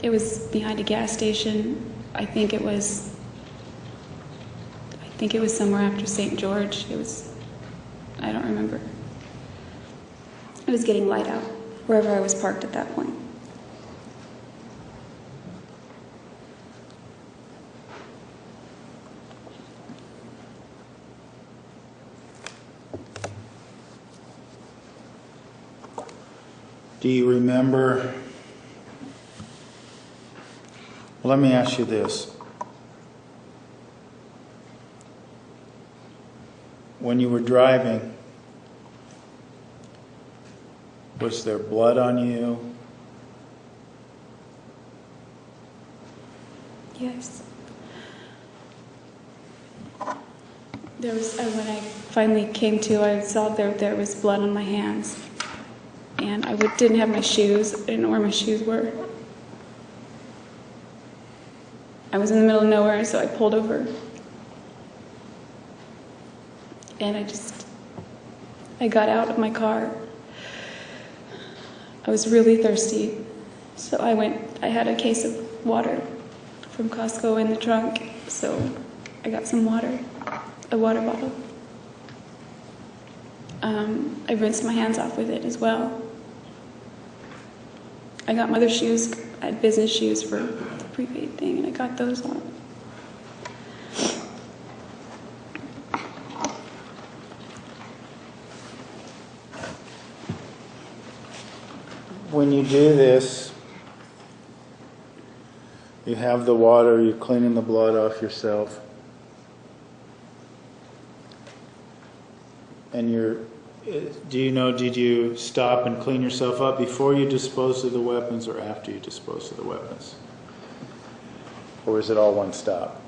It was behind a gas station. I think it was somewhere after St. George. I don't remember. It was getting light out, wherever I was parked at that point. Do you remember? Well, let me ask you this. When you were driving, was there blood on you? Yes. There was, when I finally came to, I saw there was blood on my hands. And I didn't have my shoes. I didn't know where my shoes were. I was in the middle of nowhere, so I pulled over. And I got out of my car. I was really thirsty. So I had a case of water from Costco in the trunk. So I got some water, a water bottle. I rinsed my hands off with it as well. I got my other shoes. I had business shoes for the prepaid thing, and I got those on. When you do this, you have the water, you're cleaning the blood off yourself. And did you stop and clean yourself up before you disposed of the weapons or after you disposed of the weapons? Or is it all one stop?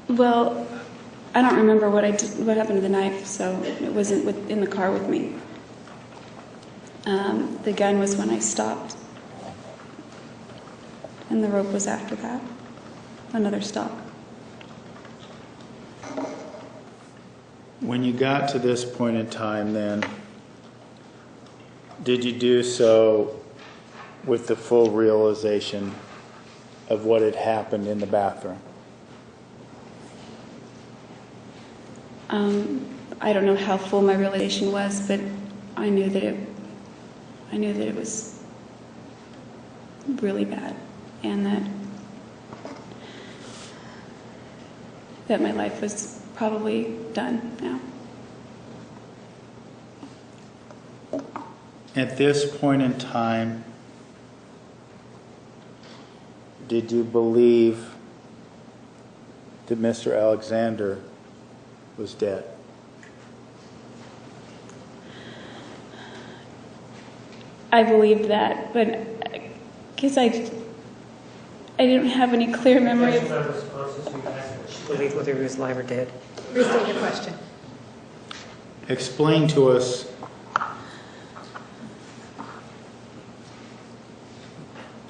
Well, I don't remember what happened to the knife, so it wasn't in the car with me. The gun was when I stopped. And the rope was after that. Another stop. When you got to this point in time then, did you do so with the full realization of what had happened in the bathroom? I don't know how full my realization was, but I knew that it was really bad, and that my life was probably done now. At this point in time, did you believe that Mr. Alexander was dead? I believed that, but because I didn't have any clear memory of. She believed whether he was alive or dead. Restate your question. Explain to us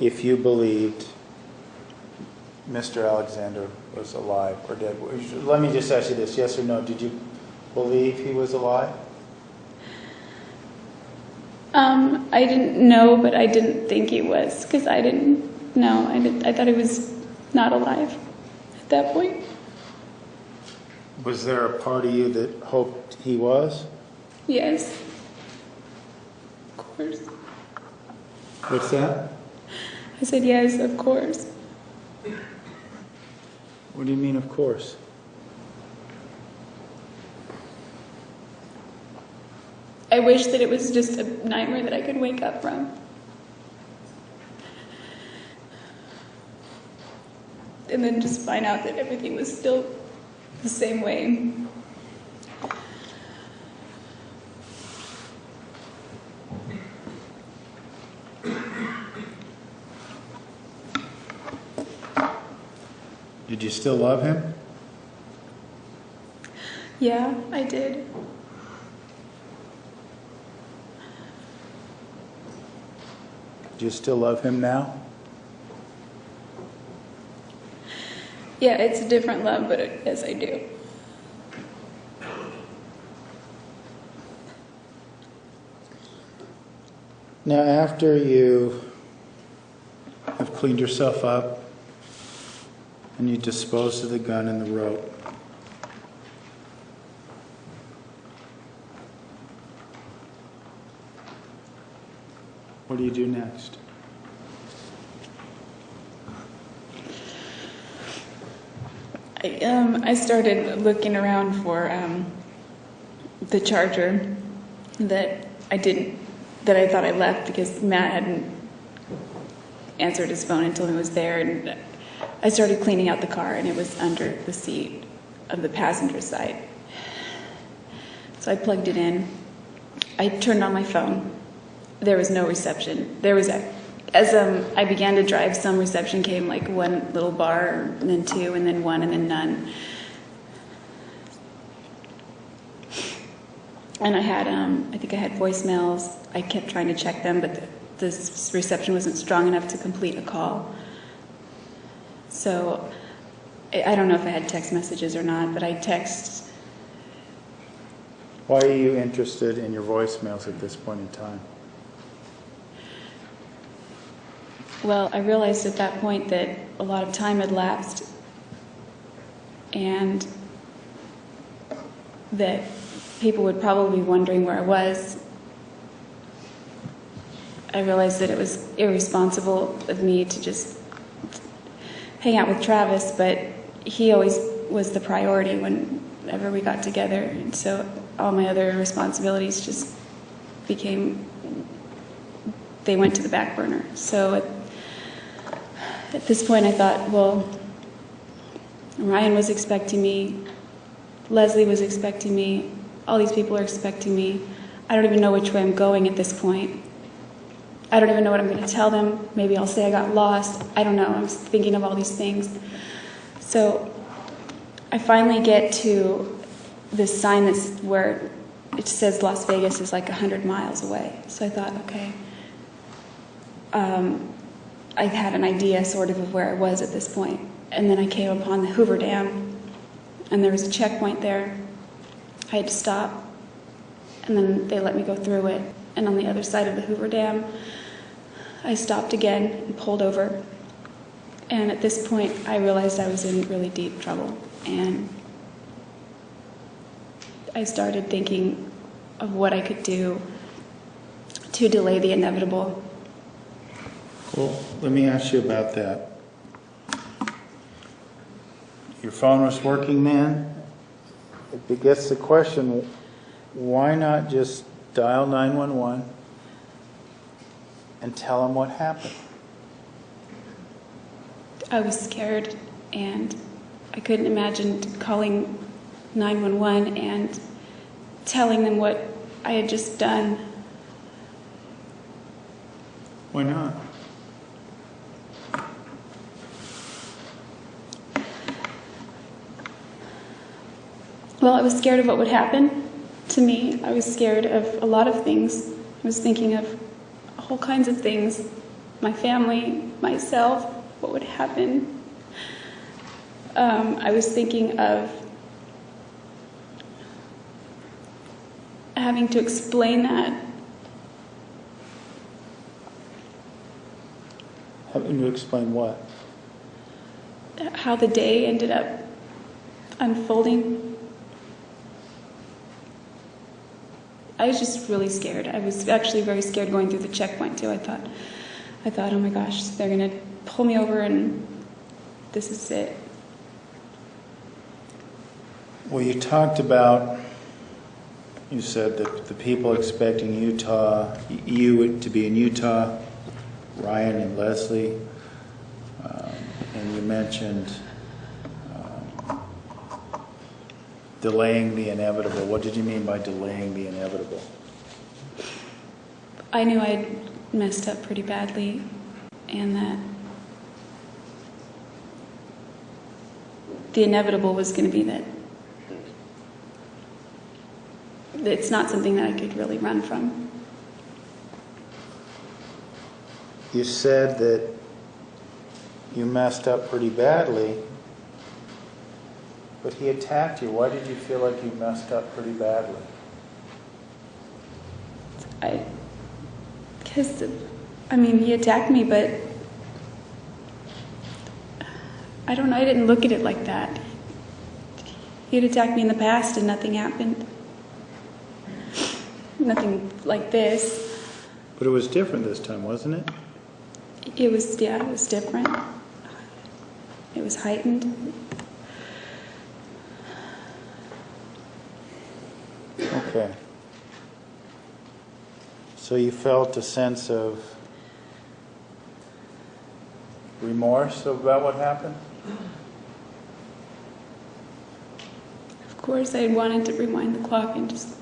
if you believed Mr. Alexander was alive or dead. Let me just ask you this, yes or no, did you believe he was alive? I didn't know, but I didn't think he was, because I didn't know. I thought he was not alive at that point. Was there a part of you that hoped he was? Yes. Of course. What's that? I said, yes, of course. What do you mean, of course? I wish that it was just a nightmare that I could wake up from. And then just find out that everything was still the same way. Did you still love him? Yeah, I did. Do you still love him now? Yeah, it's a different love, but yes, I do. Now, after you have cleaned yourself up and you disposed of the gun and the rope, what do you do next? I started looking around for the charger that I thought I left because Matt hadn't answered his phone until he was there, and I started cleaning out the car, and it was under the seat of the passenger side. So I plugged it in. I turned on my phone. There was no reception. As I began to drive, some reception came, like one little bar, and then two, and then one, and then none. And I think I had voicemails. I kept trying to check them, but the reception wasn't strong enough to complete a call. So I don't know if I had text messages or not, but I text. Why are you interested in your voicemails at this point in time? Well, I realized at that point that a lot of time had lapsed and that people would probably be wondering where I was. I realized that it was irresponsible of me to just hang out with Travis, but he always was the priority whenever we got together. And so all my other responsibilities just they went to the back burner. So at this point I thought, well, Ryan was expecting me, Leslie was expecting me, all these people are expecting me. I don't even know which way I'm going at this point. I don't even know what I'm going to tell them. Maybe I'll say I got lost. I don't know. I'm thinking of all these things. So I finally get to this sign where it says Las Vegas is like 100 miles away. So I thought, okay. I had an idea sort of where I was at this point. And then I came upon the Hoover Dam, and there was a checkpoint there. I had to stop, and then they let me go through it. And on the other side of the Hoover Dam, I stopped again and pulled over. And at this point, I realized I was in really deep trouble. And I started thinking of what I could do to delay the inevitable. Well, let me ask you about that. Your phone was working then? It begets the question, why not just dial 911 and tell them what happened? I was scared, and I couldn't imagine calling 911 and telling them what I had just done. Why not? Well, I was scared of what would happen to me. I was scared of a lot of things. I was thinking of all kinds of things. My family, myself, what would happen. I was thinking of having to explain that Can you explain what? How the day ended up unfolding. I was just really scared. I was actually very scared going through the checkpoint too. I thought, oh my gosh, they're gonna pull me over and this is it. Well, you talked about, you said that the people expecting you to be in Utah, Ryan and Leslie, and you mentioned delaying the inevitable. What did you mean by delaying the inevitable? I knew I'd messed up pretty badly and that the inevitable was going to be that it's not something that I could really run from. You said that you messed up pretty badly, but he attacked you. Why did you feel like you messed up pretty badly? Because, he attacked me, but I don't know, I didn't look at it like that. He had attacked me in the past and nothing happened. Nothing like this. But it was different this time, wasn't it? It was different. It was heightened. Okay. So you felt a sense of remorse about what happened? Of course, I wanted to rewind the clock and just...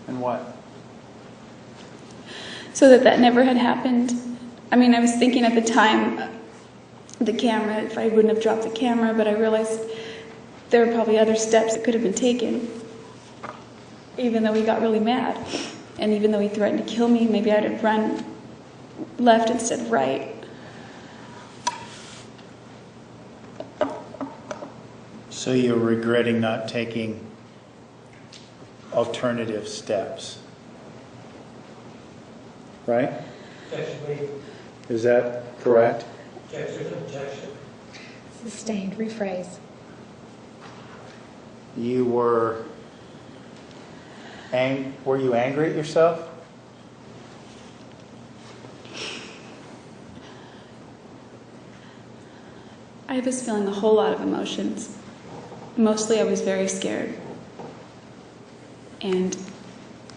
And what? So that never had happened. I was thinking at the time, the camera, if I wouldn't have dropped the camera, but I realized there were probably other steps that could have been taken, even though he got really mad. And even though he threatened to kill me, maybe I'd have run left instead of right. So you're regretting not taking alternative steps, right? Objection. Is that correct? Objection. Sustained. Rephrase. You were you angry at yourself? I was feeling a whole lot of emotions. Mostly I was very scared. And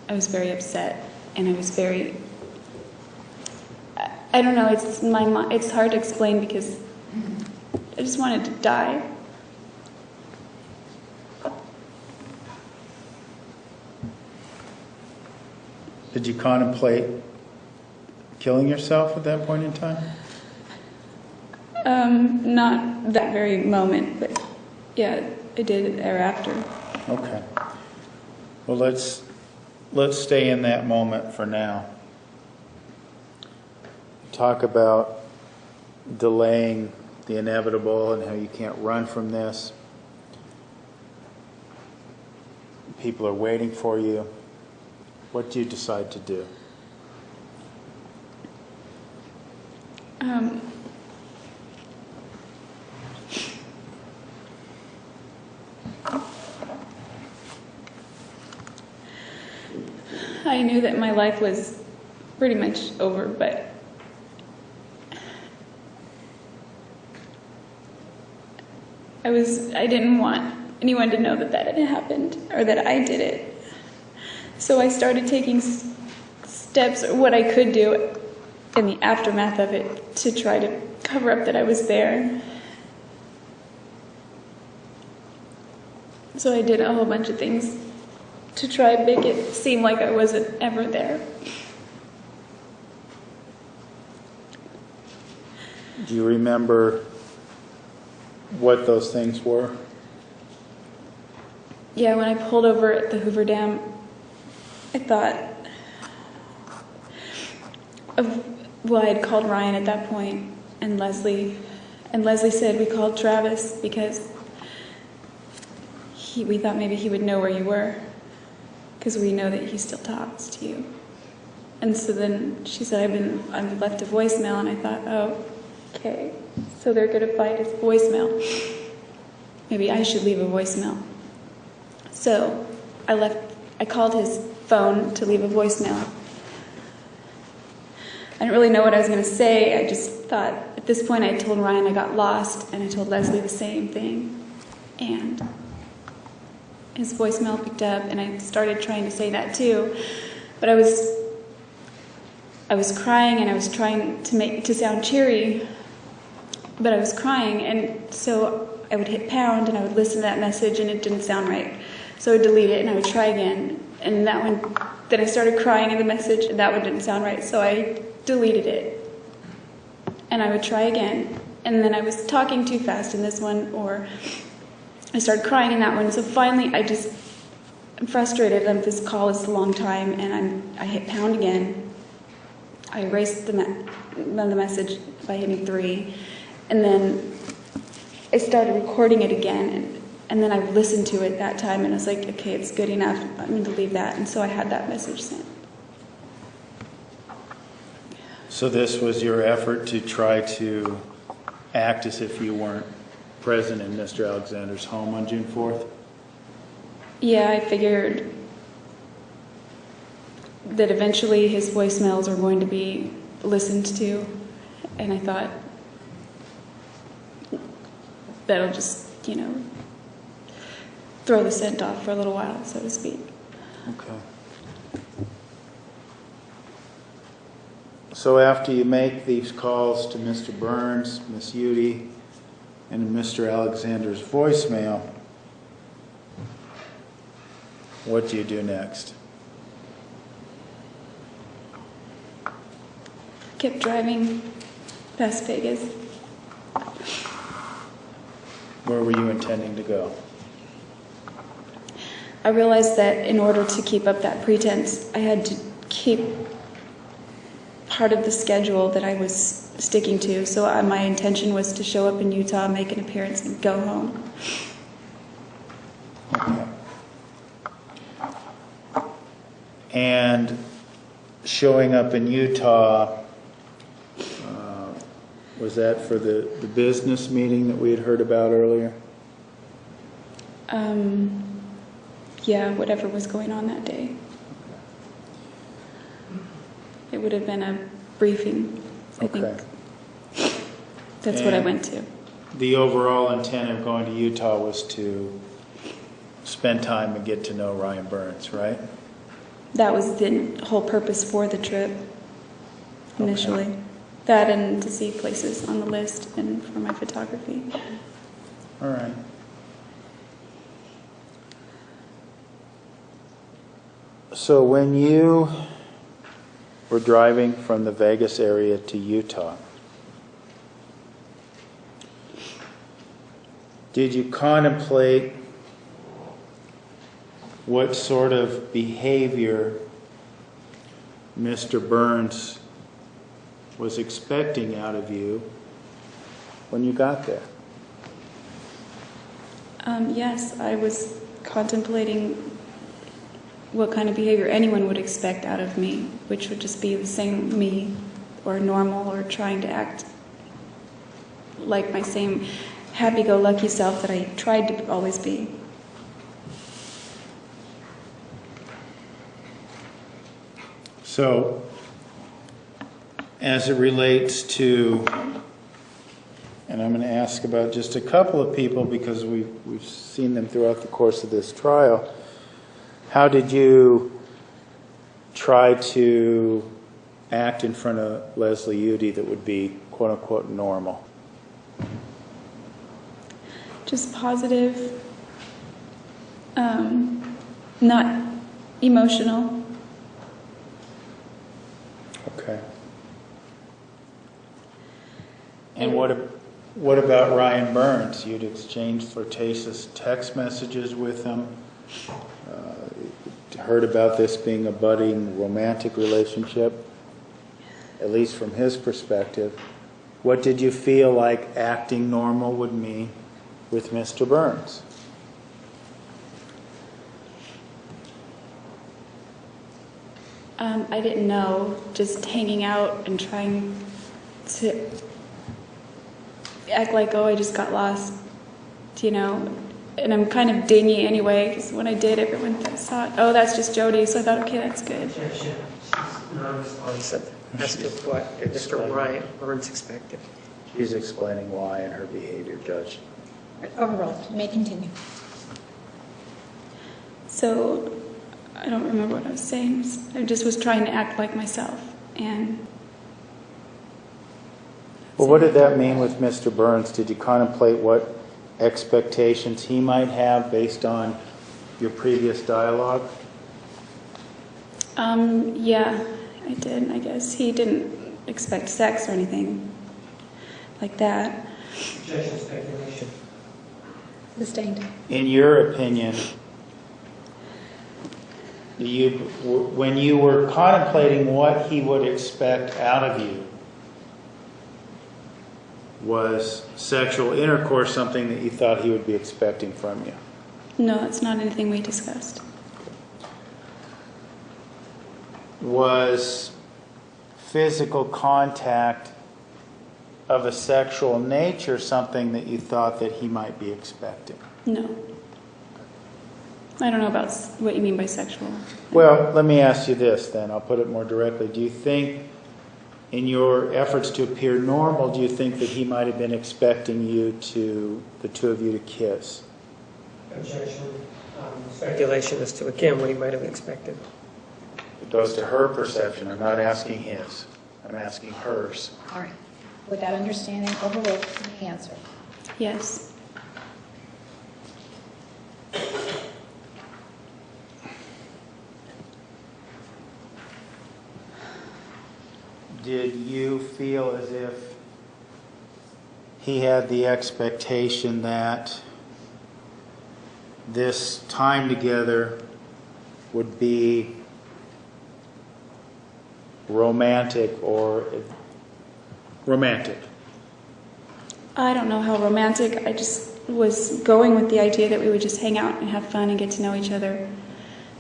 I was very upset. And I was very... I don't know, it's hard to explain because I just wanted to die. Did you contemplate killing yourself at that point in time? Not that very moment, but yeah, I did thereafter. Okay. Well, let's stay in that moment for now. Talk about delaying the inevitable and how you can't run from this. People are waiting for you. What do you decide to do? I knew that my life was pretty much over, but I didn't want anyone to know that it had happened or that I did it. So I started taking steps, or what I could do in the aftermath of it, to try to cover up that I was there. So I did a whole bunch of things to try and make it seem like I wasn't ever there. Do you remember what those things were? Yeah, when I pulled over at the Hoover Dam, I thought of, I had called Ryan at that point, and Leslie said we called Travis because we thought maybe he would know where you were, because we know that he still talks to you. And so then she said, I've left a voicemail, and I thought, oh, okay, so they're going to find his voicemail. Maybe I should leave a voicemail. So I called his phone to leave a voicemail. I didn't really know what I was going to say. I just thought, at this point, I told Ryan I got lost, and I told Leslie the same thing. And his voicemail picked up, and I started trying to say that too. But I was crying, and I was trying to make to sound cheery, but I was crying, and so I would hit pound, and I would listen to that message, and it didn't sound right. So I would delete it, and I would try again, and that one, then I started crying in the message, and that one didn't sound right, so I deleted it, and I would try again, and then I was talking too fast in this one, or I started crying in that one, so finally I'm frustrated that this call is a long time, and I hit pound again. I erased the message by hitting 3, and then I started recording it again, and then I listened to it that time, and I was like, okay, it's good enough, I'm going to leave that, and so I had that message sent. So this was your effort to try to act as if you weren't present in Mr. Alexander's home on June 4th? Yeah, I figured that eventually his voicemails are going to be listened to, and I thought that'll just, throw the scent off for a little while, so to speak. Okay. So after you make these calls to Mr. Burns, Miss Jodi, and Mr. Alexander's voicemail, what do you do next? Kept driving past Vegas. Where were you intending to go? I realized that in order to keep up that pretense, I had to keep part of the schedule that I was sticking to. So my intention was to show up in Utah, make an appearance, and go home. Okay. And showing up in Utah, was that for the business meeting that we had heard about earlier? Yeah, whatever was going on that day. It would have been a briefing, I think. That's what I went to. The overall intent of going to Utah was to spend time and get to know Ryan Burns, right? That was the whole purpose for the trip, initially. Okay. That and to see places on the list and for my photography. All right. So when you were driving from the Vegas area to Utah, did you contemplate what sort of behavior Mr. Burns was expecting out of you when you got there? Yes, I was contemplating what kind of behavior anyone would expect out of me, which would just be the same me, or normal, or trying to act like my same happy-go-lucky self that I tried to always be. So, as it relates to, and I'm going to ask about just a couple of people because we've seen them throughout the course of this trial, how did you try to act in front of Leslie Jodi that would be quote-unquote normal? Just positive, not emotional. Okay. And what about Ryan Burns? You'd exchanged flirtatious text messages with him. Heard about this being a budding romantic relationship, at least from his perspective. What did you feel like acting normal would mean with Mr. Burns? I didn't know, just hanging out and trying to act like, oh, I just got lost, you know. And I'm kind of dingy anyway, because when I did, everyone saw it. Oh, that's just Jodi, so I thought, okay, that's good. Objection. She's non-responsive as to what Mr. Burns expected. She's explaining why in her behavior, Judge. Overruled. You may continue. So, I don't remember what I was saying. I just was trying to act like myself. And Well, what did that mean with Mr. Burns? Did you contemplate what expectations he might have based on your previous dialogue? Yeah, I did, I guess. He didn't expect sex or anything like that. Objection, speculation. Sustained. In your opinion, when you were contemplating what he would expect out of you, was sexual intercourse something that you thought he would be expecting from you? No, it's not anything we discussed. Was physical contact of a sexual nature something that you thought that he might be expecting? No. I don't know about what you mean by sexual. Well, let me ask you this then. I'll put it more directly. Do you think, in your efforts to appear normal, do you think that he might have been expecting the two of you to kiss? Objection. Speculation as to, again, what he might have expected. It goes to her perception. I'm not asking his. I'm asking hers. All right. With that understanding, overruled. You may answer. Yes. Did you feel as if he had the expectation that this time together would be romantic or romantic? I don't know how romantic. I just was going with the idea that we would just hang out and have fun and get to know each other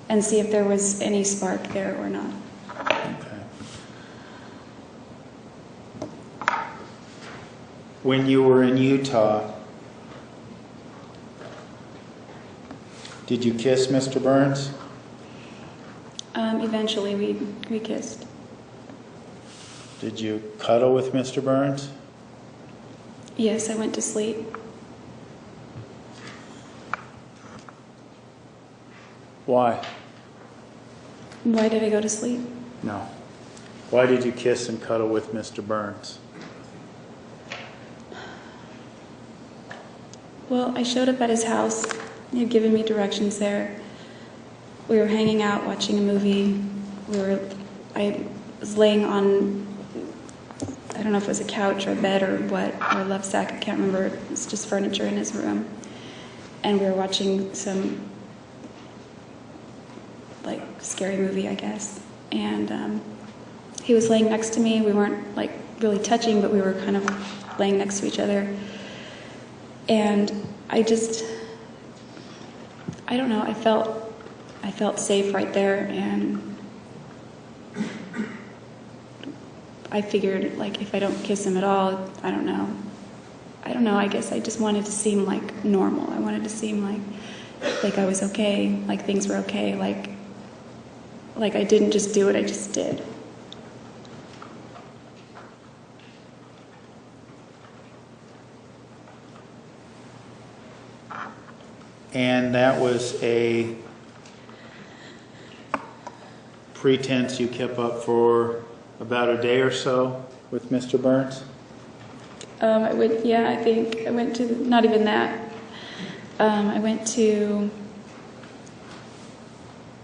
and see if there was any spark there or not. When you were in Utah, did you kiss Mr. Burns? Eventually we kissed. Did you cuddle with Mr. Burns? Yes, I went to sleep. Why? Why did I go to sleep? No. Why did you kiss and cuddle with Mr. Burns? Well, I showed up at his house. He had given me directions there. We were hanging out, watching a movie. I was laying on, I don't know if it was a couch or a bed or what, or a love sack, I can't remember. It was just furniture in his room. And we were watching some, like, scary movie, I guess. And he was laying next to me. We weren't, like, really touching, but we were kind of laying next to each other. And I don't know, I felt safe right there, and I figured, like, if I don't kiss him at all, I don't know, I guess I just wanted to seem like normal. I wanted to seem like I was okay, like things were okay, like I didn't just do it, I just did. And that was a pretense you kept up for about a day or so with Mr. Burns? I think I went to, not even that. I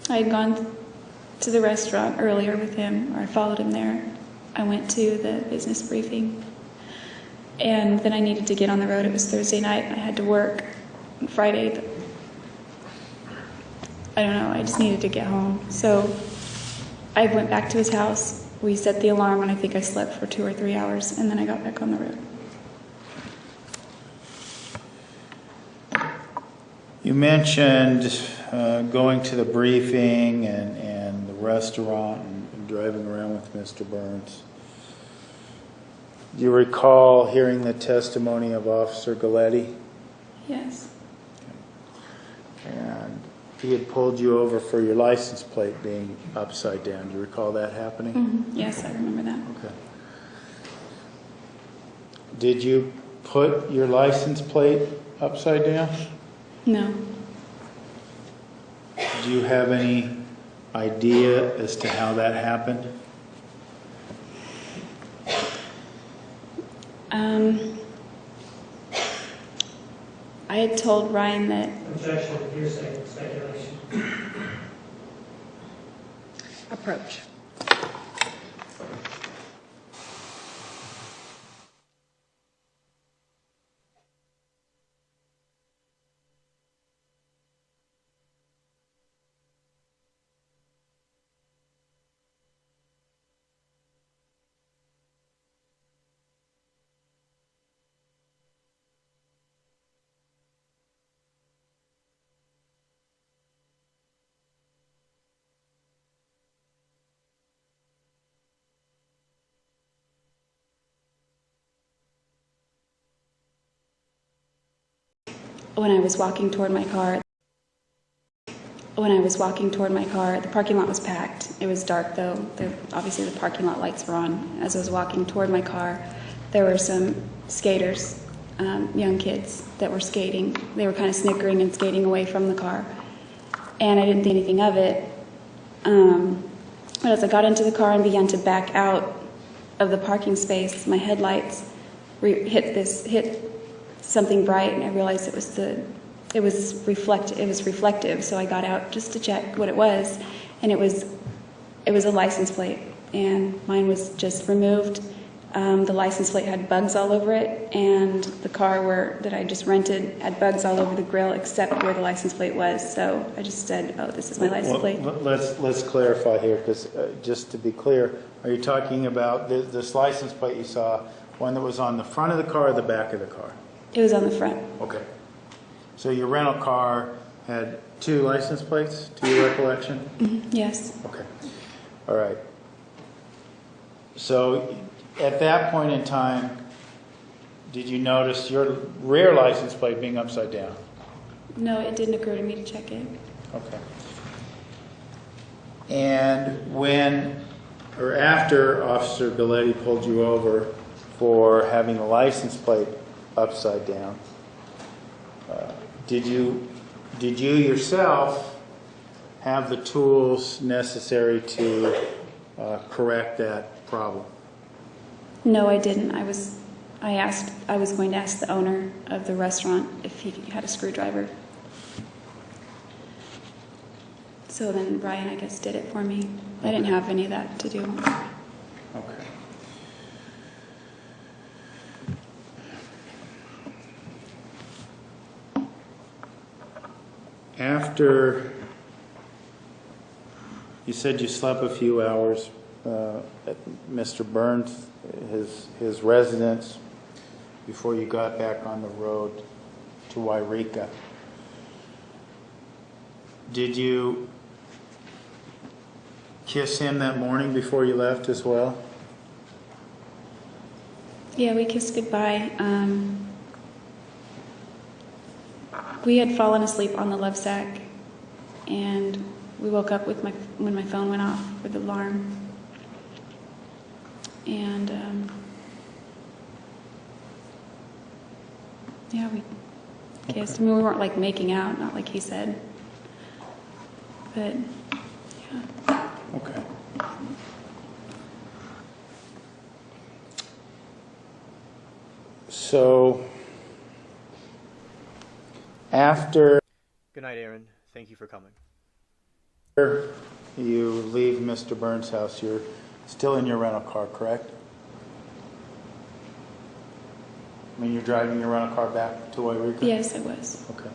had gone to the restaurant earlier with him, or I followed him there. I went to the business briefing. And then I needed to get on the road. It was Thursday night. I had to work on Friday. I don't know, I just needed to get home. So I went back to his house. We set the alarm, and I think I slept for 2 or 3 hours, and then I got back on the road. You mentioned going to the briefing and the restaurant and driving around with Mr. Burns. Do you recall hearing the testimony of Officer Galletti? Yes. And he had pulled you over for your license plate being upside down. Do you recall that happening? Mm-hmm. Yes, I remember that. Okay. Did you put your license plate upside down? No. Do you have any idea as to how that happened? I had told Ryan that Objection, hearsay, speculation. Approach. when I was walking toward my car, the parking lot was packed. It was dark though. Obviously the parking lot lights were on. As I was walking toward my car, there were some skaters, young kids that were skating. They were kind of snickering and skating away from the car. And I didn't think anything of it. But as I got into the car and began to back out of the parking space, my headlights hit something bright, and I realized it was reflective. So I got out just to check what it was, and it was a license plate, and mine was just removed. The license plate had bugs all over it, and the car that I just rented had bugs all over the grill except where the license plate was. So I just said, "Oh, this is my license plate." Let's clarify here, because just to be clear, are you talking about this license plate you saw, one that was on the front of the car or the back of the car? It was on the front. Okay. So your rental car had 2 license plates, to your recollection? Mm-hmm. Yes. Okay. All right. So at that point in time, did you notice your rear license plate being upside down? No, it didn't occur to me to check it. Okay. And when or after Officer Galletti pulled you over for having the license plate upside down, did you yourself have the tools necessary to correct that problem? No, I didn't. I was going to ask the owner of the restaurant if he had a screwdriver. So then Brian, I guess, did it for me. I didn't have any of that to do. Okay. After you said you slept a few hours at Mr. Burns, his residence, before you got back on the road to Wairika, did you kiss him that morning before you left as well? Yeah, we kissed goodbye. We had fallen asleep on the love sack, and we woke up when my phone went off with the alarm. And yeah, we kissed. I mean, we weren't like making out, not like he said, but yeah. Okay. So after Good night, Aaron. Thank you for coming. you leave Mr. Burns' house, you're still in your rental car, correct? I mean, you're driving your rental car back to Wairika? Yes, I was. Okay.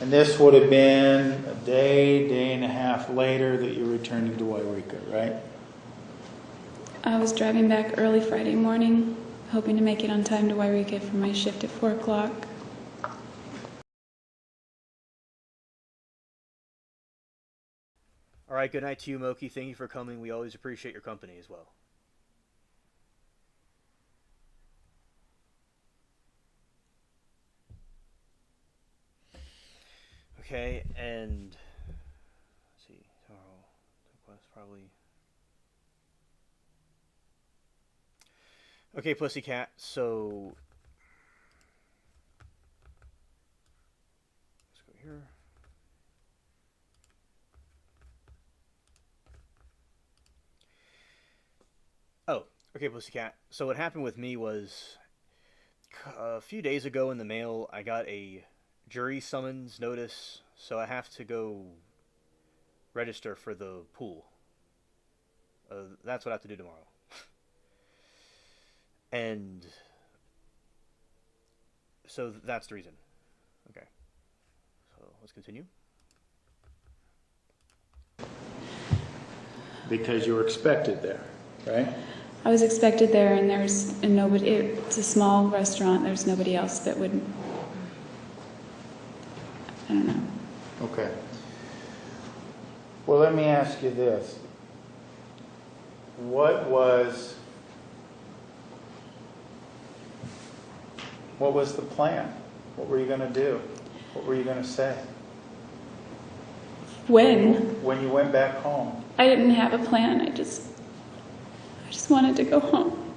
And this would have been a day and a half later that you're returning to Wairika, right? I was driving back early Friday morning, hoping to make it on time to Wairika for my shift at 4 o'clock. All right, good night to you, Moki. Thank you for coming. We always appreciate your company as well. Okay, and let's see. Tomorrow, request probably. Okay, Pussycat. So let's go here. Oh, okay, Pussycat. So what happened with me was a few days ago in the mail, I got a jury summons notice, so I have to go register for the pool. That's what I have to do tomorrow. And so that's the reason. Okay. So let's continue. Because you were expected there, right? I was expected there, and there's nobody. It's a small restaurant. There's nobody else that would. I don't know. Okay. Well, let me ask you this. What was the plan? What were you going to do? What were you going to say? When you went back home? I didn't have a plan. I just wanted to go home.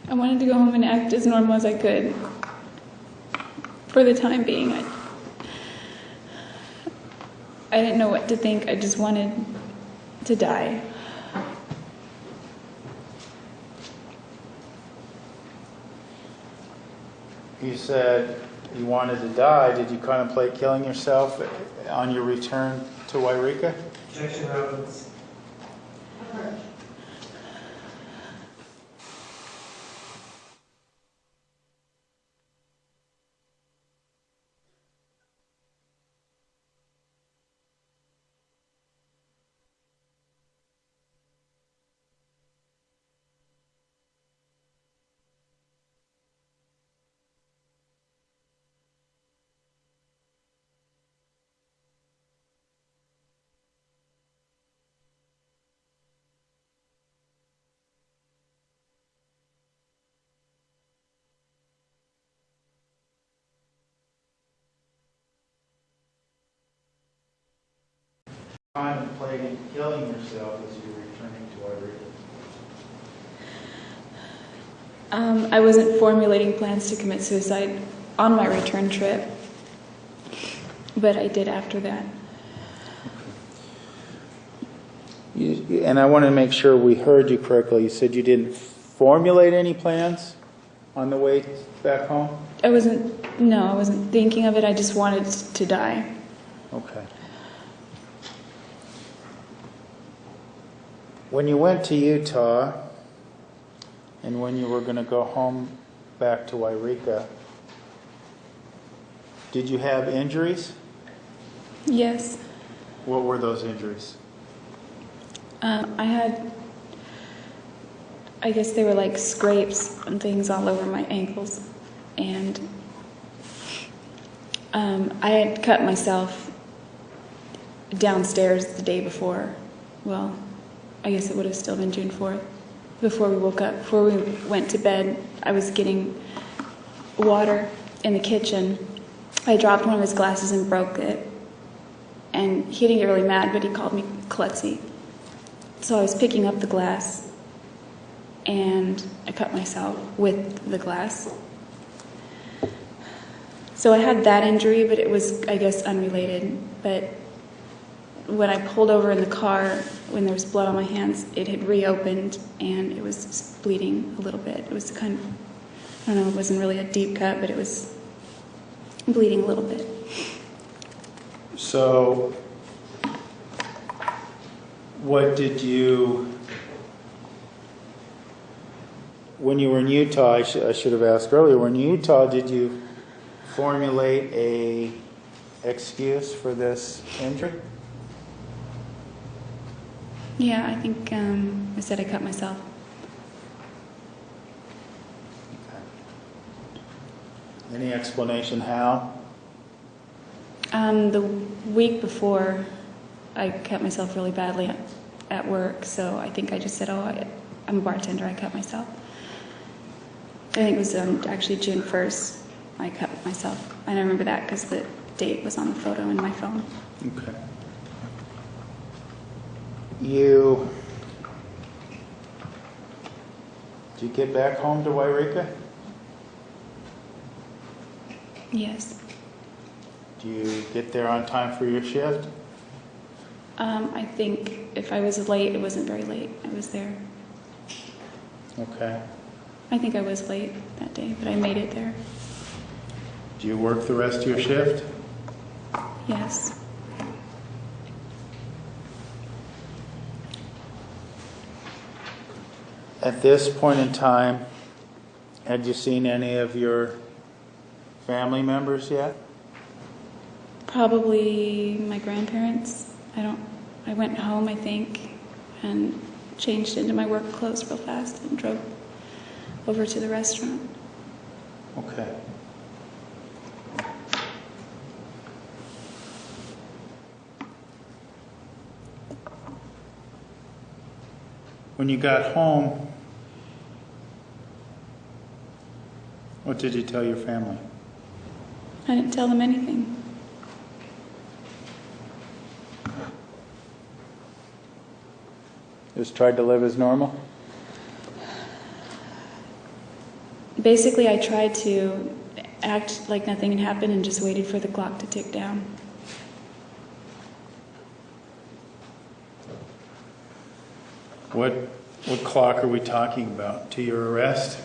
I wanted to go home and act as normal as I could. For the time being, I didn't know what to think. I just wanted to die. You said you wanted to die. Did you contemplate killing yourself on your return to Wairika? Objection, Roberts. Contemplating killing yourself as you were returning to Wairika? I wasn't formulating plans to commit suicide on my return trip, but I did after that. And I want to make sure we heard you correctly. You said you didn't formulate any plans on the way back home? I wasn't thinking of it. I just wanted to die. Okay. When you went to Utah and when you were going to go home back to Wairika, did you have injuries? Yes. What were those injuries? I guess they were like scrapes and things all over my ankles. And I had cut myself downstairs the day before. Well, I guess it would have still been June 4th. Before we woke up, before we went to bed, I was getting water in the kitchen. I dropped one of his glasses and broke it. And he didn't get really mad, but he called me klutzy. So I was picking up the glass, and I cut myself with the glass. So I had that injury, but it was, I guess, unrelated. But when I pulled over in the car, when there was blood on my hands, it had reopened, and it was bleeding a little bit. It was kind of, I don't know, it wasn't really a deep cut, but it was bleeding a little bit. So, what did you, when you were in Utah, I should have asked earlier, when in Utah, did you formulate a excuse for this injury? Yeah, I think I said I cut myself. Okay. Any explanation how? The week before, I cut myself really badly at work, so I think I just said, I'm a bartender, I cut myself. I think it was actually June 1st I cut myself. And I remember that because the date was on the photo in my phone. Okay. Did you get back home to Wairika? Yes. Do you get there on time for your shift? I think if I was late, it wasn't very late. I was there. Okay. I think I was late that day, but I made it there. Do you work the rest of your shift? Yes. At this point in time, had you seen any of your family members yet? Probably my grandparents. I went home, I think, and changed into my work clothes real fast and drove over to the restaurant. Okay. When you got home, what did you tell your family? I didn't tell them anything. Just tried to live as normal? Basically, I tried to act like nothing had happened and just waited for the clock to tick down. What clock are we talking about? To your arrest?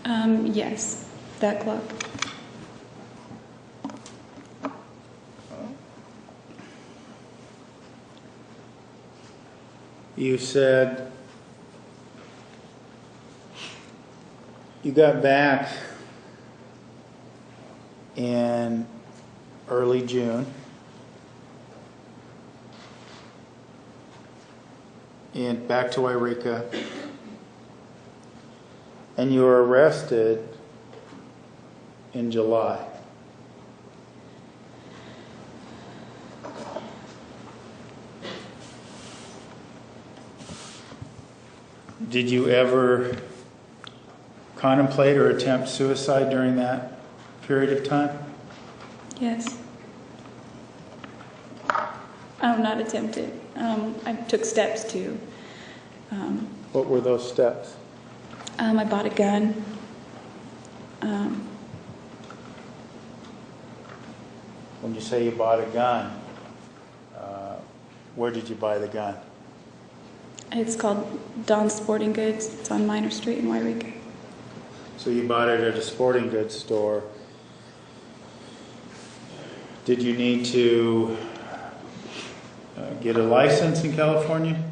Yes, that clock. You said you got back in early June and back to Wairika, and you were arrested in July. Did you ever contemplate or attempt suicide during that period of time? Yes. Not attempted. I took steps to. What were those steps? I bought a gun. When you say you bought a gun, where did you buy the gun? It's called Don's Sporting Goods. It's on Minor Street in Wairika. So you bought it at a sporting goods store. Did you need to get a license in California?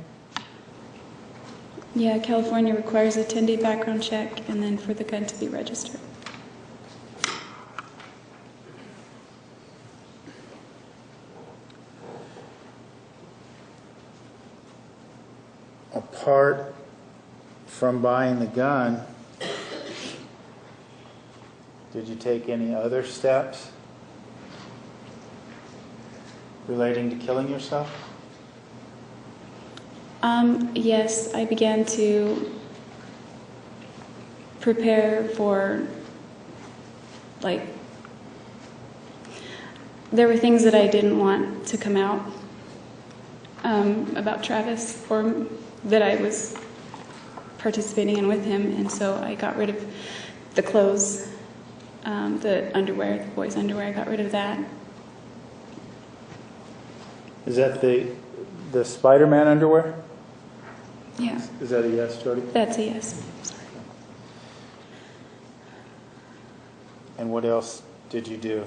Yeah, California requires a 10-day background check and then for the gun to be registered. Apart from buying the gun, did you take any other steps relating to killing yourself? Yes, I began to prepare for, there were things that I didn't want to come out about Travis, or that I was participating in with him, and so I got rid of the clothes, the underwear, the boys' underwear. I got rid of that. Is that the Spider-Man underwear? Yeah, Is that a yes, Jodi? that's a yes. Sorry. And what else did you do?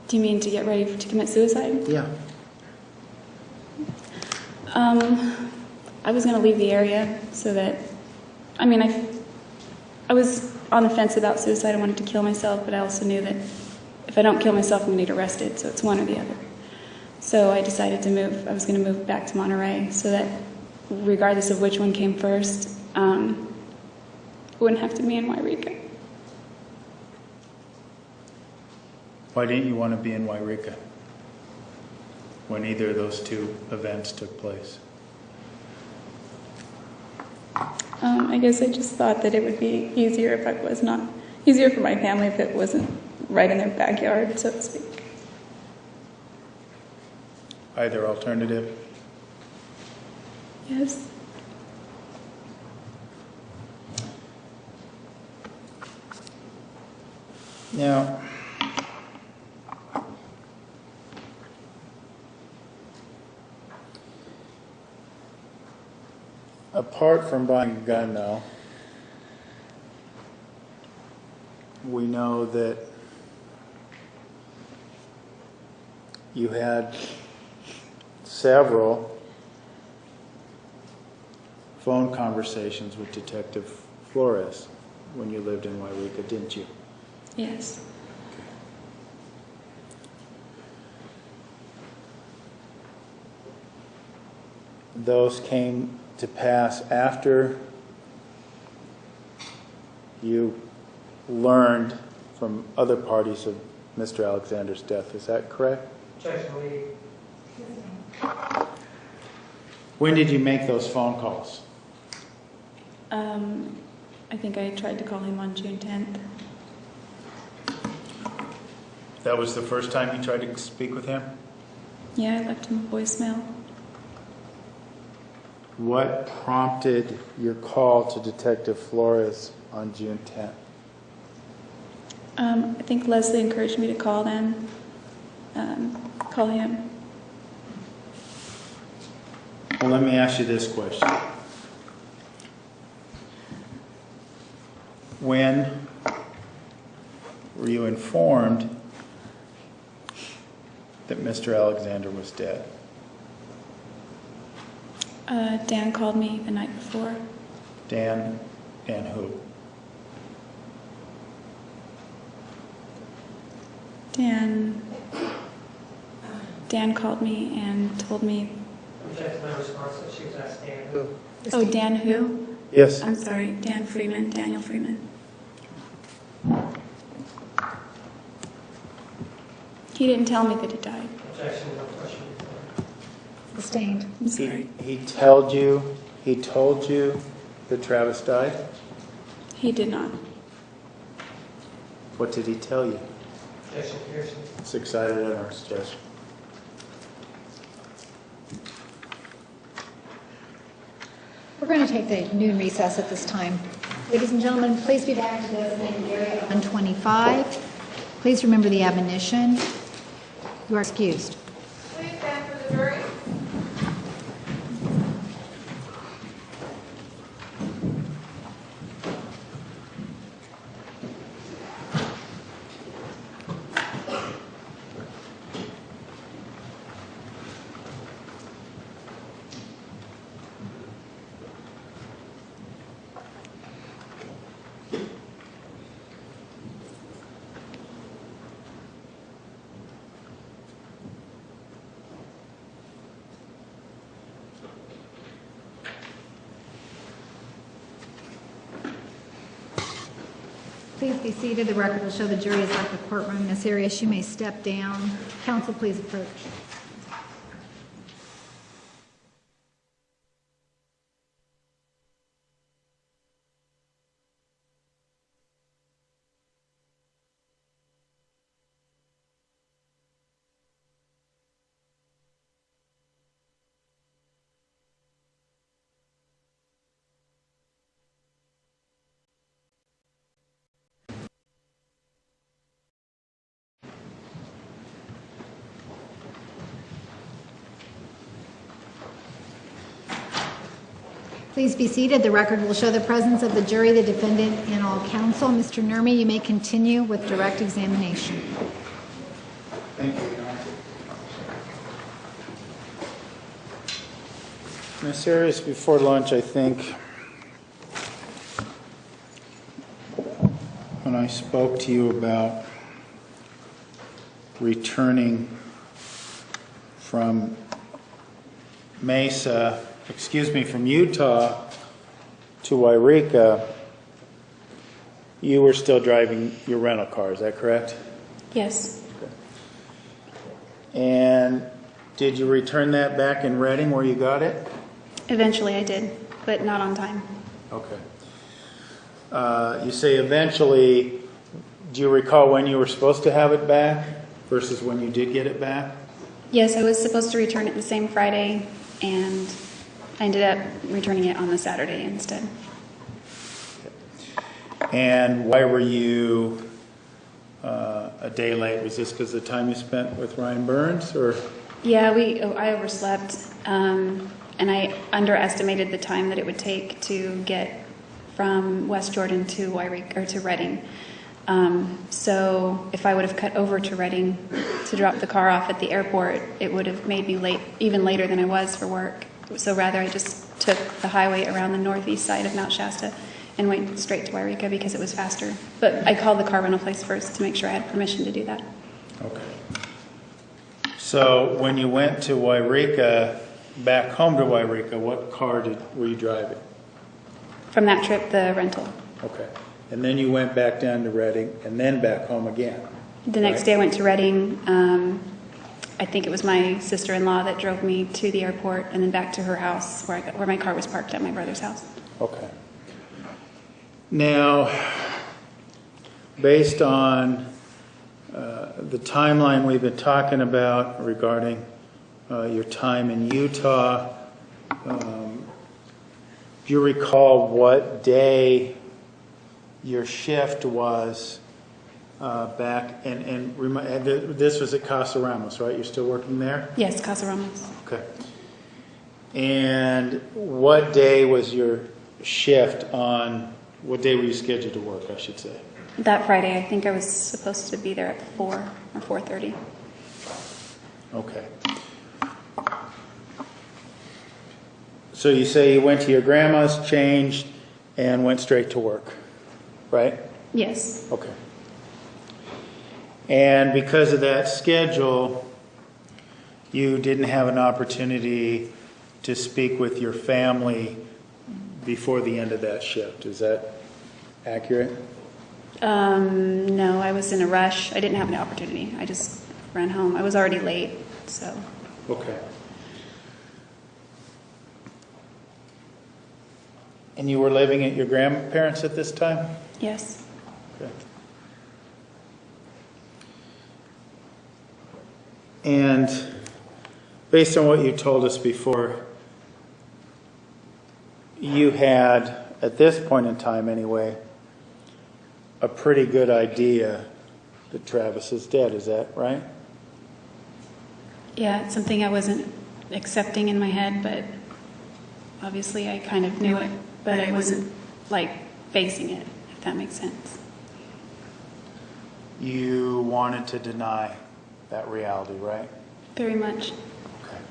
Do you mean to get ready to commit suicide? Yeah. I was going to leave the area so that, I was on the fence about suicide. I wanted to kill myself, but I also knew that if I don't kill myself, I'm going to get arrested, so it's one or the other. So I decided to move. I was going to move back to Monterey so that regardless of which one came first, wouldn't have to be in Wairika. Why didn't you want to be in Wairika when either of those two events took place? I guess I just thought that it would be easier if I was not, easier for my family if it wasn't right in their backyard, so to speak. Either alternative? Yes. Now, apart from buying a gun, though, we know that you had several phone conversations with Detective Flores when you lived in Wairika, didn't you? Yes. Those came to pass after you learned from other parties of Mr. Alexander's death. Is that correct? Objection, Lee. When did you make those phone calls? I think I tried to call him on June 10th. That was the first time you tried to speak with him? Yeah, I left him a voicemail. What prompted your call to Detective Flores on June 10th? I think Leslie encouraged me to call them, call him. Well, let me ask you this question. When were you informed that Mr. Alexander was dead? Dan called me the night before. Dan and who? Dan called me and told me. Object to my response that she was asked Dan who. Oh, Dan who? Yes. I'm sorry, Dan Freeman, Daniel Freeman. He didn't tell me that he died. Objection, no question. Sustained. I'm sorry. He told you that Travis died? He did not. What did he tell you? Objection, Pearson. 6-sided utterance, Judge. We're going to take the noon recess at this time. Ladies and gentlemen, please be back to the designated area at 125. Please remember the admonition. You are excused. Please stand for the jury. Please be seated. The record will show the jury has left the courtroom. Ms. Arias, you may step down. Counsel, please approach. Please be seated. The record will show the presence of the jury, the defendant, and all counsel. Mr. Nurmi, you may continue with direct examination. Thank you, Your Honor. Ms. Arias, before lunch, I think, when I spoke to you about returning from from Utah to Wairika, you were still driving your rental car, is that correct? Yes. And did you return that back in Reading where you got it? Eventually I did, but not on time. Okay. You say eventually, do you recall when you were supposed to have it back versus when you did get it back? Yes, I was supposed to return it the same Friday, and I ended up returning it on the Saturday instead. And why were you a day late? Was this because of the time you spent with Ryan Burns, or? Yeah, I overslept, and I underestimated the time that it would take to get from West Jordan to Wairika, or to Reading. So if I would have cut over to Reading to drop the car off at the airport, it would have made me late, even later than I was for work. So rather, I just took the highway around the northeast side of Mount Shasta and went straight to Wairika because it was faster. But I called the car rental place first to make sure I had permission to do that. Okay. So when you went to Wairika, back home to Wairika, what car were you driving? From that trip, the rental. Okay. And then you went back down to Reading and then back home again. The next day I went to Reading. I think it was my sister-in-law that drove me to the airport and then back to her house where my car was parked at my brother's house. Okay. Now, based on the timeline we've been talking about regarding your time in Utah, do you recall what day your shift was back? And this was at Casa Ramos, right? You're still working there? Yes, Casa Ramos. Okay. And what day was your shift on? What day were you scheduled to work, I should say? That Friday, I think I was supposed to be there at 4 or 4:30. Okay. So you say you went to your grandma's, changed, and went straight to work, right? Yes. Okay. And because of that schedule, you didn't have an opportunity to speak with your family before the end of that shift. Is that accurate? No, I was in a rush. I didn't have an opportunity. I just ran home. I was already late, so. Okay. And you were living at your grandparents' at this time? Yes. Okay. And based on what you told us before, you had, at this point in time anyway, a pretty good idea that Travis is dead. Is that right? Yeah, it's something I wasn't accepting in my head, but obviously I kind of knew it, but I wasn't like facing it, if that makes sense. You wanted to deny that reality, right? Very much. Okay.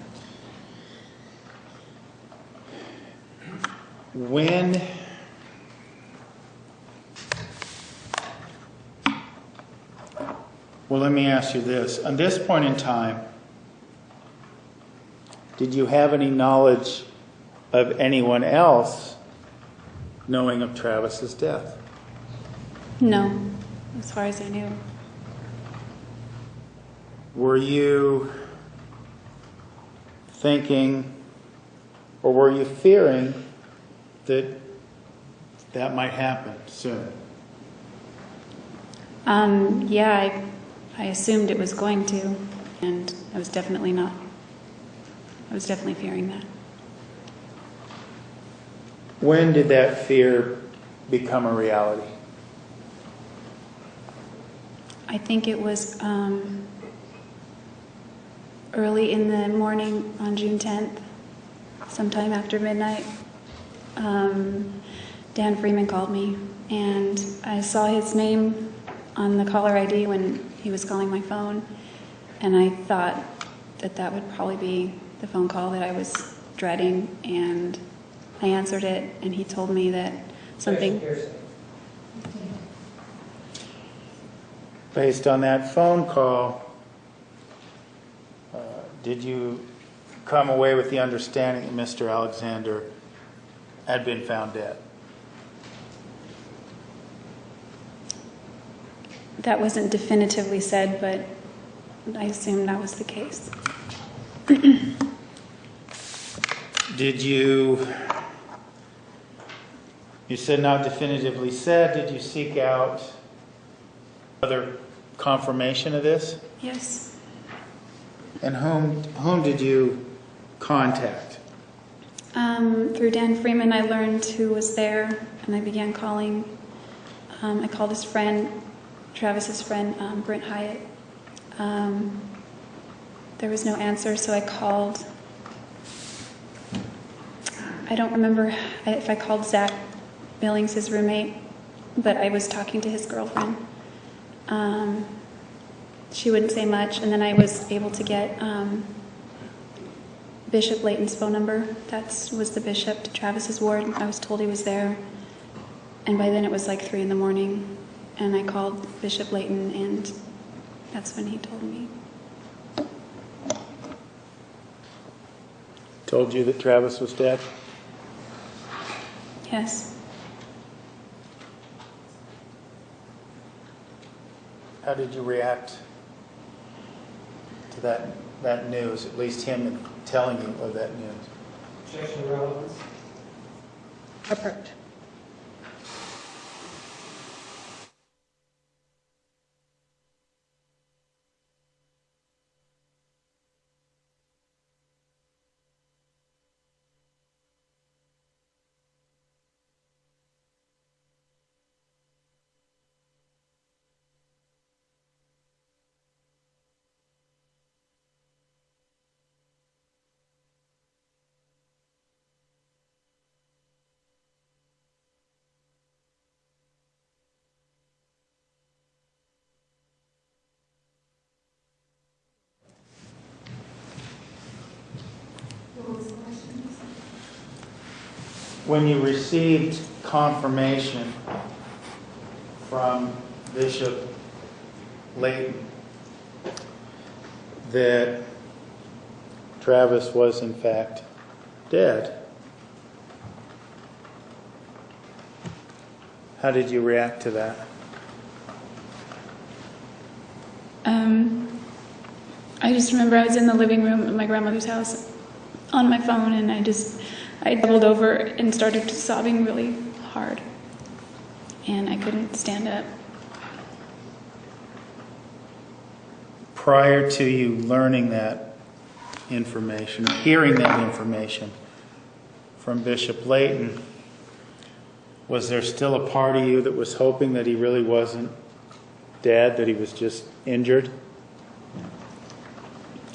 When well, let me ask you this. On this point in time, did you have any knowledge of anyone else knowing of Travis's death? No, as far as I knew. Were you thinking, or were you fearing that that might happen soon? Yeah, I assumed it was going to, and I was definitely not. I was definitely fearing that. When did that fear become a reality? I think it was early in the morning on June 10th, sometime after midnight. Dan Freeman called me, and I saw his name on the caller ID when he was calling my phone, and I thought that that would probably be the phone call that I was dreading, and I answered it, and he told me that something... Based on that phone call, did you come away with the understanding that Mr. Alexander had been found dead? that wasn't definitively said, but I assume that was the case. Did you said not definitively said, did you seek out other confirmation of this? Yes. And whom did you contact? Through Dan Freeman, I learned who was there, and I began calling. I called his friend, Travis's friend, Brent Hyatt. There was no answer, so I called. I don't remember if I called Zach Billings, his roommate, but I was talking to his girlfriend. She wouldn't say much, and then I was able to get Bishop Layton's phone number. That was the bishop to Travis's ward. I was told he was there, and by then it was like 3 a.m, and I called Bishop Layton, and that's when he told me. Told you that Travis was dead? Yes. How did you react to that news, at least him telling you of that news? Objection relevance. Approved. When you received confirmation from Bishop Layton that Travis was in fact dead, how did you react to that? I just remember I was in the living room at my grandmother's house on my phone, and I doubled over and started sobbing really hard, and I couldn't stand up. Prior to you learning that information, hearing that information from Bishop Layton, was there still a part of you that was hoping that he really wasn't dead, that he was just injured?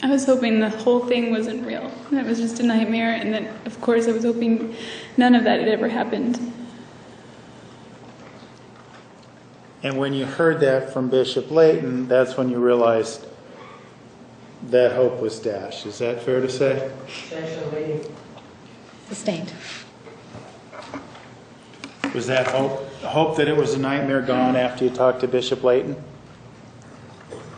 I was hoping the whole thing wasn't real, and it was just a nightmare, and that, of course, I was hoping none of that had ever happened. And when you heard that from Bishop Layton, that's when you realized that hope was dashed. Is that fair to say? Objection waiting. Sustained. Was that hope that it was a nightmare gone after you talked to Bishop Layton?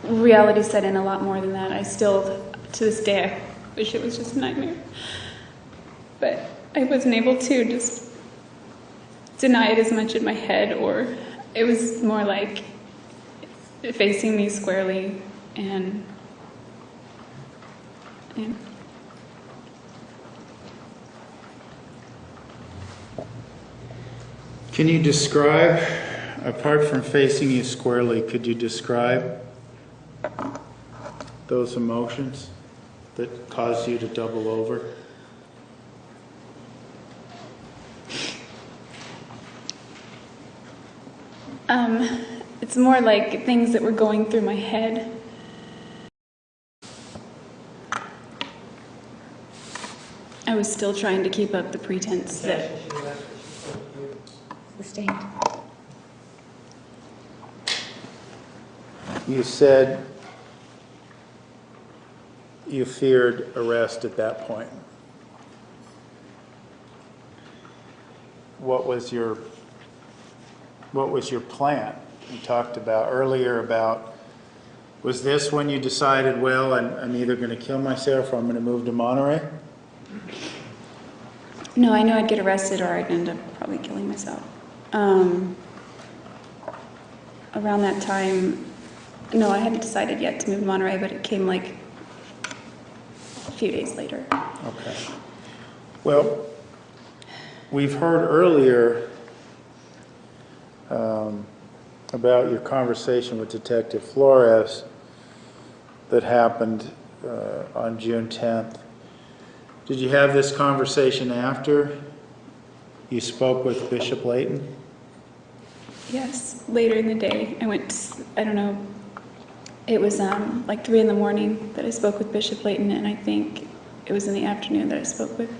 Reality set in a lot more than that. I still, to this day, I wish it was just a nightmare. But I wasn't able to just deny it as much in my head, or it was more like facing me squarely and Can you describe, apart from facing you squarely, could you describe those emotions that caused you to double over? It's more like things that were going through my head. I was still trying to keep up the pretense that Sustained. You said you feared arrest at that point. What was your plan? You talked about earlier about, was this when you decided, well, I'm either going to kill myself or I'm going to move to Monterey? No, I knew I'd get arrested or I'd end up probably killing myself. around that time, no, I hadn't decided yet to move to Monterey, but it came like a few days later. Okay. Well, we've heard earlier about your conversation with Detective Flores that happened on June 10th. Did you have this conversation after you spoke with Bishop Layton? Yes, later in the day. I went to, I don't know, it was like 3 in the morning that I spoke with Bishop Layton, and I think it was in the afternoon that I spoke with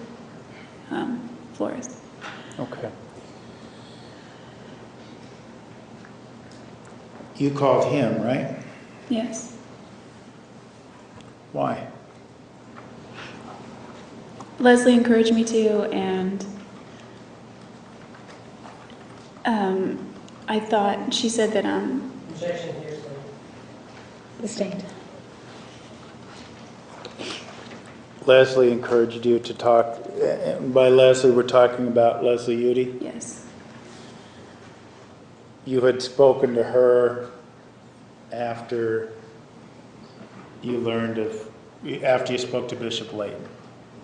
Flores. Okay. You called him, right? Yes. Why? Leslie encouraged me to, and I thought, she said that, Objection, here's Sustained. Leslie encouraged you to talk. By Leslie, we're talking about Leslie Jodi. yes, You had spoken to her after you learned of, after you spoke to Bishop Layton.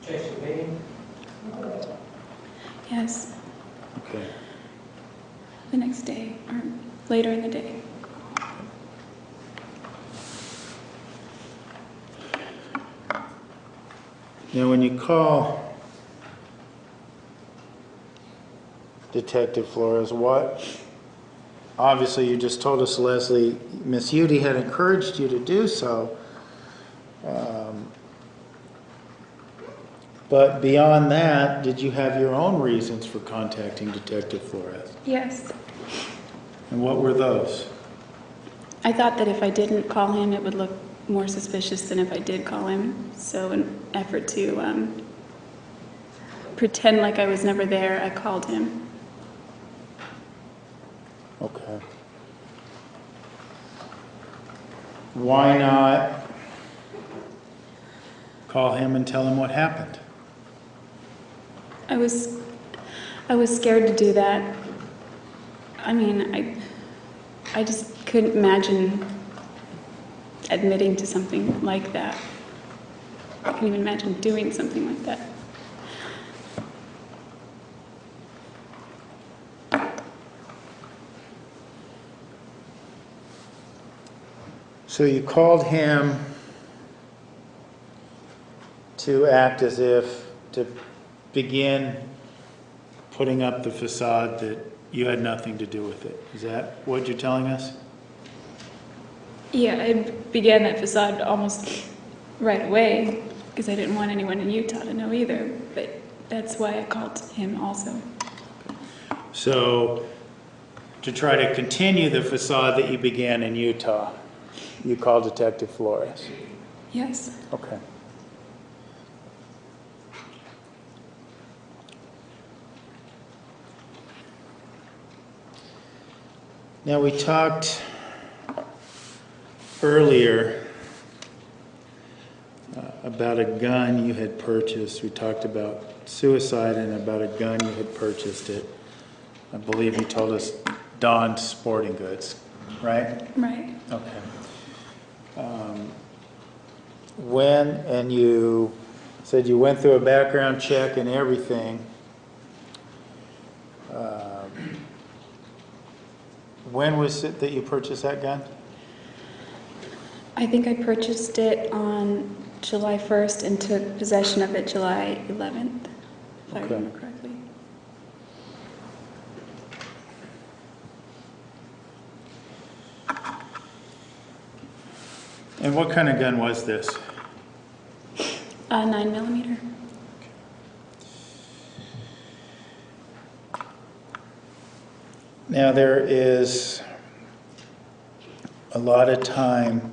Objection, meeting. yes, Okay. the next day, or later in the day. Now, when you call Detective Flores, what? Obviously, you just told us, Leslie, Miss Jodi had encouraged you to do so. But beyond that, did you have your own reasons for contacting Detective Flores? Yes. And what were those? I thought that if I didn't call him, it would look more suspicious than if I did call him. So in an effort to pretend like I was never there, I called him. Okay. Why not call him and tell him what happened? I was scared to do that. I mean, I just couldn't imagine admitting to something like that. I couldn't even imagine doing something like that. So you called him to act as if to begin putting up the facade that you had nothing to do with it. Is that what you're telling us? Yeah, I began that facade almost right away because I didn't want anyone in Utah to know either, but that's why I called him also. So to try to continue the facade that you began in Utah, you called Detective Flores. Yes. Okay. Now, we talked earlier about a gun you had purchased. We talked about suicide and about a gun you had purchased at, I believe you told us, Don's Sporting Goods, right? Right. Okay. And you said you went through a background check and everything. When was it that you purchased that gun? I think I purchased it on July 1st and took possession of it July 11th, if I Okay. remember correctly. And what kind of gun was this? 9mm. Now, there is a lot of time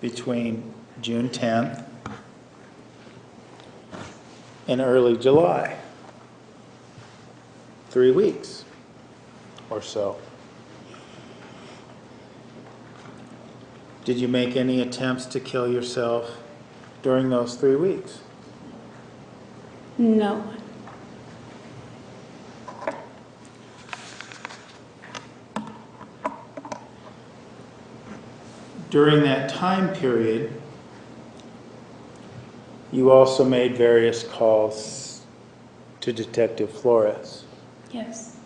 between June 10th and early July. 3 weeks or so. Did you make any attempts to kill yourself during those 3 weeks? No. during that time period, you also made various calls to Detective Flores. Yes.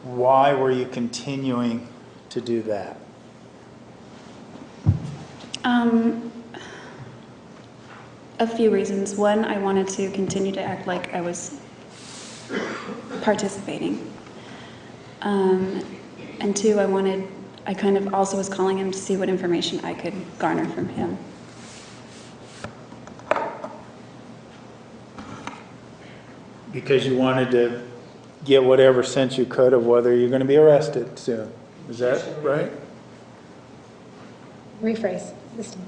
Why were you continuing to do that? A few reasons. One, I wanted to continue to act like I was participating. And two, I kind of also was calling him to see what information I could garner from him. Because you wanted to get whatever sense you could of whether you're going to be arrested soon. Is that right? Rephrase this time.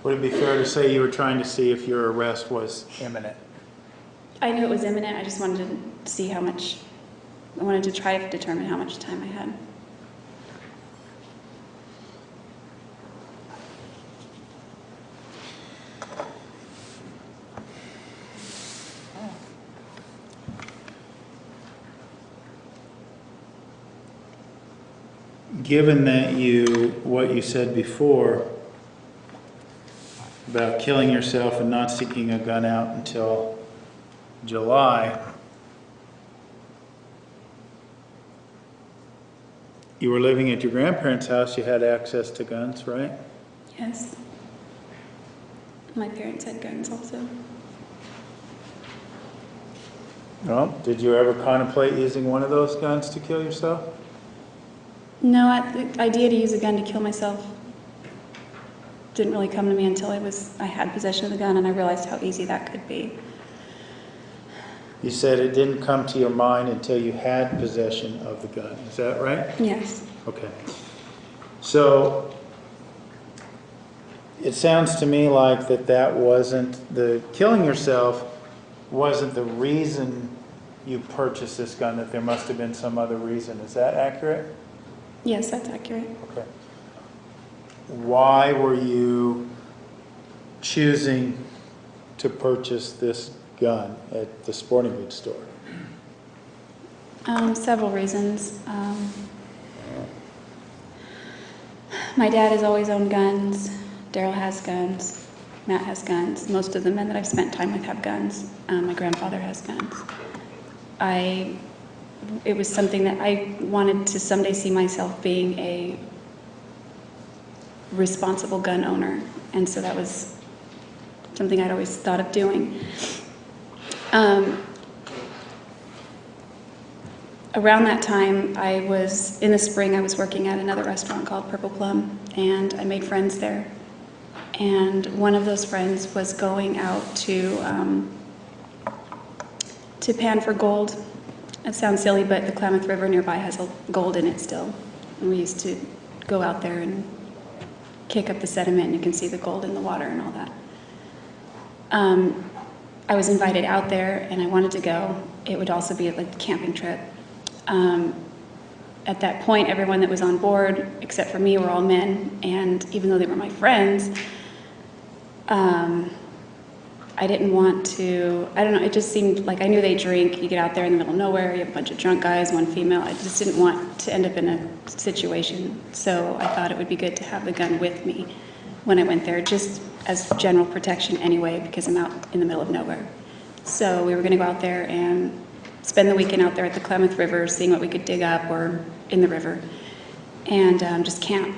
Would it be fair to say you were trying to see if your arrest was imminent? I knew it was imminent. I just wanted to see how much, I wanted to try to determine how much time I had. Given that what you said before about killing yourself and not seeking a gun out until July, you were living at your grandparents' house, you had access to guns, right? Yes. My parents had guns also. Well, did you ever contemplate using one of those guns to kill yourself? No, the idea to use a gun to kill myself didn't really come to me until I had possession of the gun and I realized how easy that could be. You said it didn't come to your mind until you had possession of the gun. Is that right? Yes. Okay. So it sounds to me like that wasn't the killing yourself wasn't the reason you purchased this gun, that there must have been some other reason. Is that accurate? Yes, that's accurate. Okay. Why were you choosing to purchase this gun at the sporting goods store? Several reasons. My dad has always owned guns. Daryl has guns. Matt has guns. Most of the men that I've spent time with have guns. My grandfather has guns. It was something that I wanted to someday see myself being a responsible gun owner, and so that was something I'd always thought of doing. Around that time, in the spring, I was working at another restaurant called Purple Plum, and I made friends there. And one of those friends was going out to pan for gold. It sounds silly, but the Klamath River nearby has gold in it still. And we used to go out there and kick up the sediment, and you can see the gold in the water and all that. I was invited out there, and I wanted to go. It would also be like a camping trip. At that point, everyone that was on board, except for me, were all men, and even though they were my friends, I didn't want to, I don't know, it just seemed like I knew they drink, you get out there in the middle of nowhere, you have a bunch of drunk guys, one female. I just didn't want to end up in a situation. So I thought it would be good to have the gun with me when I went there, just as general protection anyway, because I'm out in the middle of nowhere. So we were going to go out there and spend the weekend out there at the Klamath River, seeing what we could dig up or in the river, and just camp.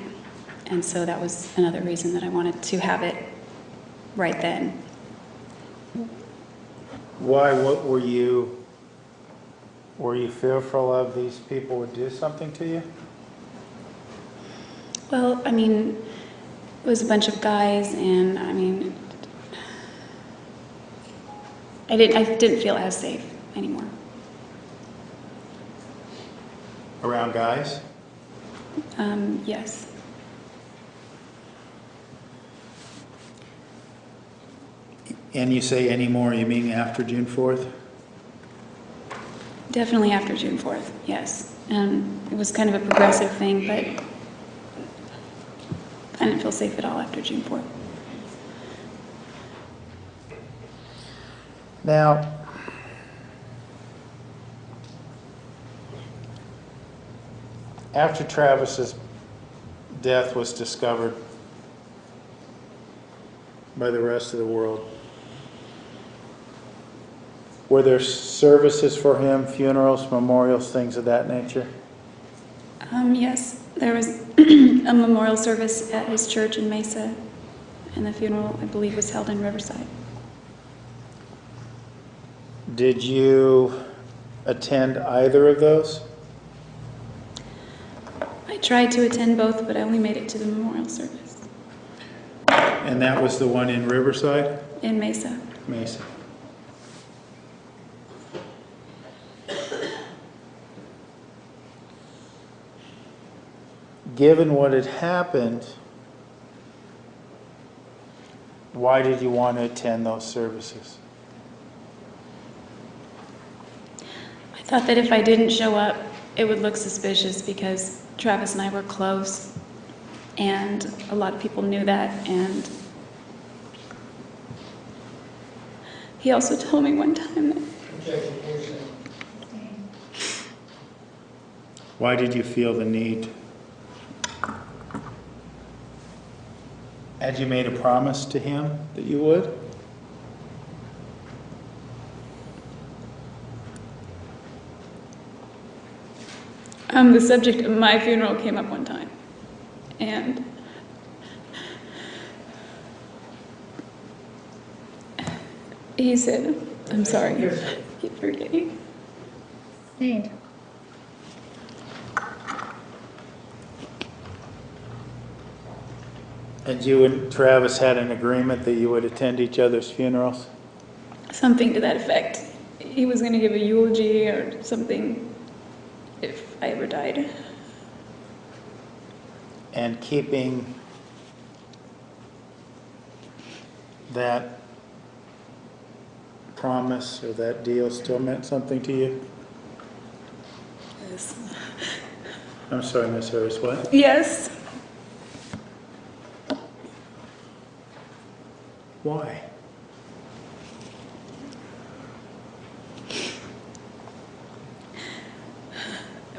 And so that was another reason that I wanted to have it right then. Why? What were you fearful of these people would do something to you? Well, I mean, it was a bunch of guys, and I mean, I didn't feel as safe anymore. Around guys? Yes. And you say anymore, you mean after June 4th? Definitely after June 4th, yes. It was kind of a progressive thing, but I didn't feel safe at all after June 4th. Now, after Travis's death was discovered by the rest of the world, were there services for him, funerals, memorials, things of that nature? Yes, there was a memorial service at his church in Mesa, and the funeral, I believe, was held in Riverside. Did you attend either of those? I tried to attend both, but I only made it to the memorial service And that was the one in Riverside? in Mesa. Mesa. Given what had happened, why did you want to attend those services? I thought that if I didn't show up, it would look suspicious because Travis and I were close, and a lot of people knew that, and he also told me one time that Why did you feel the need? Had you made a promise to him that you would? the subject of my funeral came up one time, and he said, "I'm sorry, keep forgetting." Named. And you and Travis had an agreement that you would attend each other's funerals? Something to that effect. He was going to give a eulogy or something if I ever died. And keeping that promise or that deal still meant something to you? Yes. I'm sorry, Miss Harris, what? Yes. Why?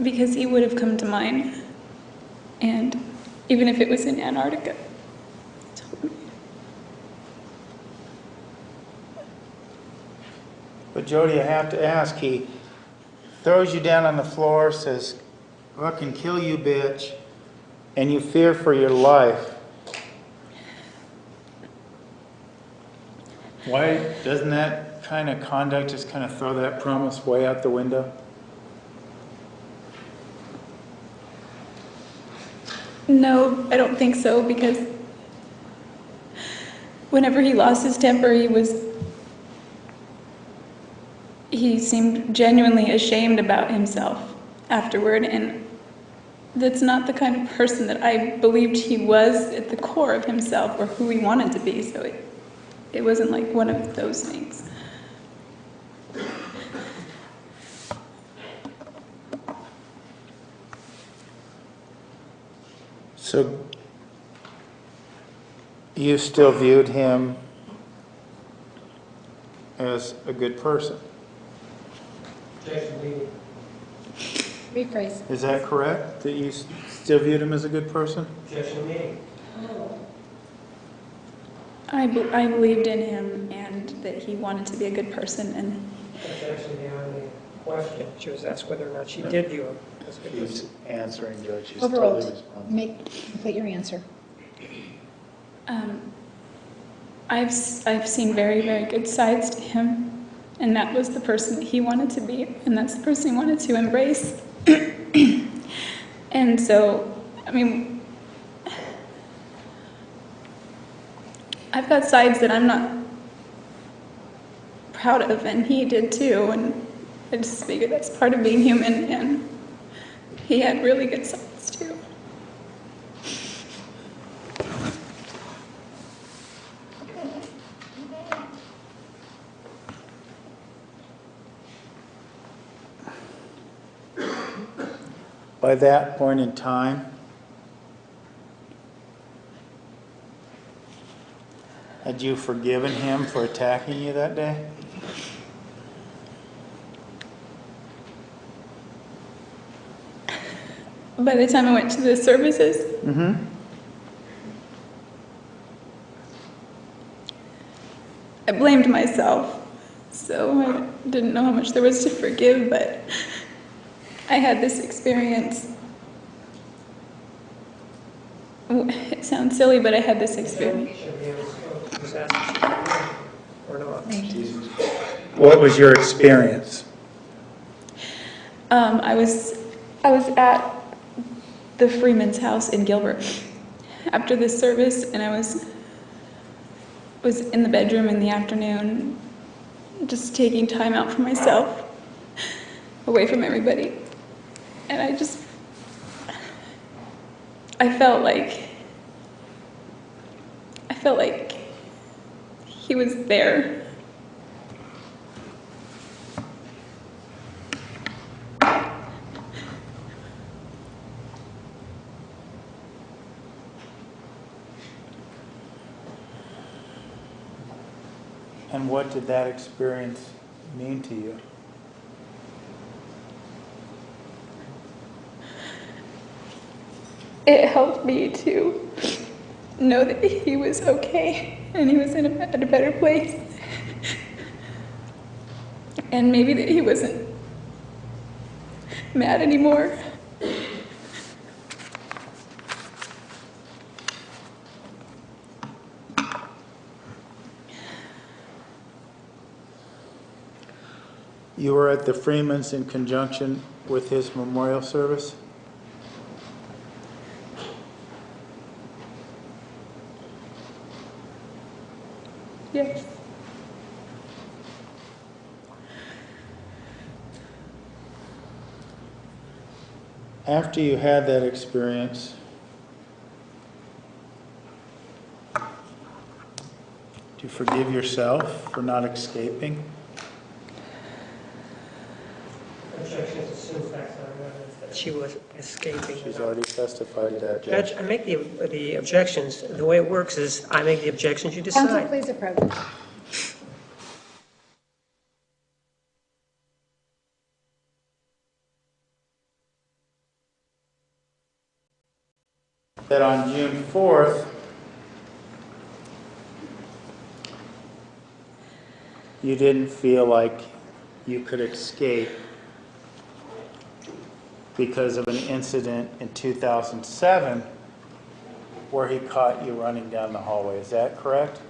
Because he would have come to mine, and even if it was in Antarctica, he told me. But Jodi, I have to ask, he throws you down on the floor, says, "Fucking kill you, bitch," and you fear for your life. Why doesn't that kind of conduct just kind of throw that promise way out the window? No, I don't think so, because whenever he lost his temper, he seemed genuinely ashamed about himself afterward, and that's not the kind of person that I believed he was at the core of himself or who he wanted to be, so it wasn't like one of those things. So you still viewed him as a good person. Rephrase. Is that correct? That you still viewed him as a good person? I believed in him and that he wanted to be a good person, and That's actually the only question. She was asked whether or not she did view him as a good person. He's answering, Judge. He's Overall, totally responsible. complete your answer. I've seen very, very good sides to him, and that was the person that he wanted to be, and that's the person he wanted to embrace. And so, I mean, I've got sides that I'm not proud of, and he did too, and I just figured that's part of being human, and he had really good sides too. By that point in time, had you forgiven him for attacking you that day? by the time I went to the services, Mm-hmm. I blamed myself. So I didn't know how much there was to forgive, but I had this experience. It sounds silly, but I had this experience. Was asked or not. What was your experience? I was at the Freeman's house in Gilbert after this service, and I was in the bedroom in the afternoon, just taking time out for myself, away from everybody, and I felt like he was there. And what did that experience mean to you? It helped me to know that he was okay and he was at a better place. And maybe that he wasn't mad anymore. You were at the Freemans in conjunction with his memorial service? Yes. After you had that experience, do you forgive yourself for not escaping? Objections assume facts are evidence that she was escaping. She's already testified to that, Judge, Judge. I make the objections. The way it works is I make the objections, you Counsel, decide. please approach. That on June 4th, you didn't feel like you could escape because of an incident in 2007 where he caught you running down the hallway. Is that correct?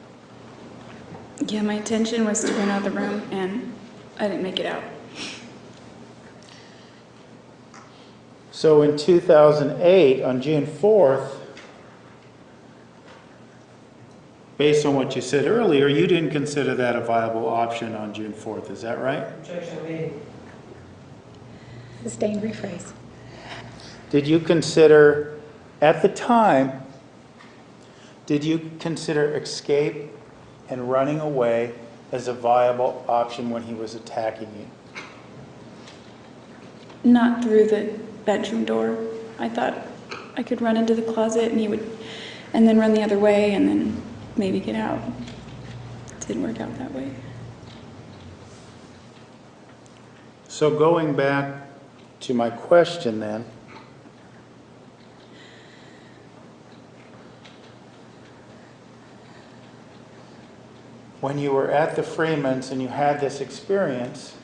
Yeah, my intention was to run out of the room and I didn't make it out. So in 2008, on June 4th, based on what you said earlier, you didn't consider that a viable option on June 4th. Is that right? Objection made. Sustained rephrase. Did you consider, at the time, did you consider escape and running away as a viable option when he was attacking you? Not through the bedroom door. I thought I could run into the closet and then run the other way and then maybe get out. It didn't work out that way. So going back to my question then, when you were at the Freemans and you had this experience,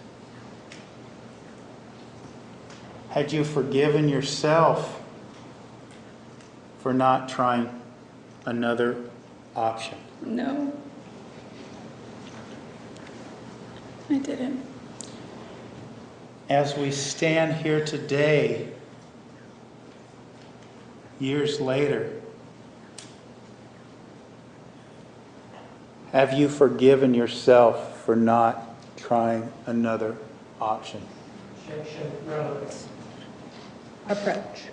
had you forgiven yourself for not trying another option? No. I didn't. As we stand here today, years later, have you forgiven yourself for not trying another option? Objection, relevance. Approach.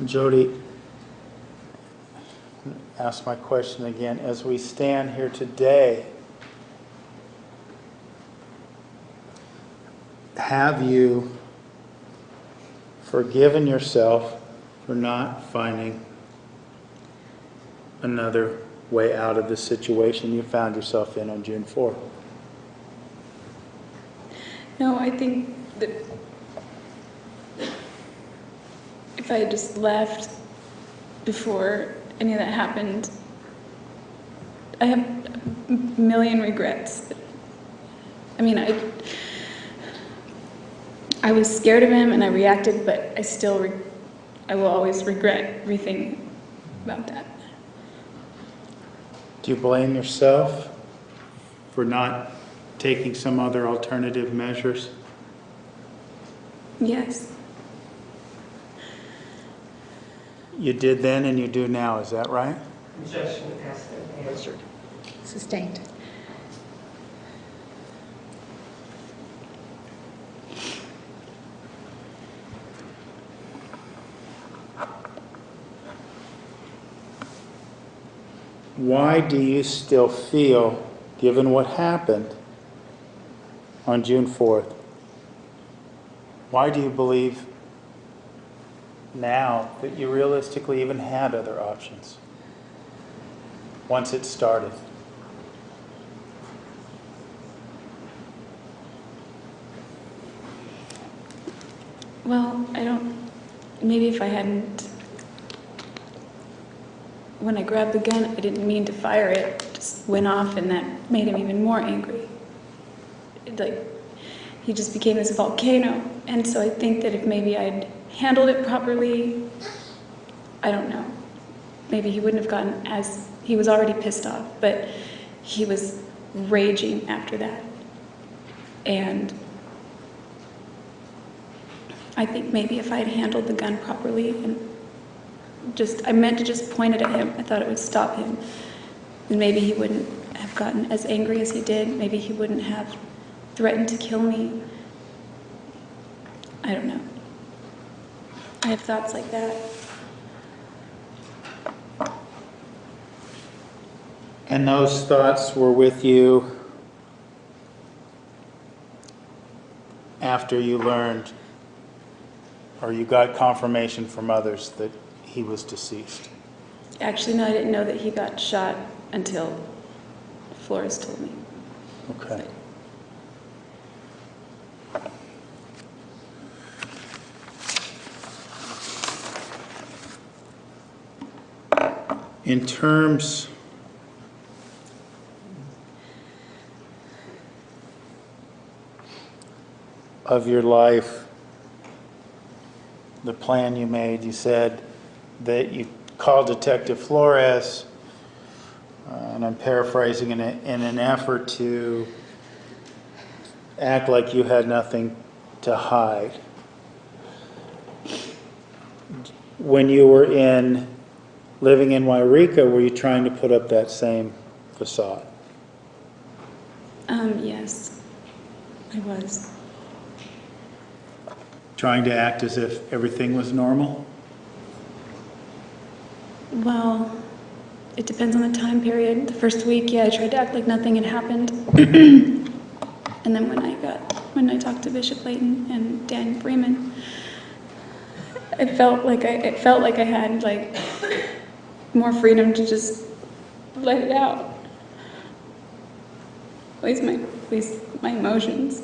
Jodi, ask my question again. As we stand here today, have you forgiven yourself for not finding another way out of the situation you found yourself in on June 4th? No, I think that if I had just left before any of that happened, I have a million regrets. I mean, I was scared of him and I reacted, but I will always regret everything about that. Do you blame yourself for not taking some other alternative measures? Yes. You did then and you do now, is that right? Objection has been answered. Sustained. Why do you still feel, given what happened on June 4th, why do you believe now that you realistically even had other options once it started? Well, maybe if I hadn't, when I grabbed the gun, I didn't mean to fire it. It just went off and that made him even more angry. He just became this volcano. And so I think that if maybe I'd handled it properly, I don't know. Maybe he wouldn't have gotten he was already pissed off, but he was raging after that. And I think maybe if I had handled the gun properly and I meant to just point it at him, I thought it would stop him. And maybe he wouldn't have gotten as angry as he did. Maybe he wouldn't have threatened to kill me. I don't know. I have thoughts like that. And those thoughts were with you after you learned, or you got confirmation from others that he was deceased? Actually, no, I didn't know that he got shot until Flores told me. Okay. In terms of your life, the plan you made, you said that you called Detective Flores, and I'm paraphrasing, in an effort to act like you had nothing to hide. When you were living in Wairika, were you trying to put up that same facade? Yes, I was. Trying to act as if everything was normal? Well, it depends on the time period. The first week, yeah, I tried to act like nothing had happened. And then when I talked to Bishop Layton and Dan Freeman, it felt like I had more freedom to just let it out. At least my emotions.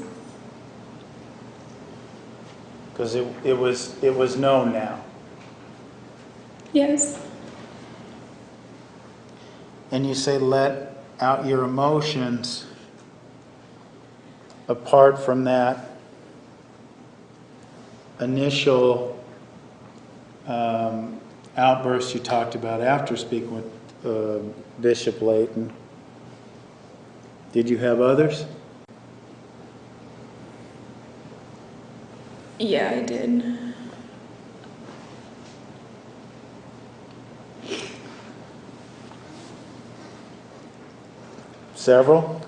Because it was known now. Yes. And you say let out your emotions. Apart from that initial outburst you talked about after speaking with Bishop Layton, did you have others? Yeah, I did. Several?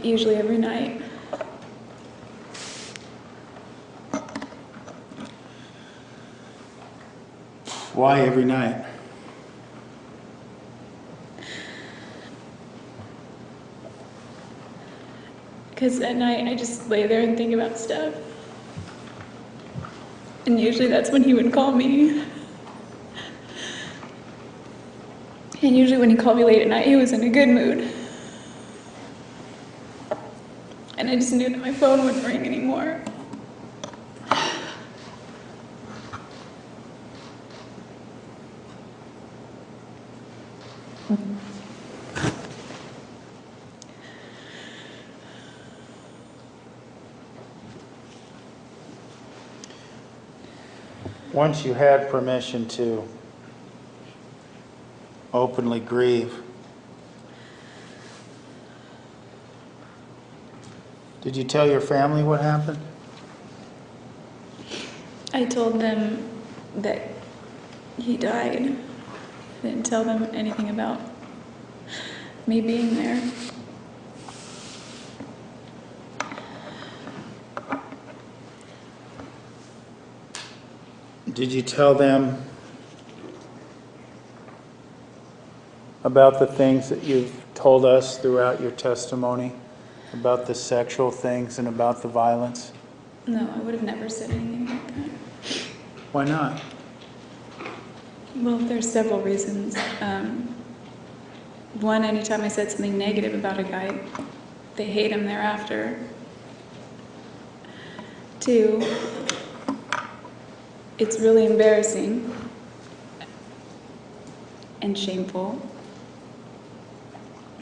Usually every night. Why every night? Because at night I just lay there and think about stuff. And usually that's when he would call me. And usually when he called me late at night, he was in a good mood. And I just knew that my phone wouldn't ring anymore. Once you had permission to openly grieve, did you tell your family what happened? I told them that he died. I didn't tell them anything about me being there. Did you tell them about the things that you've told us throughout your testimony, about the sexual things and about the violence? No, I would have never said anything like that. Why not? Well, there's several reasons. One, anytime I said something negative about a guy, they hate him thereafter. Two, it's really embarrassing and shameful.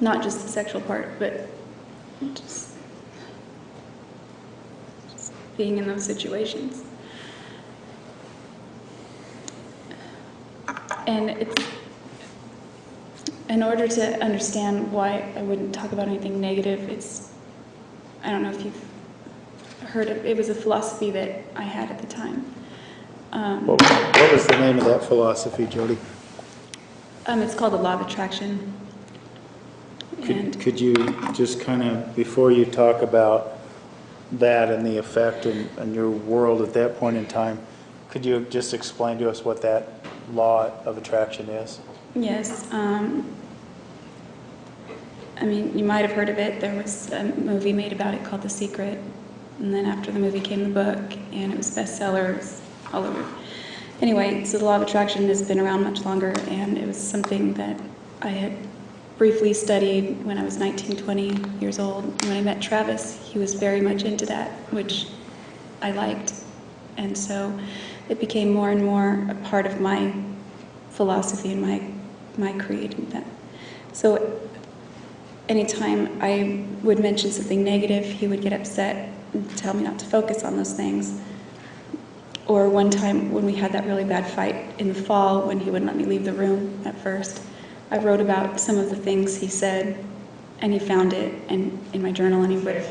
Not just the sexual part, but just being in those situations. And it's, in order to understand why I wouldn't talk about anything negative, it's, I don't know if you've heard of, it was a philosophy that I had at the time. What was the name of that philosophy, Jodi? It's called the law of attraction. Could you just kind of, before you talk about that and the effect on your world at that point in time, could you just explain to us what that law of attraction is? Yes. I mean, you might have heard of it. There was a movie made about it called The Secret. And then after the movie came the book, and it was bestsellers all over. Anyway, so the law of attraction has been around much longer, and it was something that I had briefly studied when I was 19, 20 years old. When I met Travis, he was very much into that, which I liked. And so it became more and more a part of my philosophy and my creed. So anytime I would mention something negative, he would get upset and tell me not to focus on those things. Or one time when we had that really bad fight in the fall when he wouldn't let me leave the room at first, I wrote about some of the things he said, and he found it in my journal, and he would.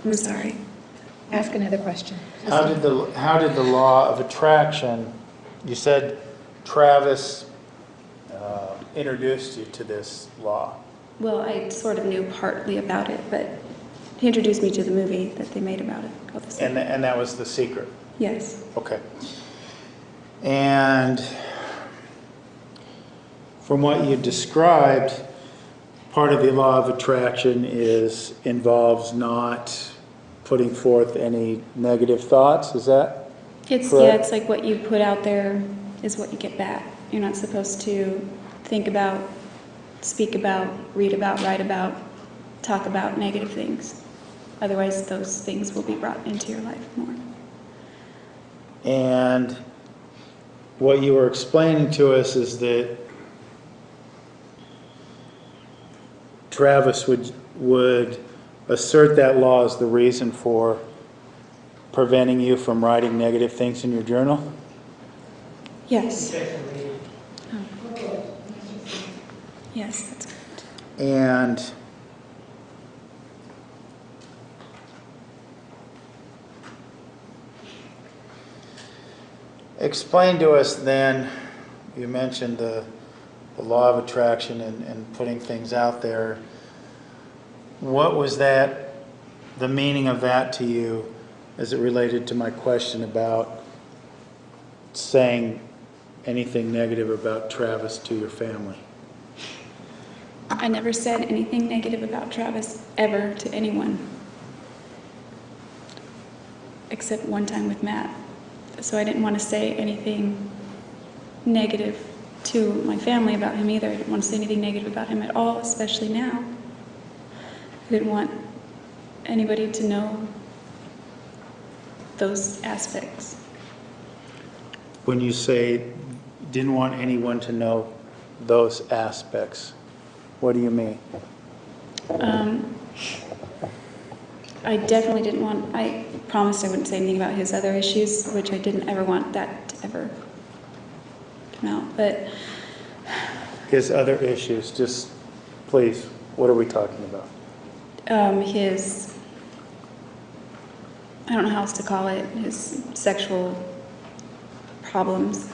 I'm sorry. Ask another question. How did the law of attraction, you said Travis introduced you to this law? Well, I sort of knew partly about it, but he introduced me to the movie that they made about it called The Secret. And that was The Secret? Yes. Okay. And from what you described, part of the law of attraction involves not putting forth any negative thoughts. Is that correct? Yeah, it's like what you put out there is what you get back. You're not supposed to think about, speak about, read about, write about, talk about negative things. Otherwise, those things will be brought into your life more. And what you were explaining to us is that Travis would assert that law as the reason for preventing you from writing negative things in your journal? Yes. Oh. Yes, that's correct. And explain to us then, you mentioned the law of attraction and putting things out there. What was that, the meaning of that to you as it related to my question about saying anything negative about Travis to your family? I never said anything negative about Travis ever to anyone, except one time with Matt. So I didn't want to say anything negative to my family about him either. I didn't want to say anything negative about him at all, especially now. I didn't want anybody to know those aspects. When you say didn't want anyone to know those aspects, what do you mean? I definitely didn't want, I promised I wouldn't say anything about his other issues, which I didn't ever want that to ever come out, but His other issues, just please, what are we talking about? his, I don't know how else to call it, his sexual problems.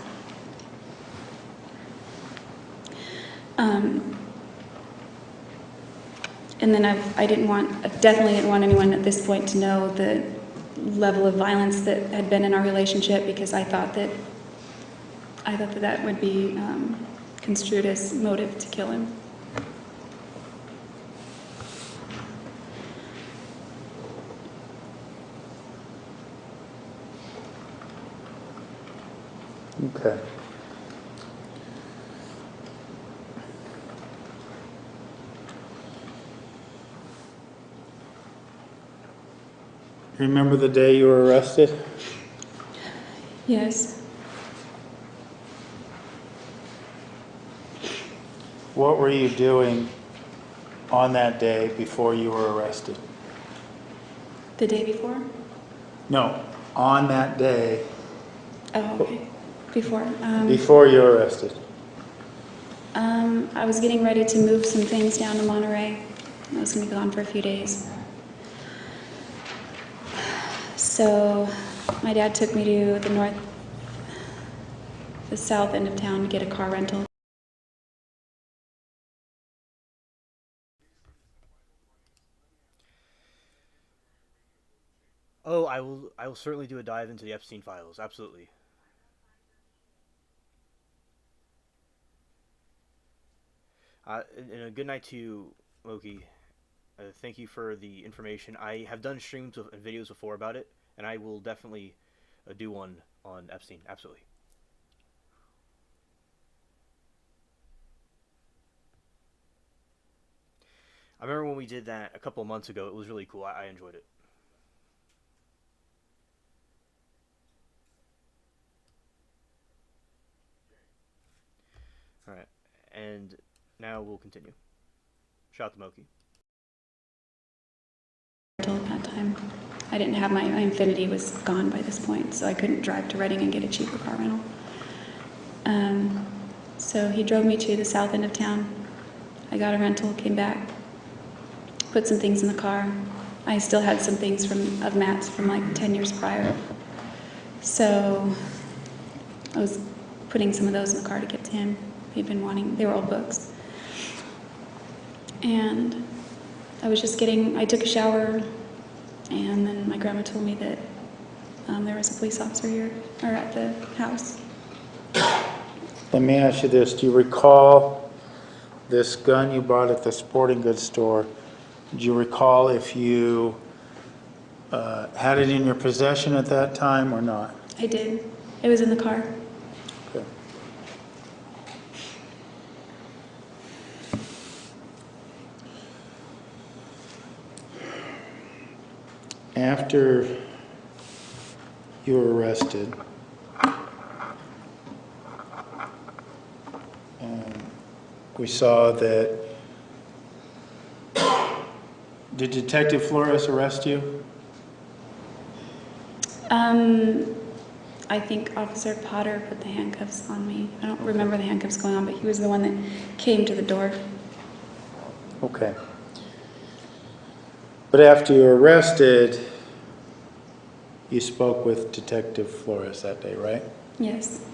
And then I definitely didn't want anyone at this point to know the level of violence that had been in our relationship, because I thought that would be construed as motive to kill him. Okay. Remember the day you were arrested? Yes. What were you doing on that day before you were arrested? The day before? No, on that day Oh, okay. Before. before you were arrested. I was getting ready to move some things down to Monterey. I was going to be gone for a few days. So my dad took me to the south end of town to get a car rental. Oh, I will certainly do a dive into the Epstein files. Absolutely. And a good night to you, Loki. Thank you for the information. I have done streams and videos before about it, and I will definitely do one on Epstein. Absolutely. I remember when we did that a couple of months ago. It was really cool. I enjoyed it. All right, and now we'll continue. Shout out to Moki. Rental at that time. I didn't have my Infinity was gone by this point, so I couldn't drive to Reading and get a cheaper car rental. So he drove me to the south end of town. I got a rental, came back, put some things in the car. I still had some things of Matt's from like 10 years prior. So I was putting some of those in the car to get to him. He'd been wanting, they were old books. And I took a shower, and then my grandma told me that there was a police officer here, or at the house. Let me ask you this. Do you recall this gun you bought at the sporting goods store? Do you recall if you had it in your possession at that time or not? I did. It was in the car. Okay. After you were arrested, we saw that. Did Detective Flores arrest you? I think Officer Potter put the handcuffs on me. I don't remember the handcuffs going on, but he was the one that came to the door. Okay. But after you were arrested, you spoke with Detective Flores that day, right? Yes.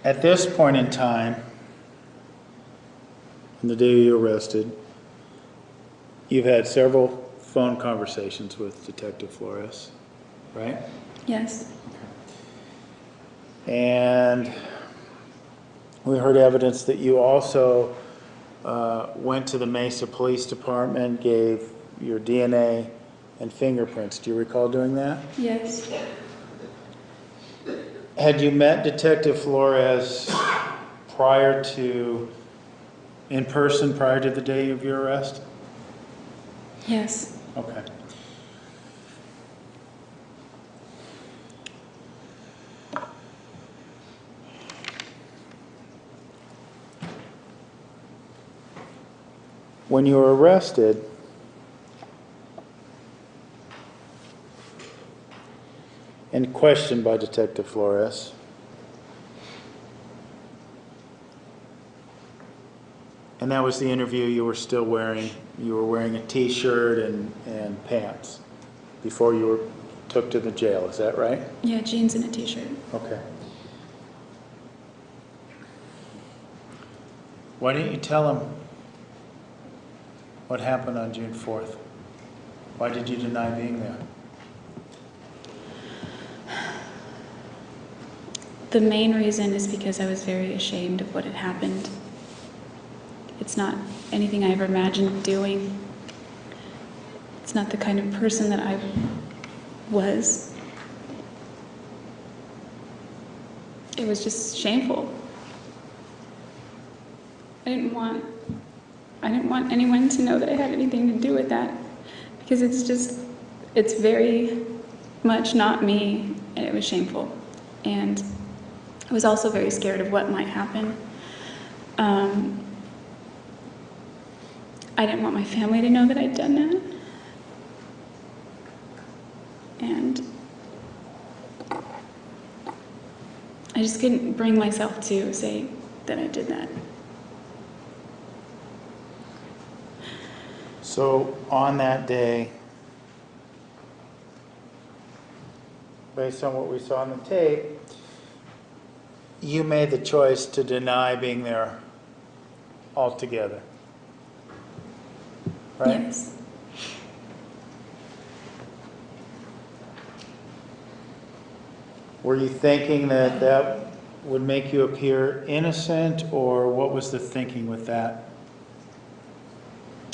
At this point in time, on the day you were arrested, you've had several phone conversations with Detective Flores. right? Yes. And we heard evidence that you also went to the Mesa Police Department, gave your DNA and fingerprints. Do you recall doing that? Yes. Had you met Detective Flores in person prior to the day of your arrest? Yes. Okay. When you were arrested, and questioned by Detective Flores, and that was the interview you were wearing a t-shirt and pants before you were took to the jail, is that right? Yeah, jeans and a t-shirt. Okay. Why didn't you tell him what happened on June 4th? Why did you deny being there? The main reason is because I was very ashamed of what had happened. It's not anything I ever imagined doing. It's not the kind of person that I was. It was just shameful. I didn't want anyone to know that I had anything to do with that, because it's very much not me, and it was shameful. And I was also very scared of what might happen. I didn't want my family to know that I'd done that. And I just couldn't bring myself to say that I did that. So on that day, based on what we saw on the tape, you made the choice to deny being there altogether, right? Yes. Were you thinking that that would make you appear innocent, or what was the thinking with that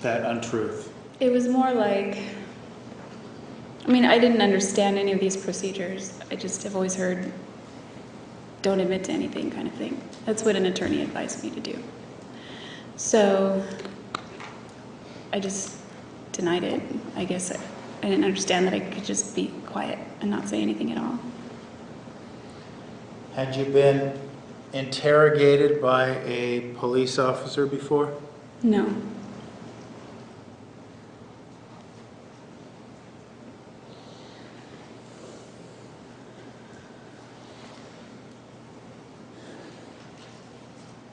untruth? It was more like, I didn't understand any of these procedures. I just have always heard, don't admit to anything kind of thing. That's what an attorney advised me to do. So I just denied it. I guess I didn't understand that I could just be quiet and not say anything at all. Had you been interrogated by a police officer before? No.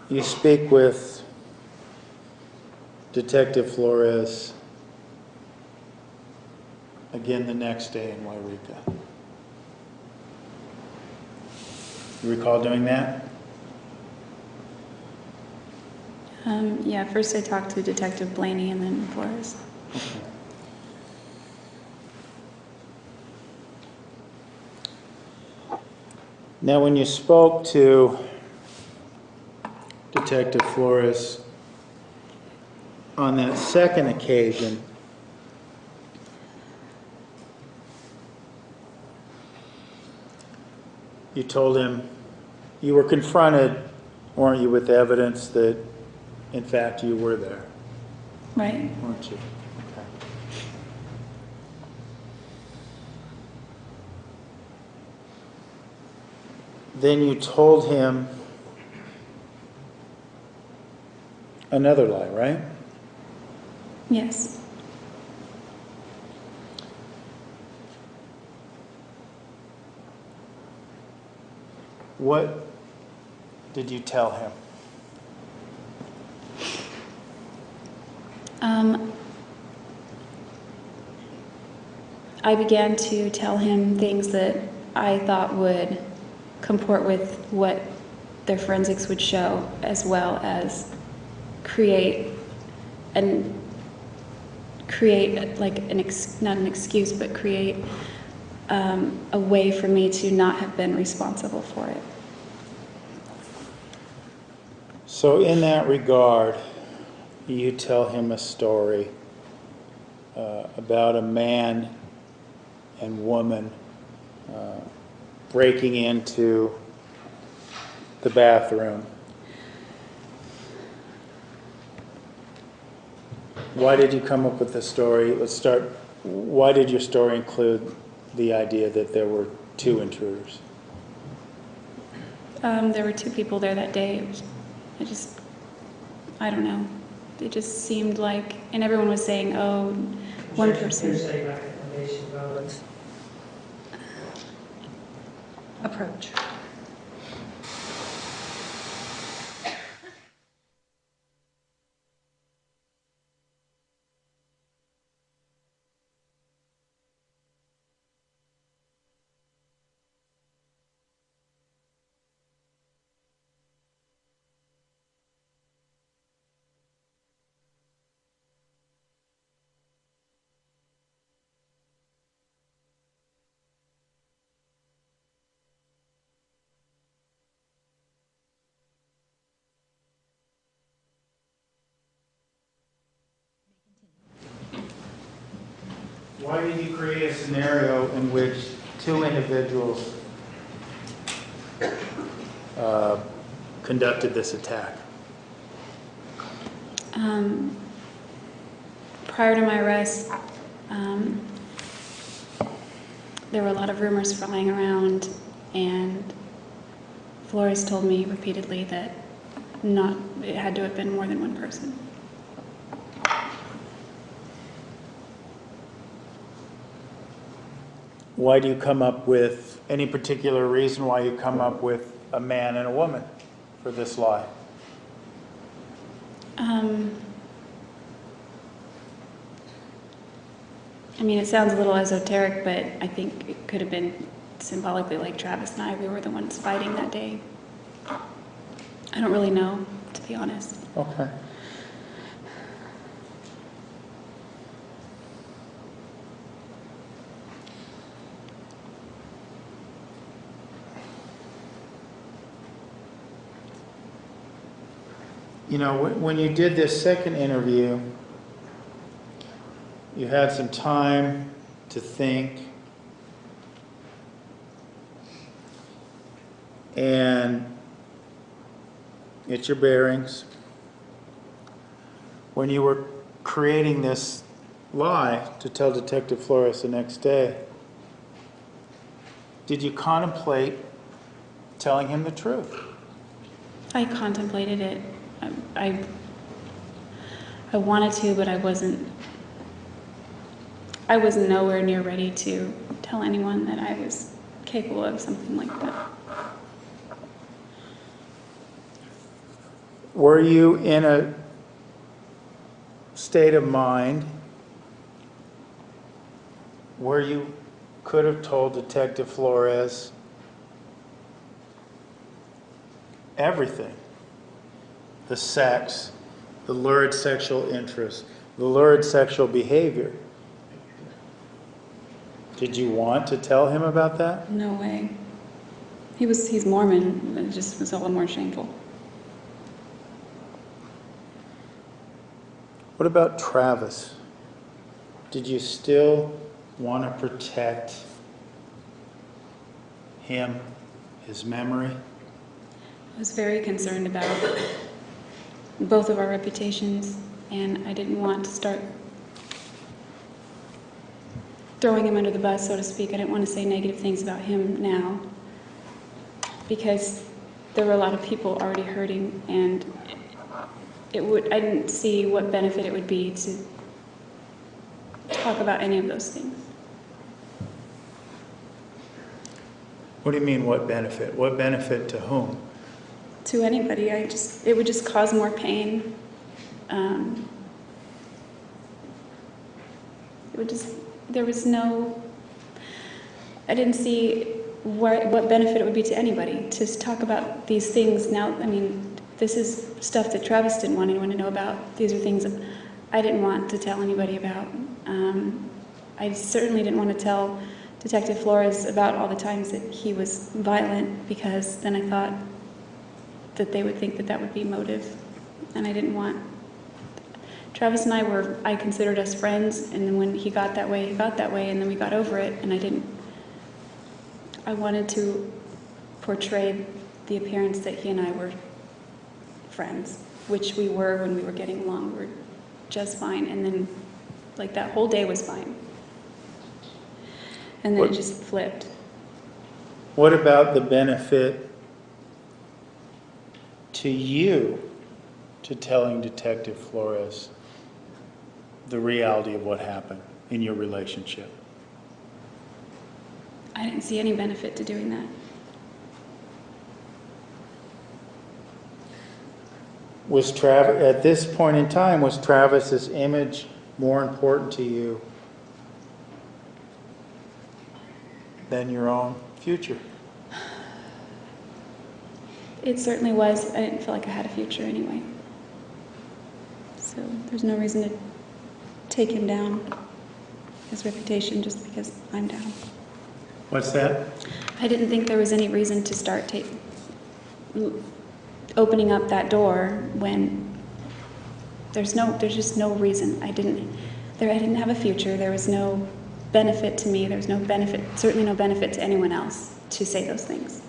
You speak with Detective Flores again the next day in Wairika. You recall doing that? Yeah, first I talked to Detective Blaney and then Flores. Okay. Now, when you spoke to Detective Flores on that second occasion, you told him you were confronted, weren't you, with evidence that, in fact, you were there, Right. weren't you? Okay. Then you told him another lie, right? Yes. What did you tell him? I began to tell him things that I thought would comport with what their forensics would show, as well as create like not an excuse, but create a way for me to not have been responsible for it. So in that regard, you tell him a story about a man and woman breaking into the bathroom. Why did you come up with the story? Let's start. Why did your story include the idea that there were two intruders? There were two people there that day. I don't know. It just seemed like, and everyone was saying, oh, one person. Hearsay, recommendation, relevance. Approach. Why did you create a scenario in which two individuals conducted this attack? Prior to my arrest, there were a lot of rumors flying around, and Flores told me repeatedly that it had to have been more than one person. Why do you come up with any particular reason why you come up with a man and a woman for this lie? I mean, it sounds a little esoteric, but I think it could have been symbolically like Travis and I. We were the ones fighting that day. I don't really know, to be honest. Okay. You know, when you did this second interview, you had some time to think, and get your bearings. When you were creating this lie to tell Detective Flores the next day, did you contemplate telling him the truth? I contemplated it. I wanted to, but I was nowhere near ready to tell anyone that I was capable of something like that. Were you in a state of mind where you could have told Detective Flores everything? The sex, the lurid sexual interest, the lurid sexual behavior. Did you want to tell him about that? No way. He's Mormon. It just was all the more shameful. What about Travis? Did you still want to protect him, his memory? I was very concerned about both of our reputations, and I didn't want to start throwing him under the bus, so to speak. I didn't want to say negative things about him now, because there were a lot of people already hurting, and I didn't see what benefit it would be to talk about any of those things. What do you mean, what benefit? What benefit to whom? To anybody. It would just cause more pain. I didn't see what benefit it would be to anybody to talk about these things now. I mean, this is stuff that Travis didn't want anyone to know about. These are things that I didn't want to tell anybody about. I certainly didn't want to tell Detective Flores about all the times that he was violent, because then I thought that they would think that that would be motive, and I didn't want. Travis and I considered us friends, and then when he got that way, and then we got over it, and I wanted to portray the appearance that he and I were friends, which we were when we were getting along. We were just fine, and then like that whole day was fine. And then it just flipped. What about the benefit to you to telling Detective Flores the reality of what happened in your relationship? I didn't see any benefit to doing that. At this point in time, was Travis's image more important to you than your own future? It certainly was. I didn't feel like I had a future anyway. So there's no reason to take him down, his reputation, just because I'm down. What's that? I didn't think there was any reason to start opening up that door when there's just no reason. I didn't have a future. There was no benefit to me. There was no benefit, certainly no benefit to anyone else to say those things.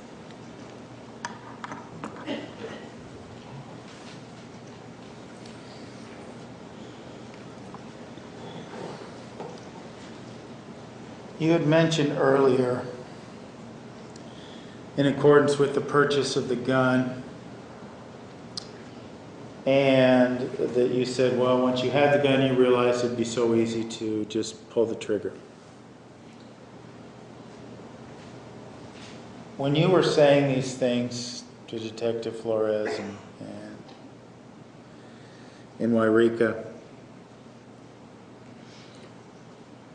You had mentioned earlier, in accordance with the purchase of the gun, and that you said, well, once you had the gun, you realized it'd be so easy to just pull the trigger. When you were saying these things to Detective Flores and in Wairika,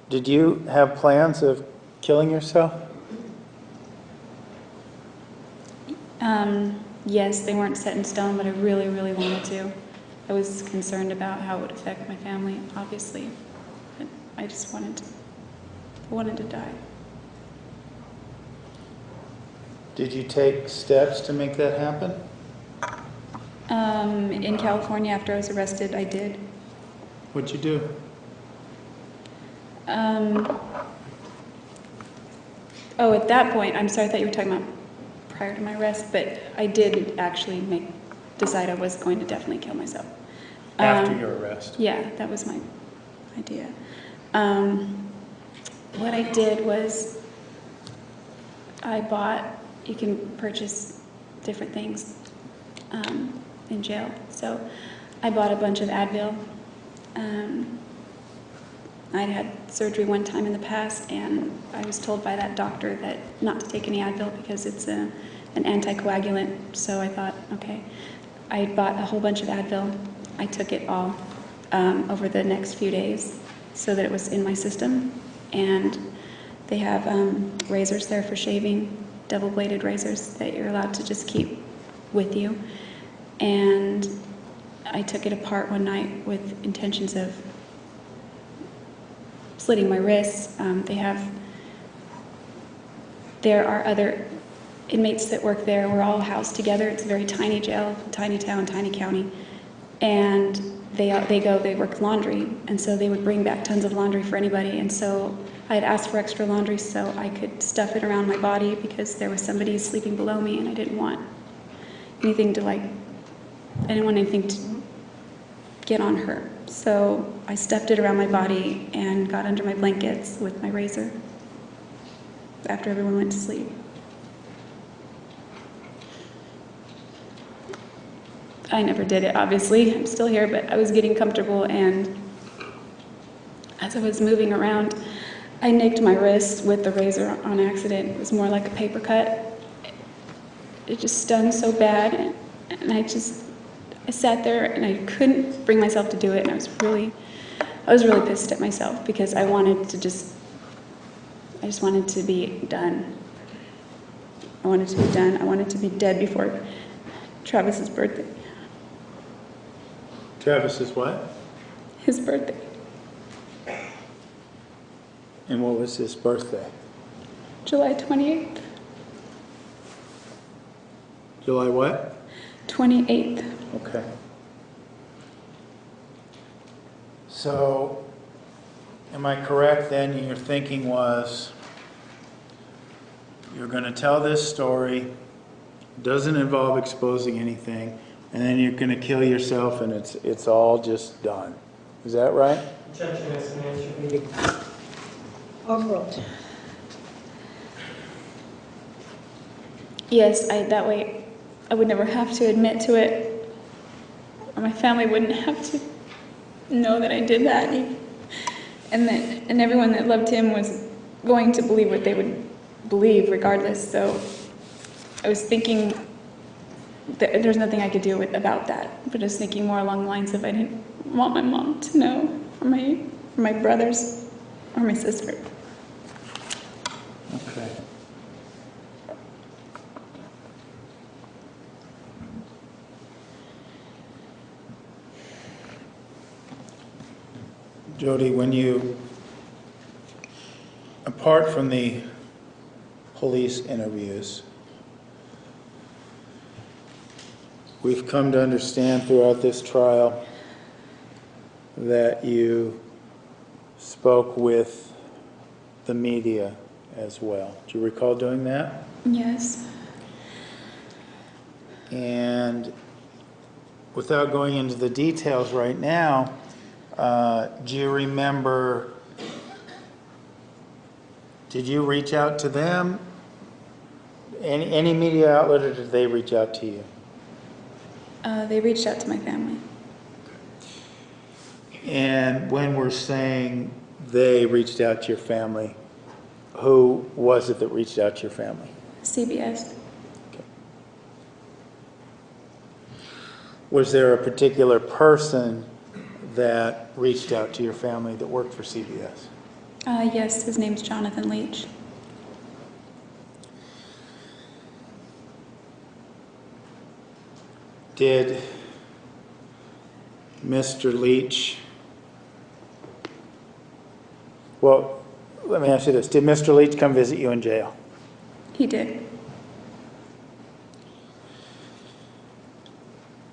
did you have plans of killing yourself? Yes, they weren't set in stone, but I really, really wanted to. I was concerned about how it would affect my family, obviously. But I just wanted to die. Did you take steps to make that happen? In California, after I was arrested, I did. What'd you do? At that point, I'm sorry, I thought you were talking about prior to my arrest, but I did actually decide I was going to definitely kill myself. After your arrest? Yeah, that was my idea. What I did was you can purchase different things in jail. So I bought a bunch of Advil. I'd had surgery one time in the past, and I was told by that doctor that not to take any Advil because it's an anticoagulant. So I thought, okay. I bought a whole bunch of Advil. I took it all over the next few days so that it was in my system. And they have razors there for shaving, double-bladed razors that you're allowed to just keep with you. And I took it apart one night with intentions of slitting my wrists. There are other inmates that work there. We're all housed together. It's a very tiny jail, tiny town, tiny county. And they work laundry. And so they would bring back tons of laundry for anybody. And so I had asked for extra laundry so I could stuff it around my body because there was somebody sleeping below me and I didn't want anything to get on her. So I stuffed it around my body and got under my blankets with my razor after everyone went to sleep. I never did it, obviously. I'm still here, but I was getting comfortable, and as I was moving around, I nicked my wrist with the razor on accident. It was more like a paper cut. It just stung so bad, and I sat there and I couldn't bring myself to do it, and I was really pissed at myself because I just wanted to be done. I wanted to be done. I wanted to be dead before Travis's birthday. Travis's what? His birthday. And what was his birthday? July 28th. July what? 28th. Okay. So, am I correct then? Your thinking was you're going to tell this story, doesn't involve exposing anything, and then you're going to kill yourself, and it's all just done. Is that right? Judge has an answer. Overruled. Yes, that way I would never have to admit to it, or my family wouldn't have to know that I did that, and everyone that loved him was going to believe what they would believe regardless. So I was thinking that there's nothing I could do about that, but I was thinking more along the lines of I didn't want my mom to know, or my brothers, or my sister. Okay. Jodi, when you, apart from the police interviews, we've come to understand throughout this trial that you spoke with the media as well. Do you recall doing that? Yes. And without going into the details right now, do you remember, did you reach out to them? Any media outlet, or did they reach out to you? They reached out to my family. And when we're saying they reached out to your family, who was it that reached out to your family? CBS. Okay. Was there a particular person that reached out to your family that worked for CBS? Yes, his name's Jonathan Leach. Did Mr. Leach, well, let me ask you this. Did Mr. Leach come visit you in jail? He did.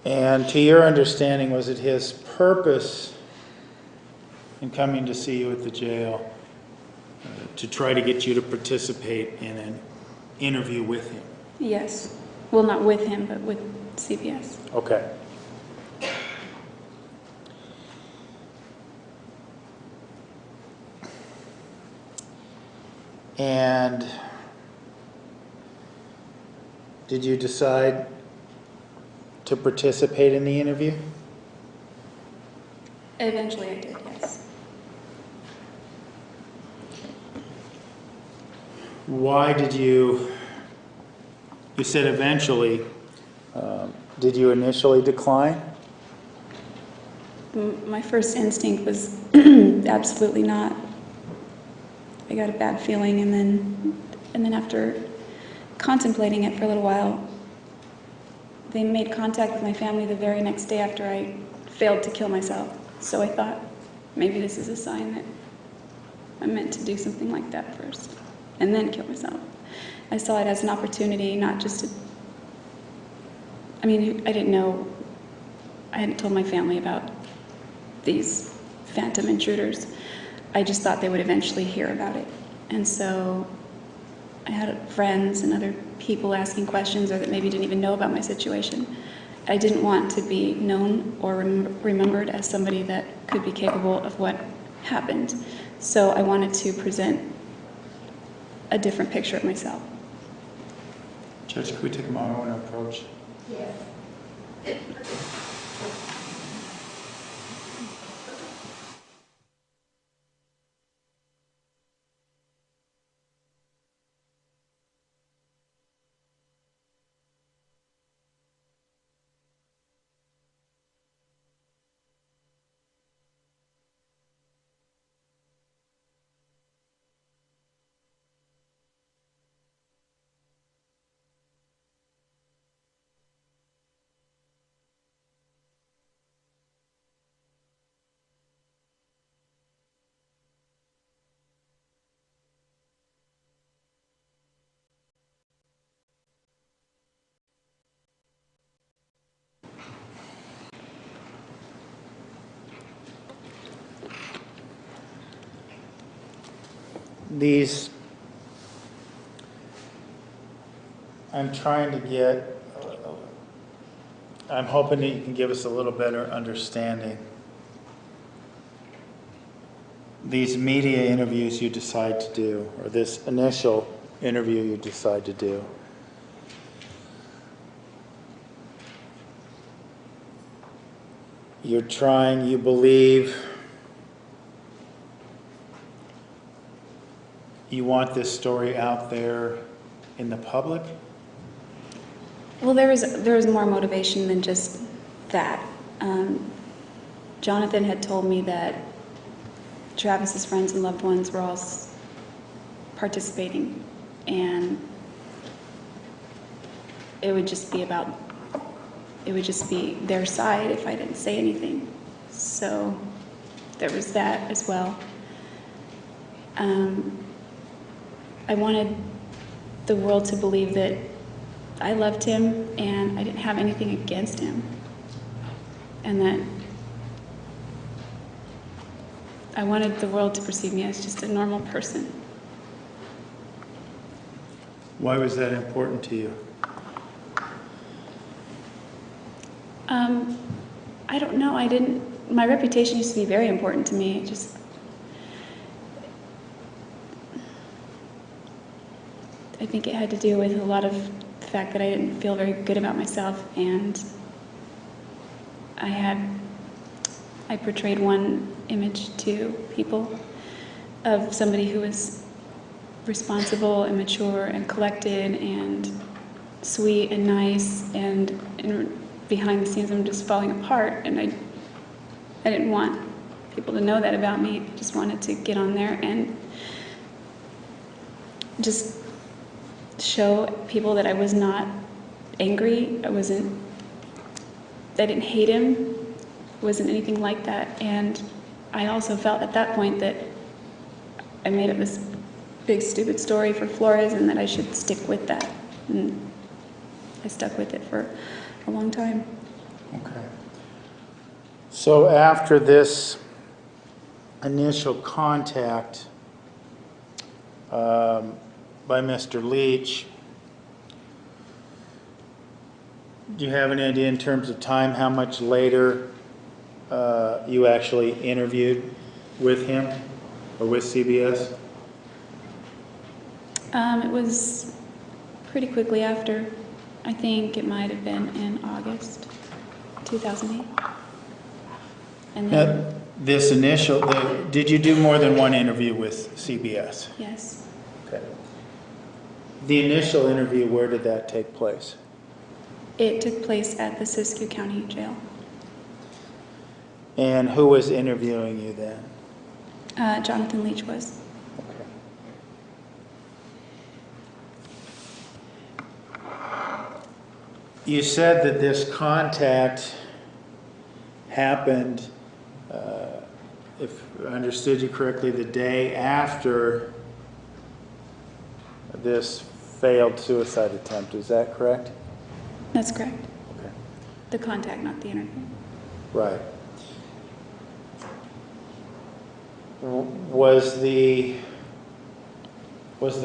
And to your understanding, was it his purpose in coming to see you at the jail to try to get you to participate in an interview with him? Yes. Well, not with him, but with CBS. Okay. And did you decide to participate in the interview? Eventually I did, yes. Why did you said eventually, did you initially decline? My first instinct was absolutely not. I got a bad feeling, and then after contemplating it for a little while, they made contact with my family the very next day after I failed to kill myself. So I thought, maybe this is a sign that I'm meant to do something like that first, and then kill myself. I saw it as an opportunity, not just to, I didn't know, I hadn't told my family about these phantom intruders. I just thought they would eventually hear about it. And so I had friends and other people asking questions, or that maybe didn't even know about my situation. I didn't want to be known or remembered as somebody that could be capable of what happened. So I wanted to present a different picture of myself. Judge, could we take a moment? I want to approach. Yes. these, I'm trying to get, I'm hoping that you can give us a little better understanding. These media interviews you decide to do, or this initial interview you decide to do, you're trying, you believe, you want this story out there in the public? Well, there was more motivation than just that. Jonathan had told me that Travis's friends and loved ones were all participating, and it would just be their side if I didn't say anything. So there was that as well. I wanted the world to believe that I loved him and I didn't have anything against him, and that I wanted the world to perceive me as just a normal person. Why was that important to you? I don't know. My reputation used to be very important to me. I think it had to do with a lot of the fact that I didn't feel very good about myself, and I portrayed one image to people of somebody who was responsible and mature and collected and sweet and nice, and behind the scenes I'm just falling apart, and I didn't want people to know that about me. I just wanted to get on there and just show people that I was not angry. I didn't hate him. It wasn't anything like that. And I also felt at that point that I made up this big stupid story for Flores and that I should stick with that. And I stuck with it for a long time. Okay. So after this initial contact by Mr. Leach, do you have any idea in terms of time how much later you actually interviewed with him or with CBS? It was pretty quickly after. I think it might have been in August 2008. And then, Now, this initial, did you do more than one interview with CBS? yes, Okay. The initial interview, where did that take place? it took place at the Siskiyou County Jail. And who was interviewing you then? Jonathan Leach was. Okay. You said that this contact happened, if I understood you correctly, the day after this failed suicide attempt. Is that correct? That's correct. Okay. The contact, not the interview. Right. Was the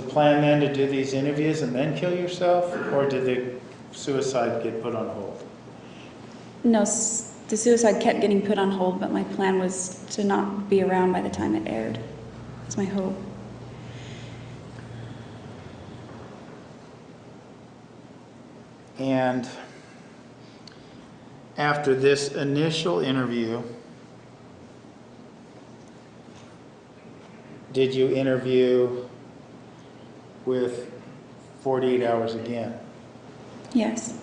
plan then to do these interviews and then kill yourself, or did the suicide get put on hold? No, the suicide kept getting put on hold, but my plan was to not be around by the time it aired. That's my hope. And after this initial interview, did you interview with 48 Hours again? Yes.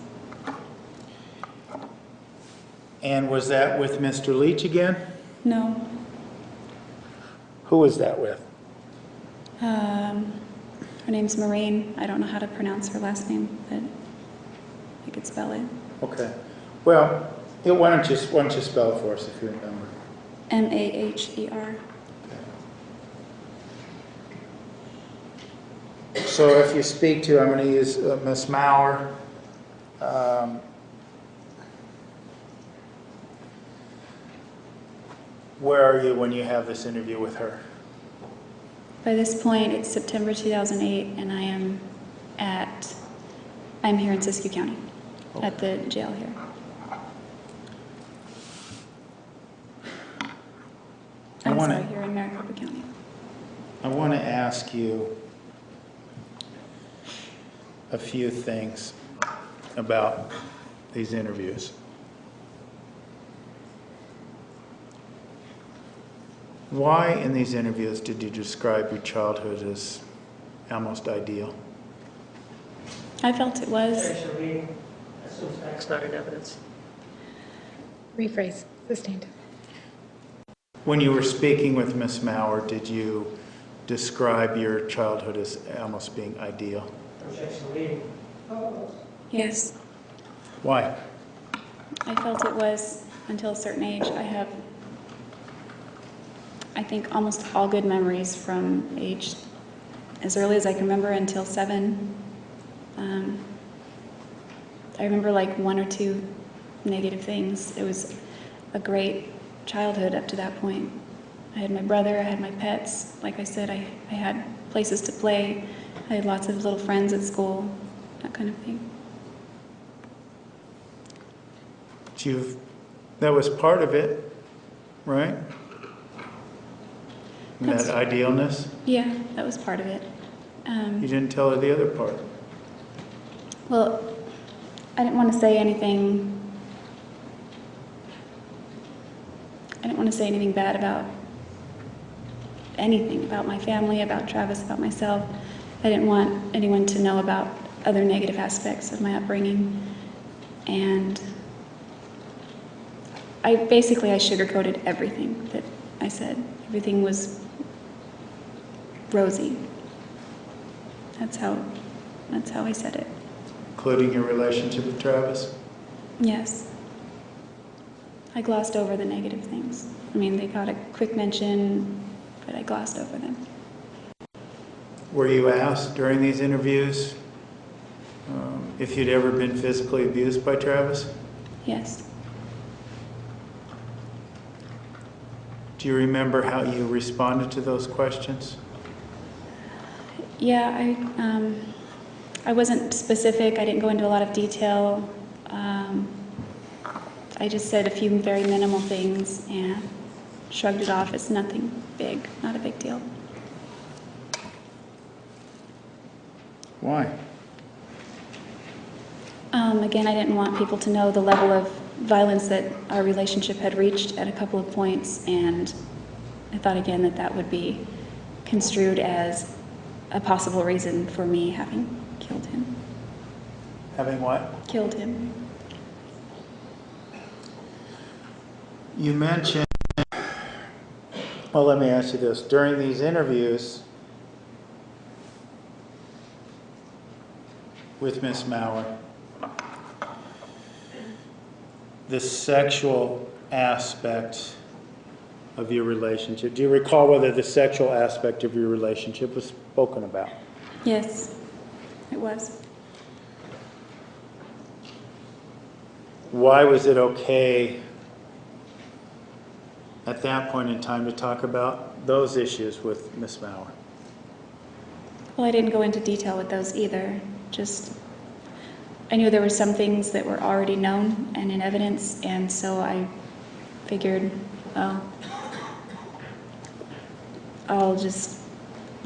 And was that with Mr. Leach again? No. Who was that with? Her name's Maureen. I don't know how to pronounce her last name, but I could spell it. Okay. Well, why don't you spell it for us if you remember? Maher. So if you speak to, I'm going to use Miss Maurer. Where are you when you have this interview with her? By this point, it's September 2008, and I'm here in Siskiyou County, at the jail here. I'm sorry, here in Maricopa County. I want to ask you a few things about these interviews. Why in these interviews did you describe your childhood as almost ideal? I felt it was. Actually, assumes facts not in evidence. Rephrase, sustained. When you were speaking with Miss Maurer, did you describe your childhood as almost being ideal? Objection leading. Yes, Why? I felt it was until a certain age. I think almost all good memories from age as early as I can remember until 7. I remember like 1 or 2 negative things. It was a great childhood up to that point. I had my brother, I had my pets. Like I said, I had places to play. I had lots of little friends at school, that kind of thing. That was part of it, right? That's- That idealness? Yeah, that was part of it. You didn't tell her the other part. Well, I didn't want to say anything. I didn't want to say anything bad about anything, about my family, about Travis, about myself. I didn't want anyone to know about other negative aspects of my upbringing. And I sugarcoated everything that I said. Everything was rosy. That's how I said it. Including your relationship with Travis? Yes. I glossed over the negative things. I mean, they got a quick mention, but I glossed over them. Were you asked during these interviews if you'd ever been physically abused by Travis? Yes. Do you remember how you responded to those questions? Yeah, I wasn't specific. I didn't go into a lot of detail. I just said a few very minimal things and shrugged it off as nothing big, not a big deal. Why? Again, I didn't want people to know the level of violence that our relationship had reached at a couple of points, and I thought again that would be construed as a possible reason for me having killed him. Having what? Killed him. You mentioned, well, let me ask you this. During these interviews with Miss Maurer, the sexual aspect of your relationship, do you recall whether the sexual aspect of your relationship was spoken about? Yes, it was. Why was it okay at that point in time to talk about those issues with Miss Maurer? Well, I didn't go into detail with those either. Just, I knew there were some things that were already known and in evidence, and so I figured, well, I'll just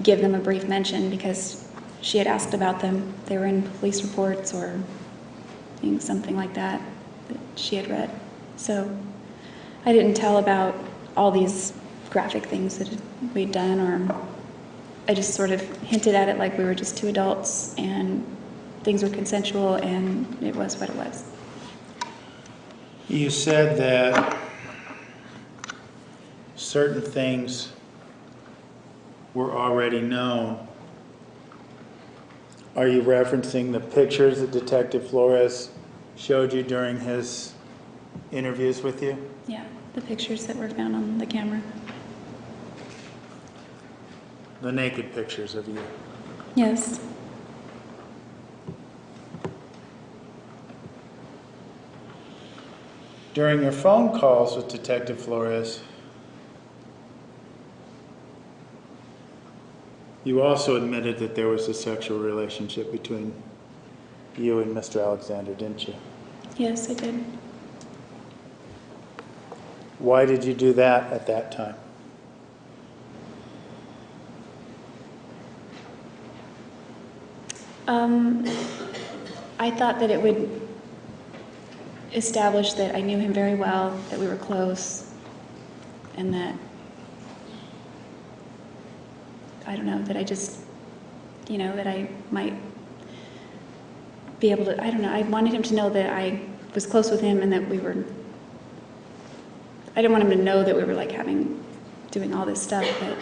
give them a brief mention because she had asked about them. They were in police reports or something like that she had read. So I didn't tell about all these graphic things that we'd done, or I just sort of hinted at it like we were just 2 adults and things were consensual and it was what it was. You said that certain things were already known. Are you referencing the pictures that Detective Flores showed you during his interviews with you? Yeah, the pictures that were found on the camera. The naked pictures of you. Yes. During your phone calls with Detective Flores, You also admitted that there was a sexual relationship between you and Mr. Alexander, didn't you? Yes, I did. Why did you do that at that time? I thought that it would establish that I knew him very well, that we were close, and that, I don't know, that I just, you know, that I might be able to, I don't know, I wanted him to know that I was close with him and that we were, I didn't want him to know that we were like doing all this stuff, but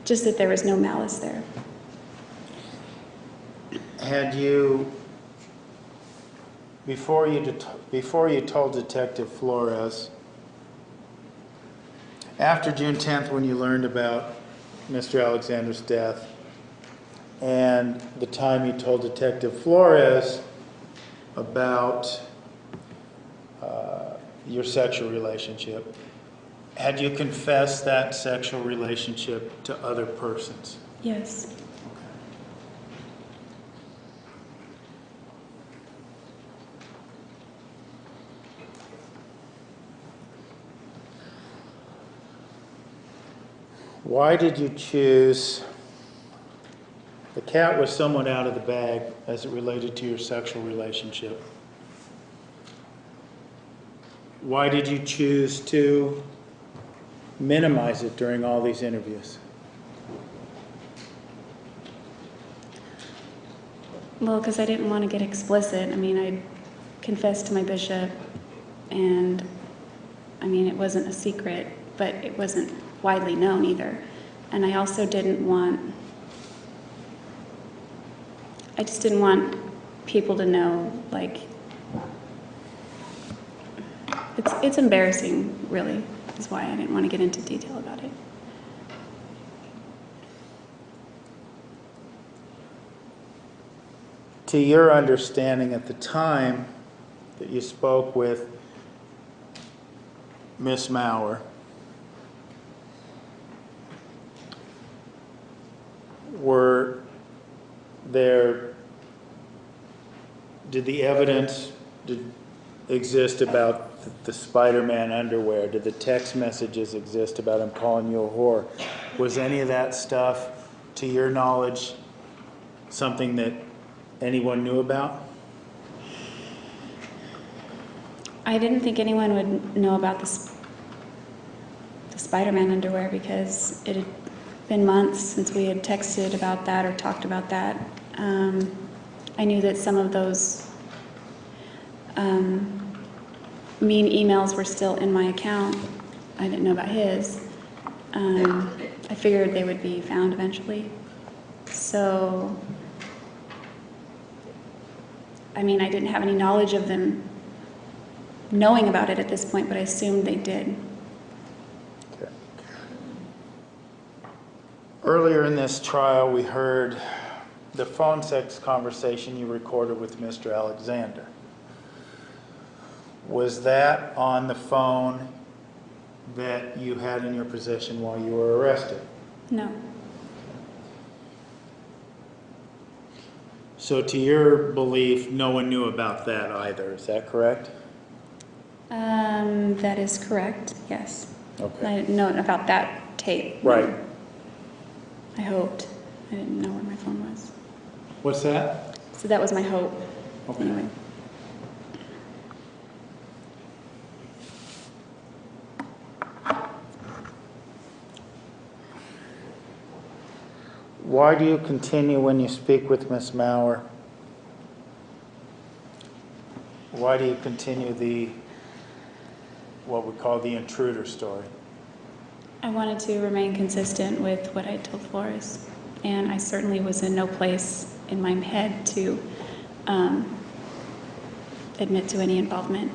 just that there was no malice there. Had you, before you told Detective Flores, after June 10th when you learned about Mr. Alexander's death, and the time you told Detective Flores about your sexual relationship, had you confessed that sexual relationship to other persons? Yes. Why did you choose, the cat was somewhat out of the bag as it related to your sexual relationship. Why did you choose to minimize it during all these interviews? Well, because I didn't want to get explicit. I mean, I confessed to my bishop, and I mean, it wasn't a secret, but it wasn't widely known either. And I also didn't want, I just didn't want people to know, like, it's embarrassing, really, is why I didn't want to get into detail about it. To your understanding at the time that you spoke with Miss Maurer, were there, did the evidence exist about the Spider-Man underwear? Did the text messages exist about him calling you a whore? Was any of that stuff, to your knowledge, something that anyone knew about? I didn't think anyone would know about the Spider-Man underwear because it had been months since we had texted about that or talked about that. I knew that some of those mean emails were still in my account. I didn't know about his. I figured they would be found eventually. So, I mean, I didn't have any knowledge of them knowing about it at this point, but I assumed they did. Okay. Earlier in this trial, we heard the phone sex conversation you recorded with Mr. Alexander. Was that on the phone that you had in your possession while you were arrested? No. So to your belief, no one knew about that either, is that correct? That is correct, yes. Okay. I didn't know about that tape. Right. I hoped. I didn't know where my phone was. What's that? So that was my hope. Okay. Anyway. Why do you continue when you speak with Miss Maurer? Why do you continue what we call the intruder story? I wanted to remain consistent with what I told Flores, and I certainly was in no place in my head to admit to any involvement.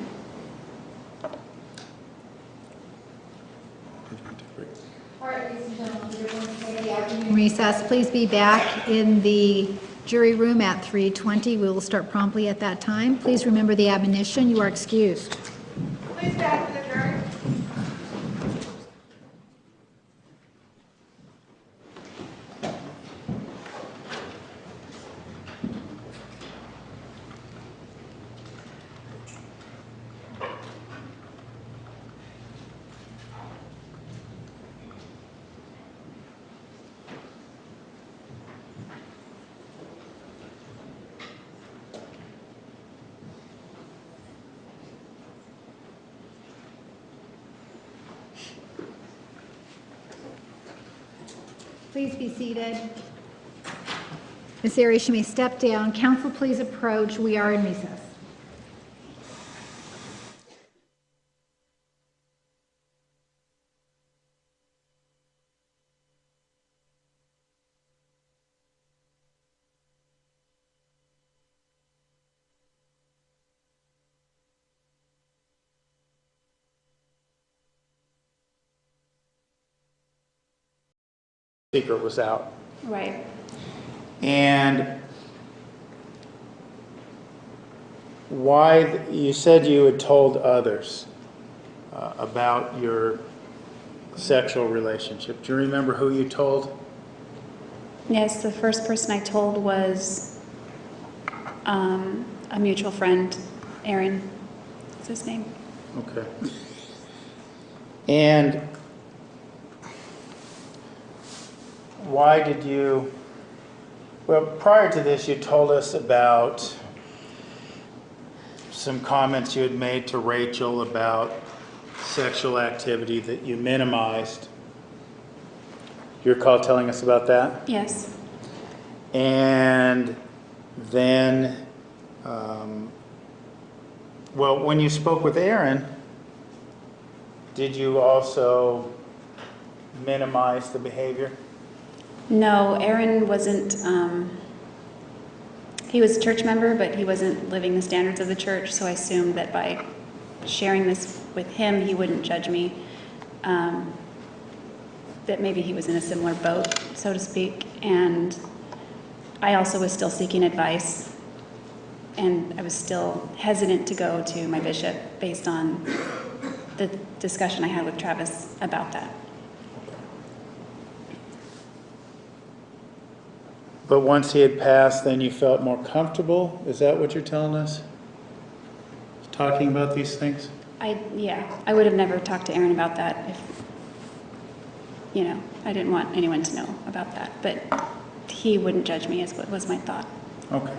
All right, ladies and gentlemen, we're going to take the afternoon recess. Please be back in the jury room at 3:20. We will start promptly at that time. Please remember the admonition. You are excused. Please back to the jury. Please be seated. Ms. Arias, you may step down. Council, please approach. We are in recess. Secret was out. Right. And why, you said you had told others about your sexual relationship. Do you remember who you told? Yes, the first person I told was a mutual friend, Aaron. What's his name? Okay. And why did you, well, prior to this, you told us about some comments you had made to Rachel about sexual activity that you minimized. You recall telling us about that? Yes. And then, well, when you spoke with Aaron, did you also minimize the behavior? No, Aaron wasn't, he was a church member, but he wasn't living the standards of the church, so I assumed that by sharing this with him, he wouldn't judge me. That maybe he was in a similar boat, so to speak. And I also was still seeking advice, and I was still hesitant to go to my bishop based on the discussion I had with Travis about that. But once he had passed, then you felt more comfortable? Is that what you're telling us? Talking about these things? Yeah, I would have never talked to Aaron about that if, you know, I didn't want anyone to know about that. But he wouldn't judge me, is what was my thought. Okay.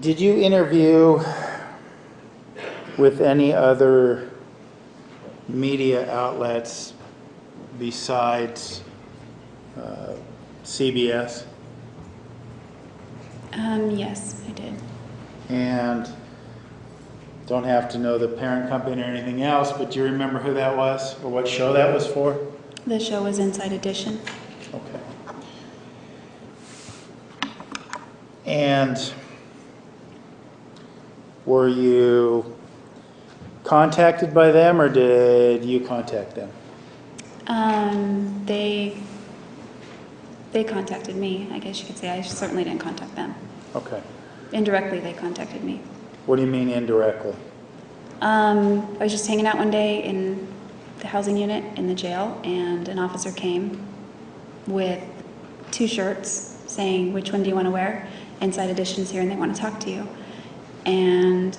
Did you interview with any other media outlets besides CBS? Yes, I did. And don't have to know the parent company or anything else, but do you remember who that was or what show that was for? The show was Inside Edition. Okay. And were you contacted by them or did you contact them? They contacted me, I guess you could say. I certainly didn't contact them. Okay. Indirectly, they contacted me. What do you mean indirectly? I was just hanging out one day in the housing unit in the jail, and an officer came with 2 shirts saying, "Which one do you want to wear? Inside Edition's here and they want to talk to you." And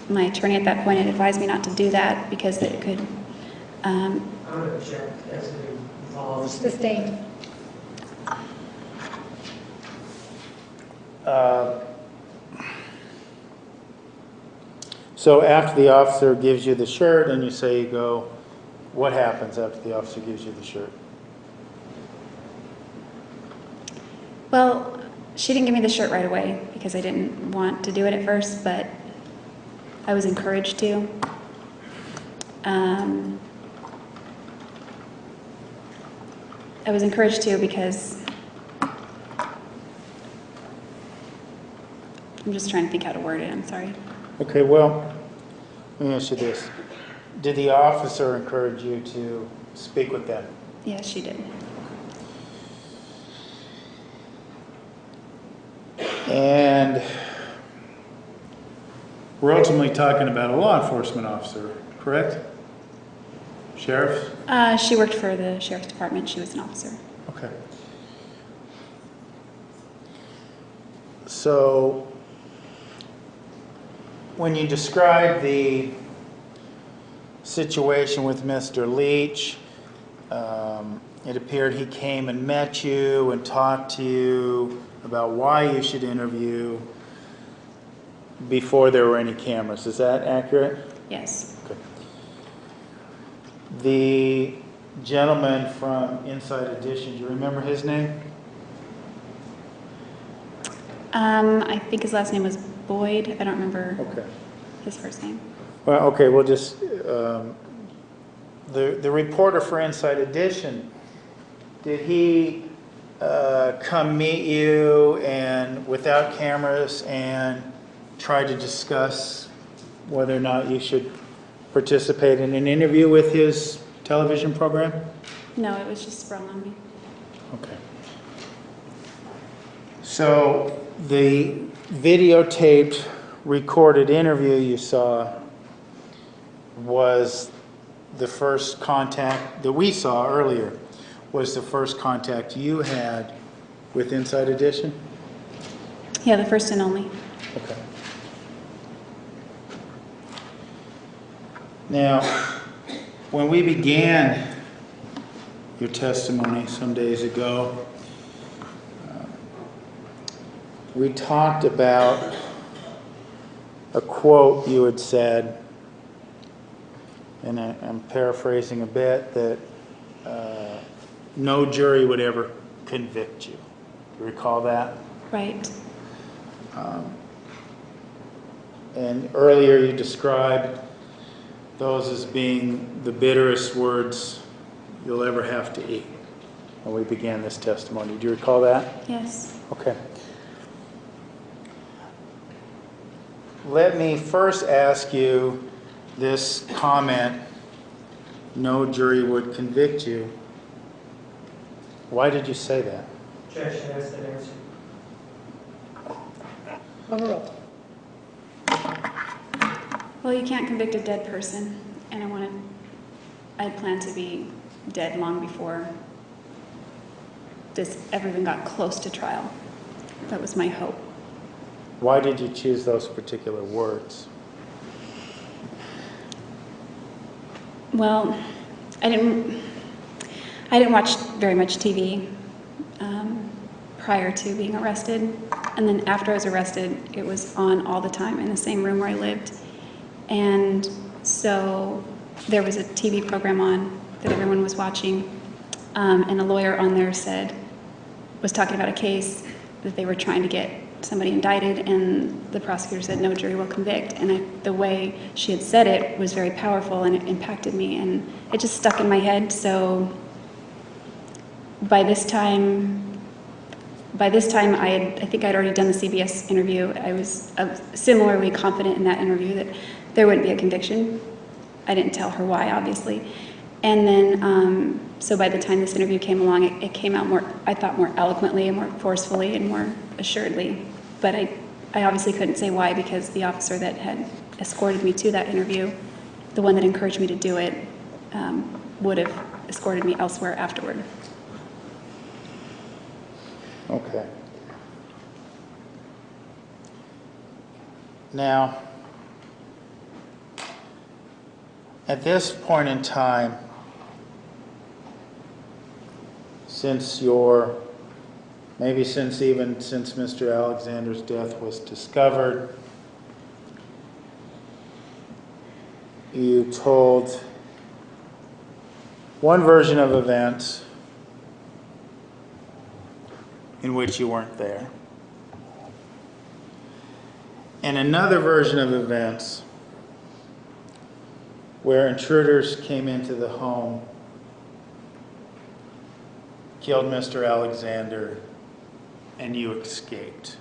my attorney at that point had advised me not to do that because it could... I'm going to object as it involves Sustained. So after the officer gives you the shirt and you say you go, what happens after the officer gives you the shirt? Well, she didn't give me the shirt right away because I didn't want to do it at first, but I was encouraged to. I was encouraged to because I'm just trying to think how to word it. I'm sorry. Okay, well, let me ask you this. Did the officer encourage you to speak with them? Yes, she did. And we're ultimately talking about a law enforcement officer, correct? Sheriff? She worked for the sheriff's department. She was an officer. Okay. So when you describe the situation with Mr. Leach, it appeared he came and met you and talked to you about why you should interview before there were any cameras. Is that accurate? Yes. Okay. the gentleman from Inside Edition, do you remember his name? I think his last name was Boyd. I don't remember Okay. his first name. Well, okay, we'll just, the reporter for Inside Edition, did he come meet you and without cameras and try to discuss whether or not you should participate in an interview with his television program? No, it was just sprung on me. Okay. So the videotaped recorded interview you saw was the first contact that we saw earlier, was the first contact you had with Inside Edition? Yeah, the first and only. Okay. Now, when we began your testimony some days ago, we talked about a quote you had said, and I'm paraphrasing a bit, that no jury would ever convict you. Do you recall that? Right. And earlier you described those as being the bitterest words you'll ever have to eat when we began this testimony. Do you recall that? Yes. Okay. Let me first ask you this comment, no jury would convict you. Why did you say that? Objection, that's the answer. Overruled. Well, you can't convict a dead person, and I had planned to be dead long before this ever even got close to trial. That was my hope. Why did you choose those particular words? Well, I didn't watch very much TV prior to being arrested, and then after I was arrested, it was on all the time in the same room where I lived, and so there was a TV program on that everyone was watching, and a lawyer on there was talking about a case that they were trying to get somebody indicted, and the prosecutor said no jury will convict, and the way she had said it was very powerful, and it impacted me, and it just stuck in my head. So by this time I think I'd already done the CBS interview. I was similarly confident in that interview that there wouldn't be a conviction. I didn't tell her why, obviously. And then, so by the time this interview came along, it came out I thought more eloquently and more forcefully and more assuredly. But I obviously couldn't say why, because the officer that had escorted me to that interview, the one that encouraged me to do it, would have escorted me elsewhere afterward. Okay. Now, at this point in time, since Mr. Alexander's death was discovered, you told one version of events in which you weren't there, and another version of events where intruders came into the home, killed Mr. Alexander, and you escaped.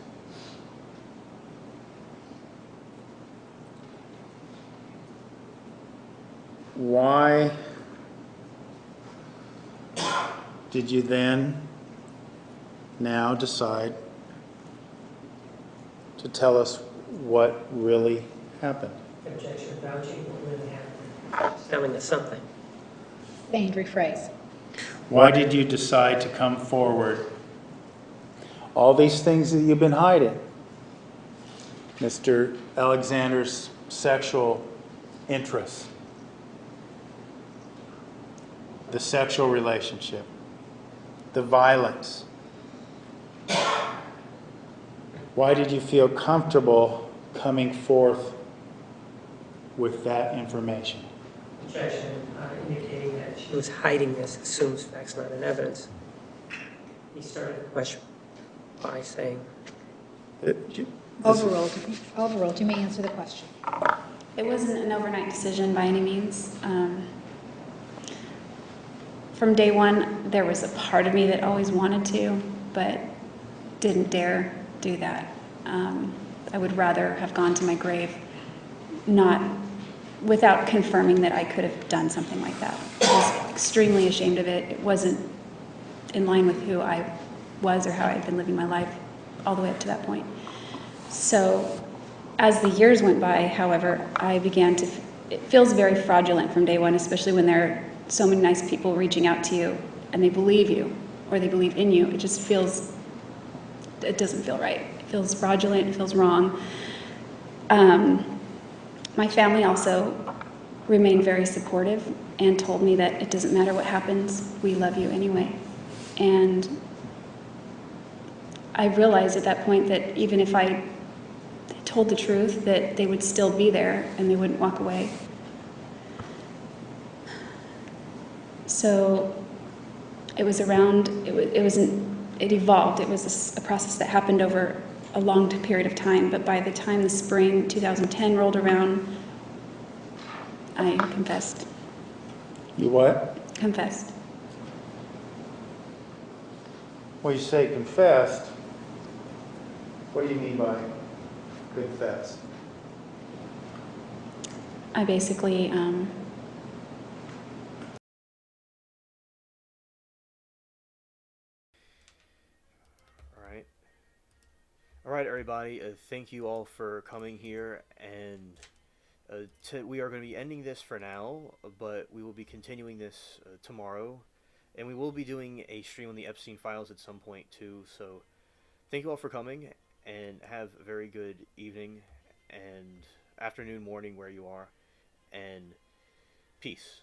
Why did you then now decide to tell us what really happened? Objection, vouching what really happened. It's telling us something. Sustained, rephrase. Why did you decide to come forward? All these things that you've been hiding. Mr. Alexander's sexual interests, the sexual relationship, the violence. Why did you feel comfortable coming forth with that information? Objection, indicating she was hiding this, assumes facts not in evidence. He started the question by saying, Overruled, you may answer the question. It wasn't an overnight decision by any means. From day one, there was a part of me that always wanted to, but didn't dare do that. I would rather have gone to my grave not without confirming that I could have done something like that. I was extremely ashamed of it. It wasn't in line with who I was or how I had been living my life all the way up to that point. So as the years went by, however, I began to, it feels very fraudulent from day one, especially when there are so many nice people reaching out to you and they believe you or they believe in you. It just feels, it doesn't feel right. It feels fraudulent, it feels wrong. My family also remained very supportive and told me that it doesn't matter what happens, we love you anyway. And I realized at that point that even if I told the truth, that they would still be there and they wouldn't walk away. So it was around, it evolved. It was a process that happened over a long period of time, but by the time the spring 2010 rolled around, I confessed. You what? Confessed. When you say confessed, what do you mean by confess? I basically All right, everybody. Thank you all for coming here, and we are going to be ending this for now, but we will be continuing this tomorrow, and we will be doing a stream on the Epstein files at some point too. So, thank you all for coming, and have a very good evening and afternoon, morning where you are, and peace.